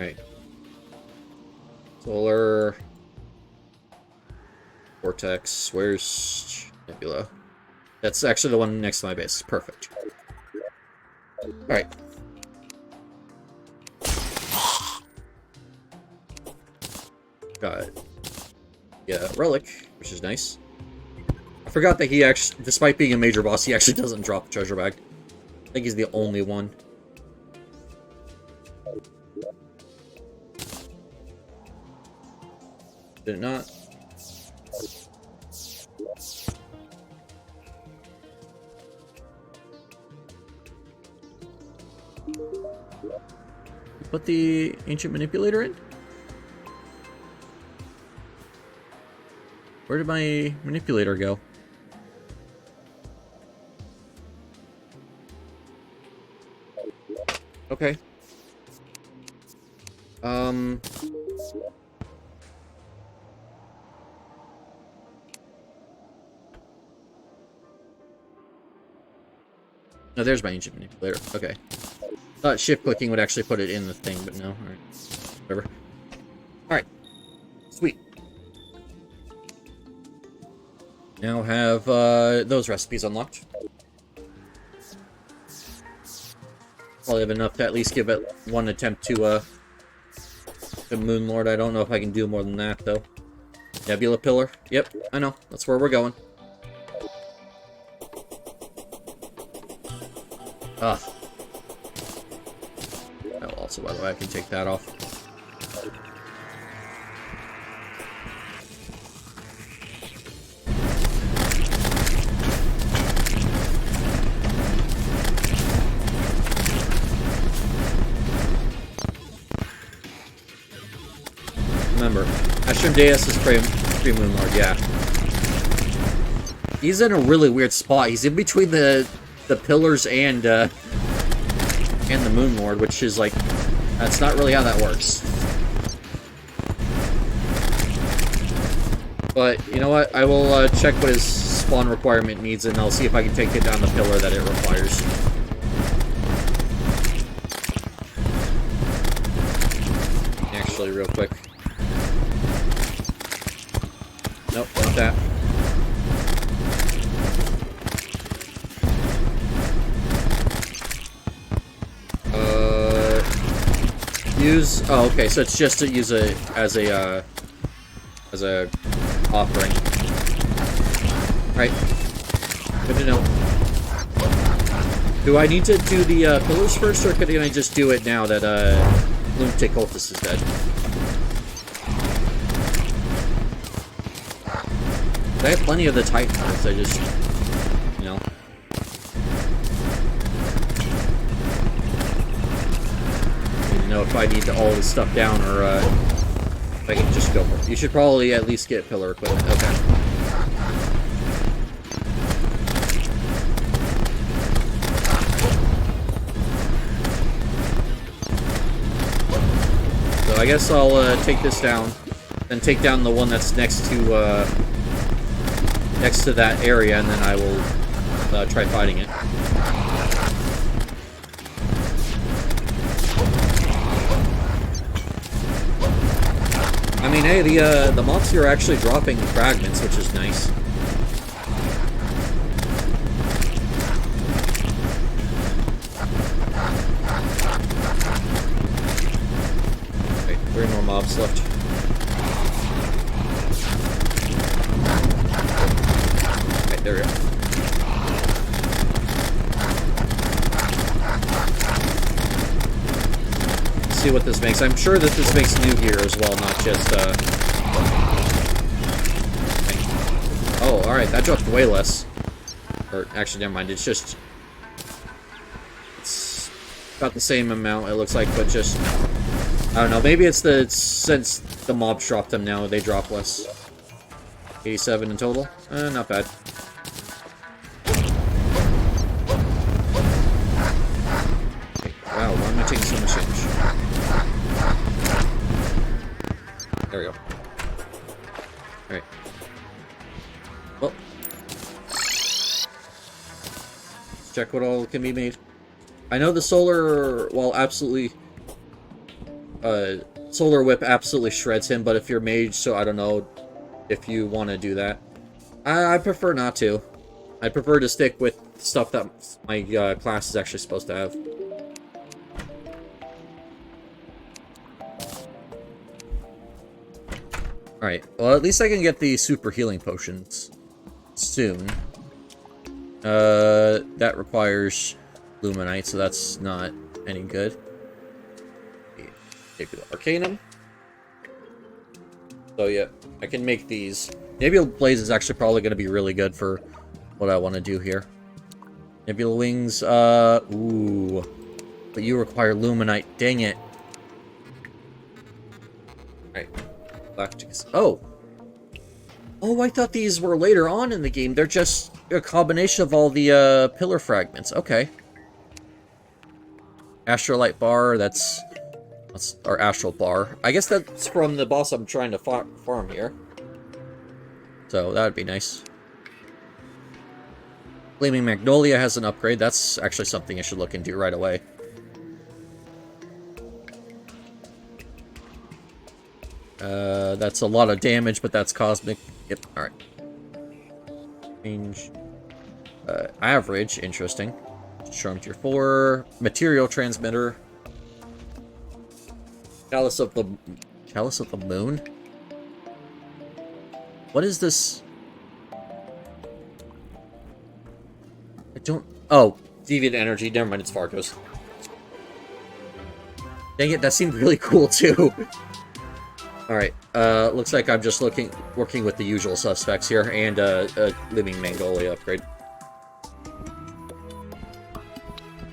Alright. Solar Vortex. Where's Nebula? That's actually the one next to my base. Perfect. Alright. Got it. Yeah, relic, which is nice. I forgot that he actually, despite being a major boss, he actually doesn't drop a treasure bag. I think he's the only one. Did it not? Put the ancient manipulator in? Where did my manipulator go? Okay. No, there's my ancient manipulator. Okay. Thought shift clicking would actually put it in the thing, but no. Alright. Whatever. Alright. Sweet. Now have those recipes unlocked. Probably have enough to at least give it one attempt to Moonlord. I don't know if I can do more than that, though. Nebula Pillar. Yep, I know. That's where we're going. Ah. Oh, also, by the way, I can take that off. Remember, Asmodeus is Pre-Moonlord, yeah. He's in a really weird spot. He's in between the pillars and the Moonlord, which is like, that's not really how that works. But, you know what, I will check what his spawn requirement needs, and I'll see if I can take it down the pillar that it requires. real quick. Nope, like that. Use. Oh, okay. So it's just to use it as a offering. Right. Good to know. Do I need to do the pillars first, or can I just do it now that Lunatic Cultist is dead? I have plenty of the Titan hearts. I just, you know. Know if I need all this stuff down, or if I can just go for it. You should probably at least get pillar equipment. Okay. So I guess I'll take this down, then take down the one that's next to that area, and then I will try fighting it. I mean, hey, the mobs here are actually dropping fragments, which is nice. Okay, 3 more mobs left. Okay, there we go. See what this makes. I'm sure that this makes new gear as well, not just oh, alright, that dropped way less. Or actually, never mind, it's about the same amount, it looks like, but just I don't know, maybe it's since the mobs dropped them now, they drop less. 87 in total? Not bad. Okay. Wow, why am I taking so much damage? There we go. Alright. Well. Let's check what all can be made. I know the solar, well, absolutely... Solar Whip absolutely shreds him, but if you're mage, so I don't know if you want to do that. I prefer not to. I prefer to stick with stuff that my class is actually supposed to have. Alright, well at least I can get the super healing potions soon. That requires Luminite, so that's not any good. Maybe the Arcanum. So yeah, I can make these. Nebula Blaze is actually probably going to be really good for what I want to do here. Nebula Wings, ooh. But you require Luminite, dang it. Alright. Oh! Oh, I thought these were later on in the game. They're just a combination of all the, pillar fragments. Okay. Astrolite Bar, that's our Astral Bar. I guess that's from the boss I'm trying to farm here. So, that would be nice. Flaming Magnolia has an upgrade. That's actually something I should look into right away. That's a lot of damage, but that's cosmic. Yep, alright. Range. Average, interesting. Charm tier 4. Material Transmitter. Chalice of the Moon? What is this? I don't... Oh, Deviant Energy. Never mind, it's Fargo's. Dang it, that seemed really cool, too. Alright, looks like I'm just working with the usual suspects here, and a Living Magnolia upgrade.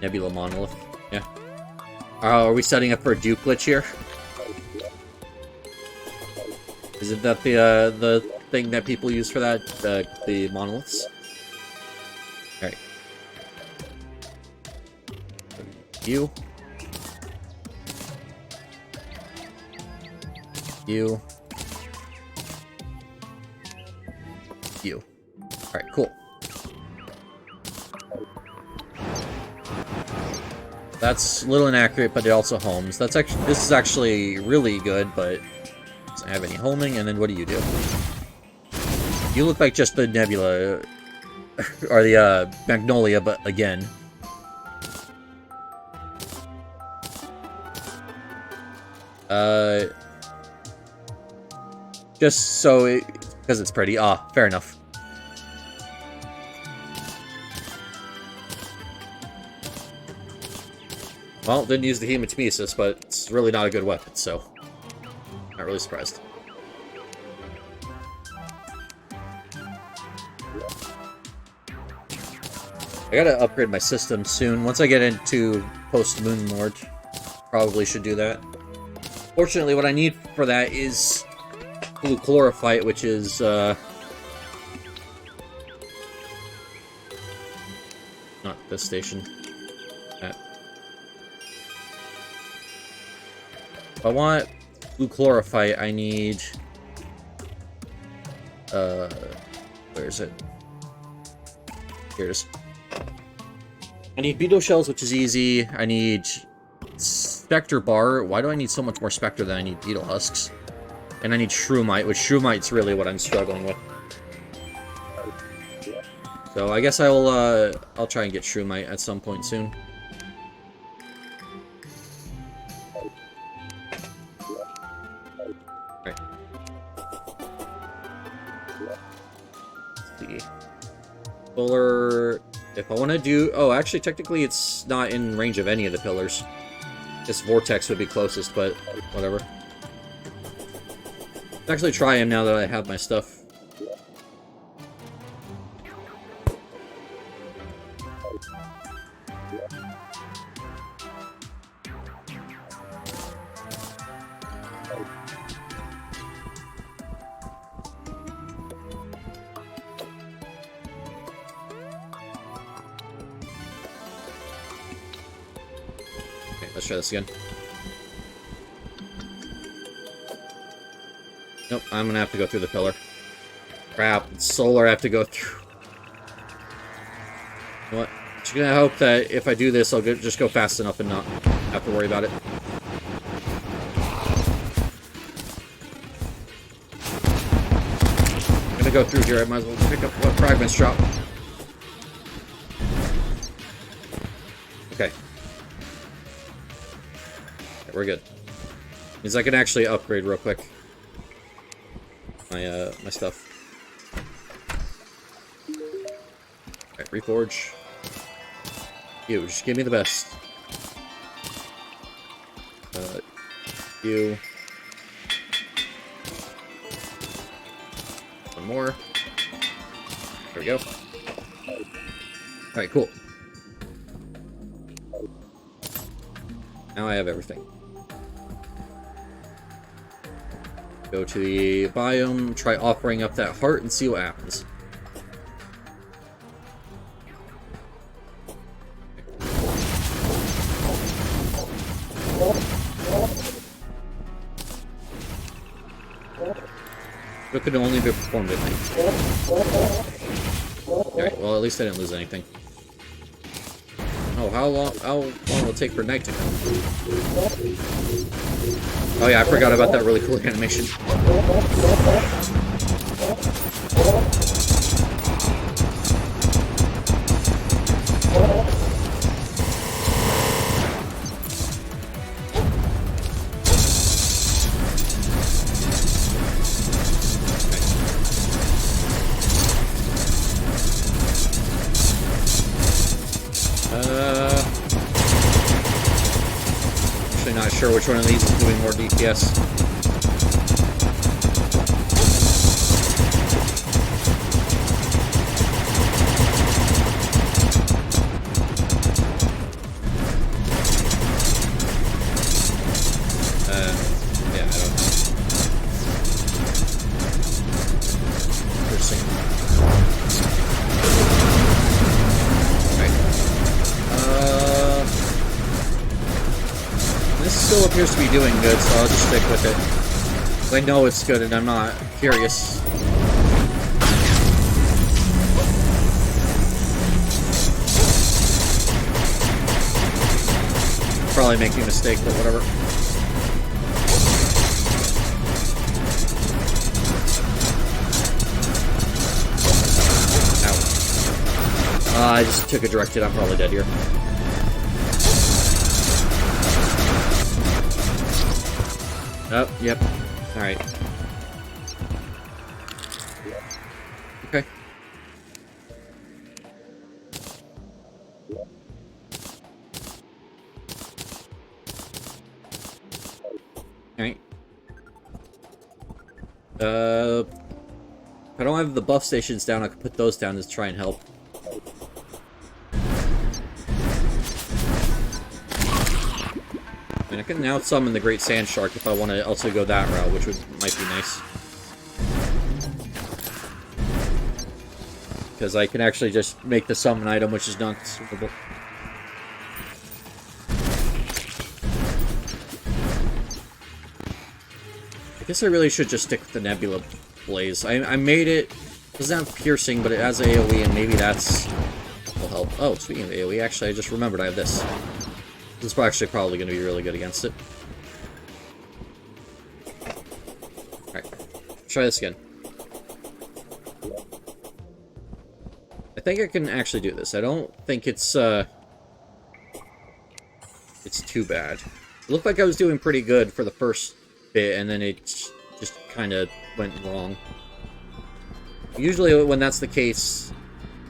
Nebula Monolith, yeah. Are we setting up for a dupe glitch here? Isn't that the thing that people use for that? The monoliths? Alright. You. You. You. Alright, cool. That's a little inaccurate, but it also homes. This is actually really good, but doesn't have any homing. And then what do? You look like just the Nebula or the Magnolia, but again. Just so because it's pretty. Ah, fair enough. Well, didn't use the Hematemesis, but it's really not a good weapon, so not really surprised. I gotta upgrade my system soon. Once I get into post-Moon Lord, probably should do that. Fortunately, what I need for that is Blue Chlorophyte, which is not this station. If I want Blue Chlorophyte, I need where is it? Here it is. I need Beetle Shells, which is easy. I need Spectre Bar. Why do I need so much more Spectre than I need Beetle Husks? And I need Shroomite, which Shroomites really what I'm struggling with. So I guess I'll try and get Shroomite at some point soon. Alright. Let's see. Solar... If I want to do... Oh, actually, technically, it's not in range of any of the pillars. This Vortex would be closest, but whatever. Let's actually try him now that I have my stuff. Let's try this again. Nope, I'm gonna have to go through the pillar. Crap, it's solar I have to go through. You know what? Just gonna hope that if I do this, I'll just go fast enough and not have to worry about it. I'm gonna go through here, I might as well pick up what fragments drop. Okay. We're good. Means I can actually upgrade real quick my stuff. Alright, reforge. You, just give me the best. You. One more. There we go. Alright, cool. Now I have everything. Go to the biome, try offering up that heart, and see what happens. It could only be performed at night. Alright, well at least I didn't lose anything. Oh, how long will it take for night to come? Oh yeah, I forgot about that really cool animation. Not sure which one of these is doing more DPS. Yeah, I don't know. Interesting. This still appears to be doing good, so I'll just stick with it. I know it's good and I'm not curious. probably making a mistake, but whatever. Ow. I just took a direct hit. I'm probably dead here. Oh, yep. Alright. Okay. Alright. If I don't have the buff stations down, I could put those down to try and help. I can now summon the Great Sand Shark if I want to also go that route, which might be nice. Because I can actually just make the summon item, which is not consumable. I guess I really should just stick with the Nebula Blaze. I made it... It doesn't have piercing, but it has AoE, and maybe that's... will help. Oh, speaking of AoE, actually, I just remembered I have this. This is actually probably going to be really good against it. Alright. Try this again. I think I can actually do this. I don't think it's too bad. It looked like I was doing pretty good for the first bit, and then it just kind of went wrong. Usually when that's the case,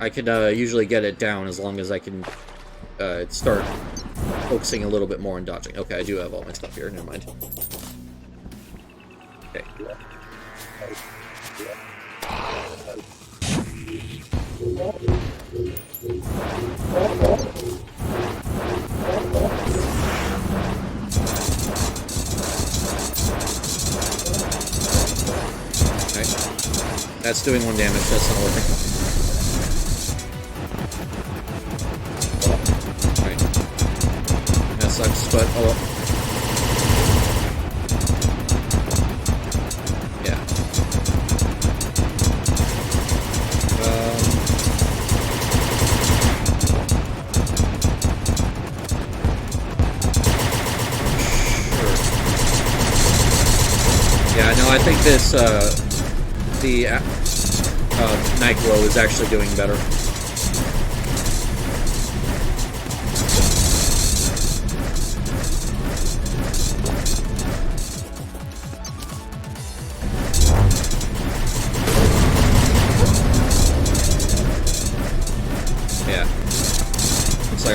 I can usually get it down as long as I can start focusing a little bit more on dodging. Okay, I do have all my stuff here. Never mind. Okay. Okay. That's doing 1 damage. That's not working. Sucks, but oh well. Yeah. Sure. Yeah, no, I think this, the Night Glow is actually doing better.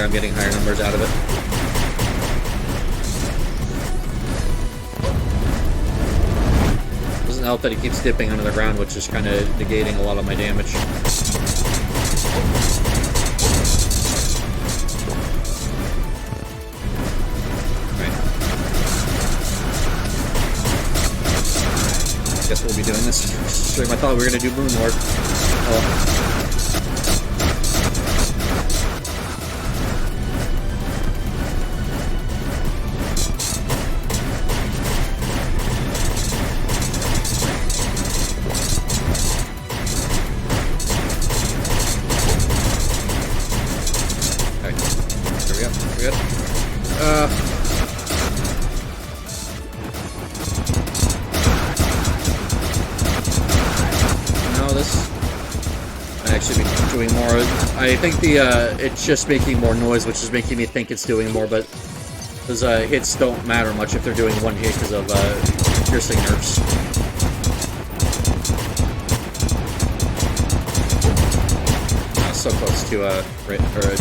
I'm getting higher numbers out of it. Doesn't help that he keeps dipping under the ground, which is kind of negating a lot of my damage. Right. Guess we'll be doing this stream. I thought we were going to do Moonlord. Oh. I think it's just making more noise, which is making me think it's doing more, but those hits don't matter much if they're doing 1 hit because of piercing nerfs. So close to adrenaline.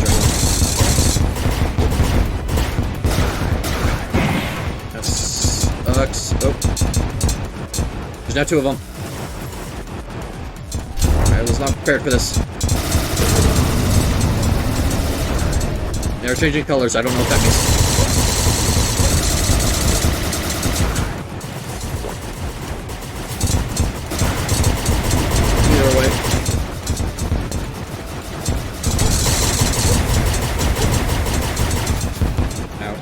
That sucks. Oh. There's now 2 of them. I was not prepared for this. They're changing colors. I don't know what that means. Either way. Ow.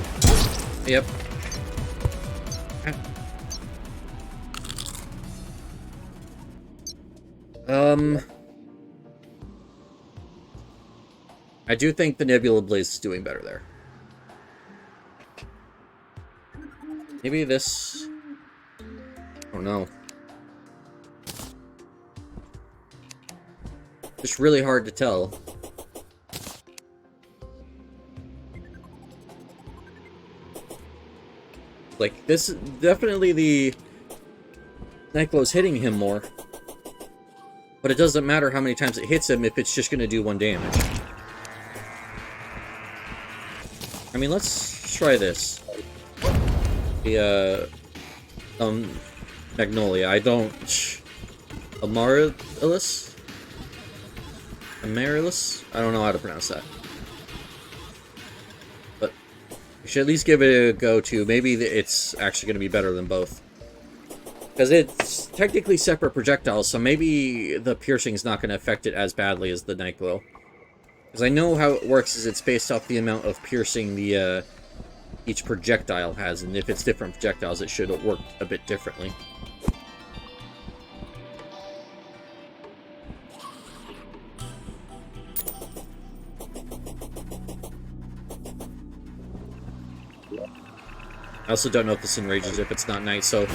Yep. I do think the Nebula Blaze is doing better there. Maybe this... I don't know. It's really hard to tell. Like, this... Definitely the... Nightglow's hitting him more. But it doesn't matter how many times it hits him if it's just going to do 1 damage. I mean, let's try this. The, Magnolia. I don't... Amaryllis? Amaryllis? I don't know how to pronounce that. But we should at least give it a go, too. Maybe it's actually going to be better than both. Because it's technically separate projectiles, so maybe the piercing's not going to affect it as badly as the Nightglow. Because I know how it works is it's based off the amount of piercing the each projectile has, and if it's different projectiles, it should work a bit differently. I also don't know if this enrages if it's not night, so...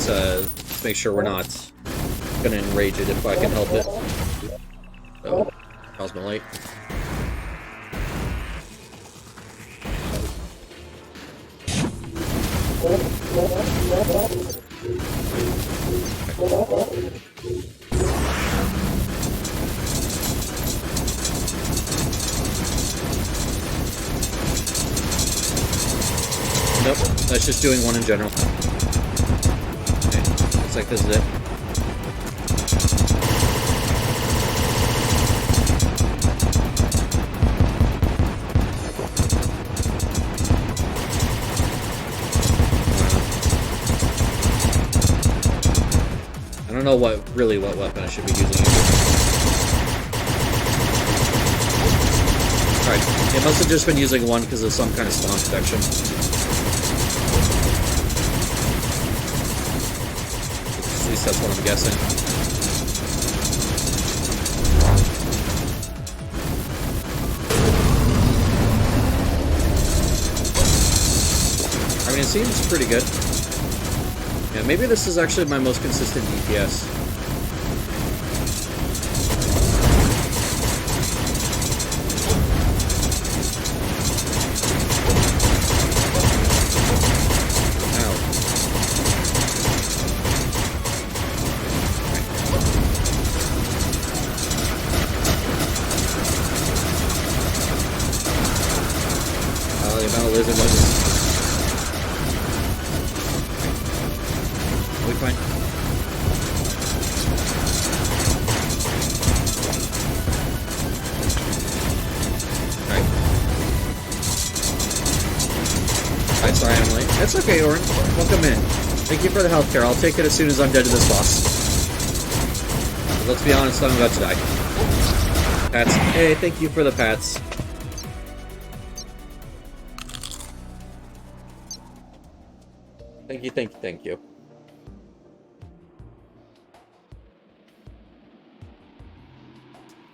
Let's make sure we're not gonna enrage it if I can help it. So, Cosmolite. Nope, that's just doing one in general. Okay, looks like this is it. I don't know what weapon I should be using here. Alright, it must have just been using one because of some kind of spawn protection. At least that's what I'm guessing. I mean, it seems pretty good. Yeah, maybe this is actually my most consistent DPS. The amount of lizard ones. We fine. Alright, sorry I'm late. That's okay, Orin. Welcome in. Thank you for the healthcare. I'll take it as soon as I'm dead to this boss. But let's be honest, I'm about to die. Pats. Hey, thank you for the pats. Thank you, thank you, thank you.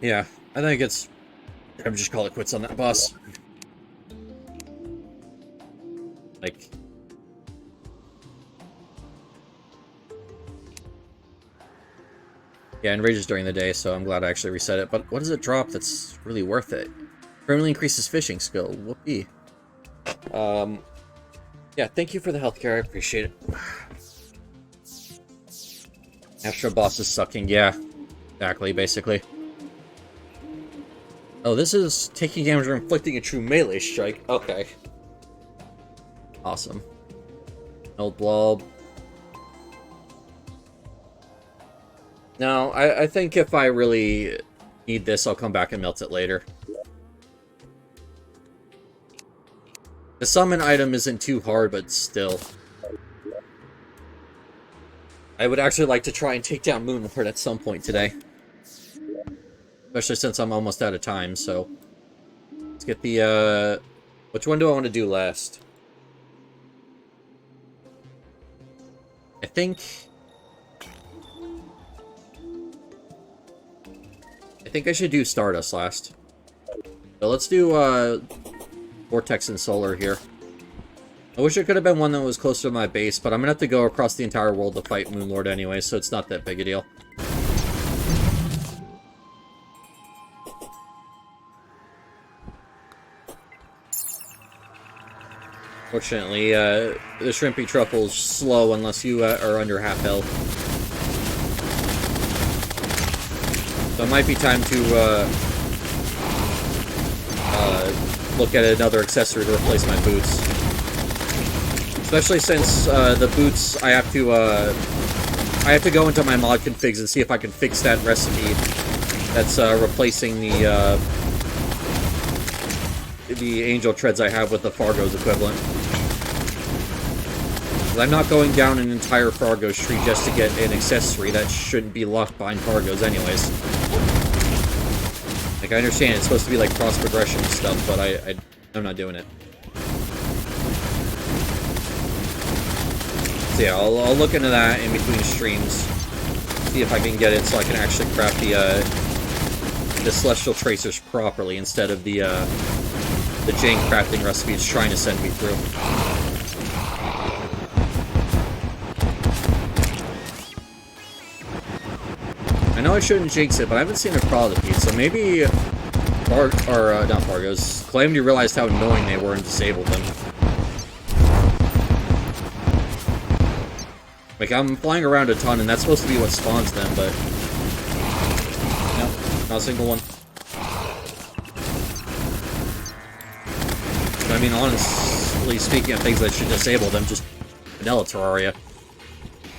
Yeah, I think it's... I'm just call it quits on that boss. Like... Yeah, and rages during the day, so I'm glad I actually reset it. But what does it drop that's really worth it? Permanently increases fishing skill. Whoopee. Yeah, thank you for the healthcare. I appreciate it. Astro boss is sucking. Yeah, exactly, basically. Oh, this is taking damage or inflicting a true melee strike. Okay. Awesome. Old blob. No, I think if I really need this, I'll come back and melt it later. The summon item isn't too hard, but still. I would actually like to try and take down Moonlord at some point today. Especially since I'm almost out of time, so... Let's get the, which one do I want to do last? I think think I should do Stardust last. So let's do Vortex and Solar here. I wish it could have been one that was closer to my base, but I'm gonna have to go across the entire world to fight Moonlord anyway, so it's not that big a deal. Fortunately, the Shrimpy Truffle's slow unless you are under half health. So it might be time to look at another accessory to replace my boots. Especially since the boots, I have to go into my mod configs and see if I can fix that recipe that's replacing the angel treads I have with the Fargo's equivalent. I'm not going down an entire Fargo's tree just to get an accessory that shouldn't be locked behind Fargo's anyways. Like, I understand it's supposed to be like cross-progression and stuff, but I'm not doing it. So yeah, I'll look into that in between streams. See if I can get it so I can actually craft the Celestial Tracers properly instead of the jank crafting recipe it's trying to send me through. I know I shouldn't jinx it, but I haven't seen a Quadrupede, so maybe not Fargo's. Calamity realized how annoying they were and disabled them. Like, I'm flying around a ton, and that's supposed to be what spawns them, but... Nope, not a single one. I mean, honestly speaking of things that should disable them, just vanilla Terraria.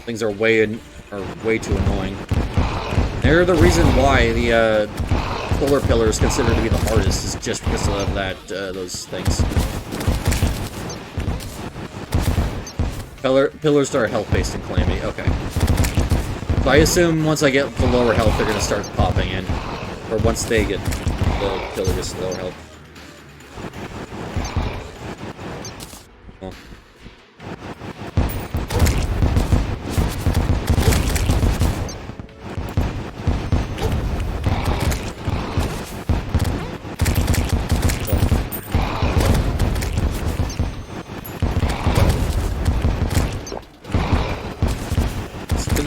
Things are way too annoying. They're the reason why the Polar Pillar is considered to be the hardest, is just because of that, those things. Pillars are health-based in Calamity, okay. So I assume once I get to lower health, they're gonna start popping in. Or once they get the pillar gets to lower health. Oh.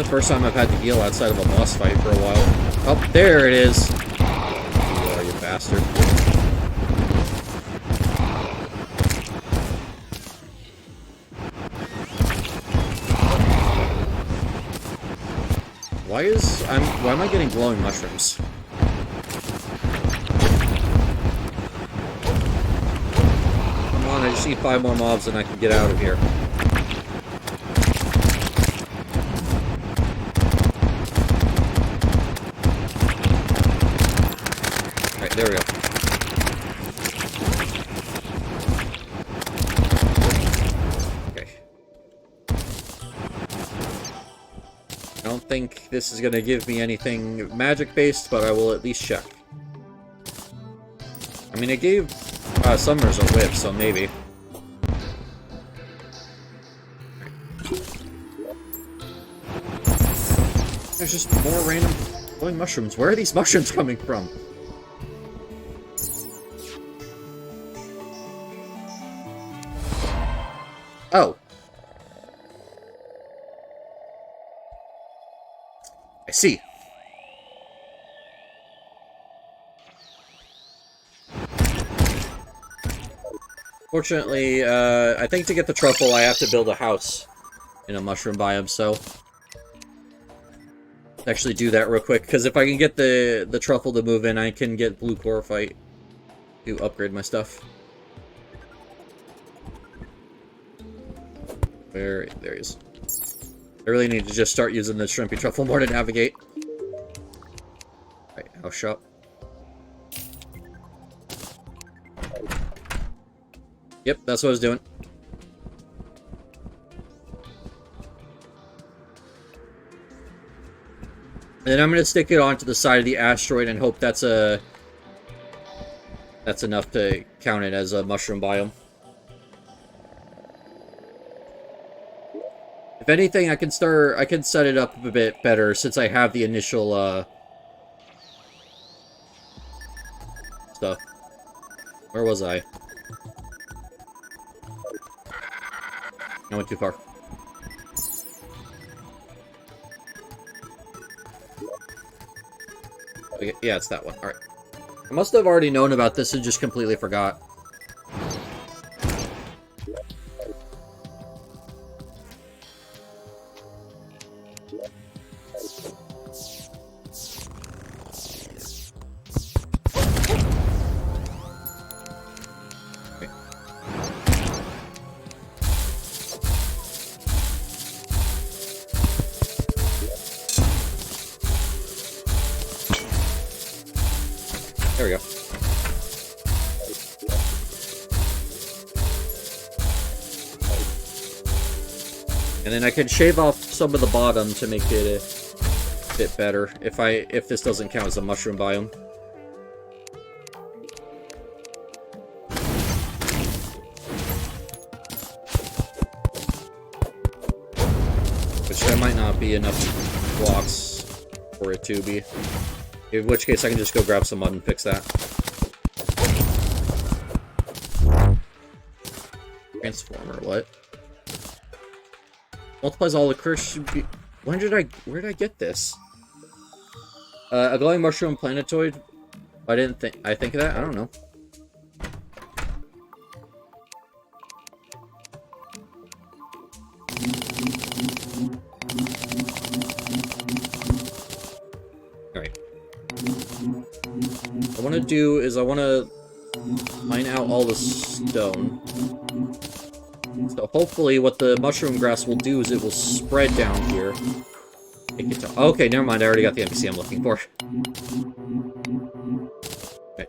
First time I've had to heal outside of a boss fight for a while. Oh, there it is! You are, you bastard. Why am I getting glowing mushrooms? Come on, I just need 5 more mobs and I can get out of here. There we go. Okay. I don't think this is going to give me anything magic-based, but I will at least check. I mean, it gave Summoners a whip, so maybe. There's just more random glowing mushrooms. Where are these mushrooms coming from? Oh. I see. Fortunately, I think to get the truffle, I have to build a house in a mushroom biome, so... Let's actually do that real quick, because if I can get the truffle to move in, I can get blue chlorophyte to upgrade my stuff. There he is. I really need to just start using the Shrimpy Truffle more to navigate. Right, house shop. Yep, that's what I was doing. And then I'm going to stick it onto the side of the asteroid and hope that's enough to count it as a mushroom biome. If anything, I can set it up a bit better since I have the initial stuff. Where was I? I went too far. Okay, yeah, it's that one. Alright. I must have already known about this and just completely forgot. There we go. And then I can shave off some of the bottom to make it a bit better if this doesn't count as a mushroom biome. Which there might not be enough blocks for it to be. In which case I can just go grab some mud and fix that. Transformer, what? Multiplies all the curse should be... where did I get this? A glowing mushroom planetoid? I think of that? I don't know. What I want to do is I want to mine out all the stone. So hopefully what the mushroom grass will do is it will spread down here. Okay, never mind. I already got the NPC I'm looking for. Okay.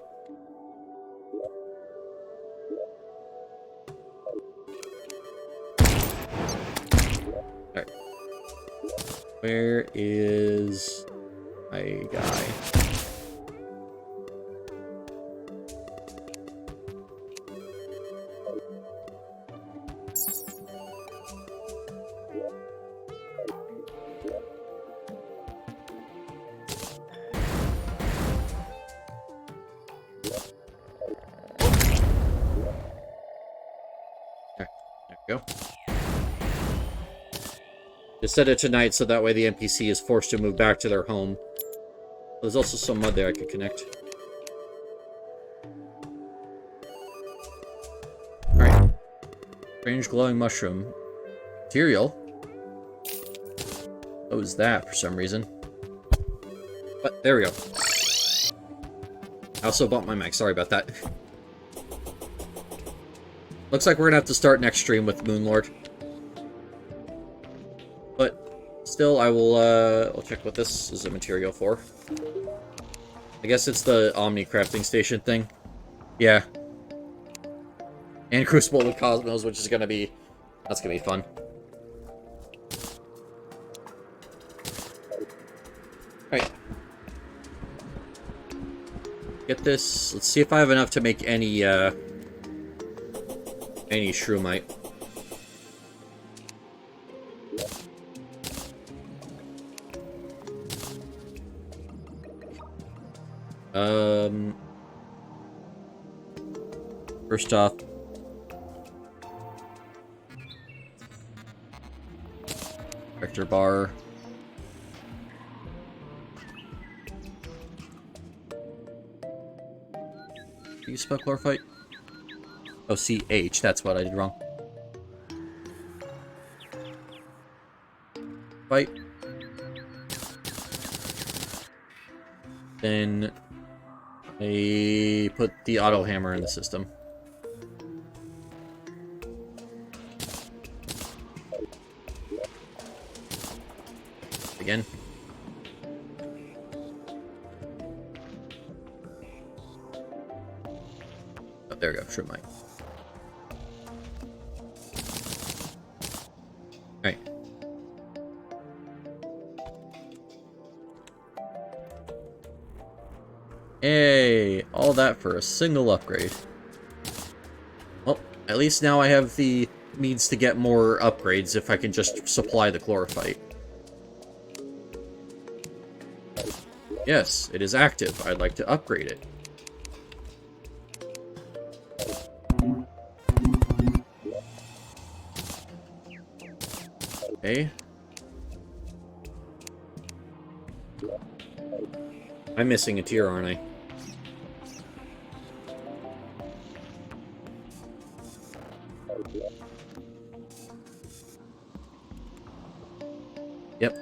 Alright. Where is my guy? Go. Just set it tonight so that way the NPC is forced to move back to their home. There's also some mud there I could connect. Alright. Strange glowing mushroom. Material? What was that for some reason? But there we go. I also bought my mic, sorry about that. Looks like we're gonna have to start next stream with Moonlord. But still, I'll check what this is a material for. I guess it's the Omni crafting station thing. Yeah. And Crucible with Cosmos, which is gonna be... that's gonna be fun. Alright. Get this. Let's see if I have enough to make any shroomite. First off, vector bar. Do you spell chlorophyte? Oh, CH, that's what I did wrong. Fight. Then I put the auto hammer in the system. Again. Oh, there we go, shroomite. Alright. Hey, all that for a single upgrade. Well, at least now I have the means to get more upgrades if I can just supply the chlorophyte. Yes, it is active. I'd like to upgrade it. Okay. I'm missing a tier, aren't I? Yep.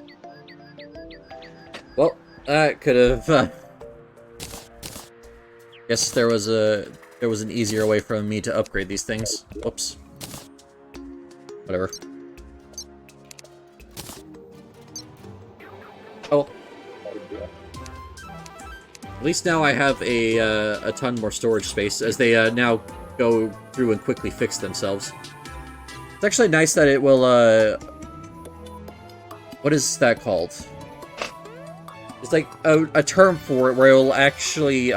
Well, that could have. Guess there was an easier way for me to upgrade these things. Whoops. Whatever. Oh. At least now I have a ton more storage space, as they now go through and quickly fix themselves. It's actually nice that it will, what is that called? It's like a term for it where it'll actually,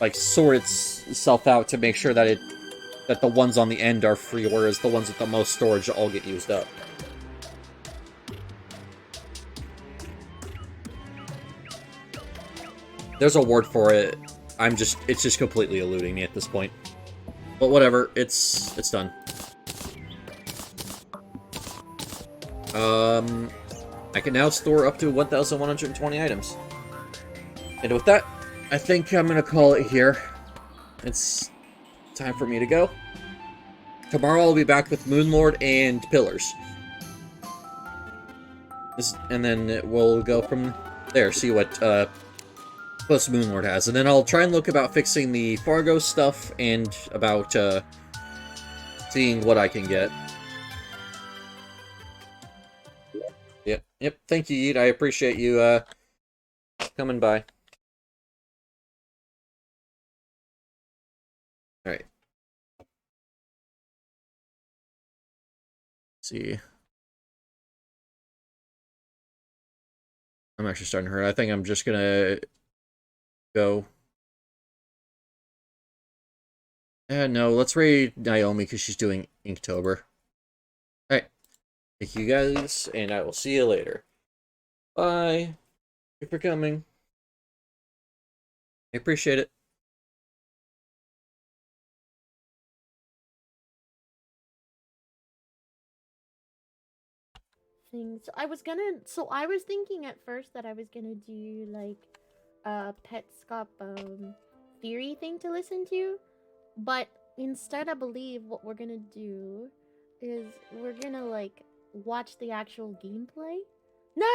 like, sort itself out to make sure that the ones on the end are free, whereas the ones with the most storage all get used up. There's a word for it. It's just completely eluding me at this point. But whatever, it's done. I can now store up to 1,120 items. And with that, I think I'm gonna call it here. It's time for me to go. Tomorrow I'll be back with Moonlord and Pillars. And then we'll go from there, see what plus Moonlord has. And then I'll try and look about fixing the Fargo stuff and about seeing what I can get. Yep. Thank you, Yeet. I appreciate you coming by. Alright. See. I'm actually starting to hurt. I think I'm just gonna go. No, let's raid Naomi because she's doing Inktober. Alright. Thank you guys, and I will see you later. Bye. Thank you for coming. I appreciate it. Things. So I was thinking at first that I was gonna do like a Petscop theory thing to listen to, but instead I believe what we're gonna do is we're gonna like watch the actual gameplay. No,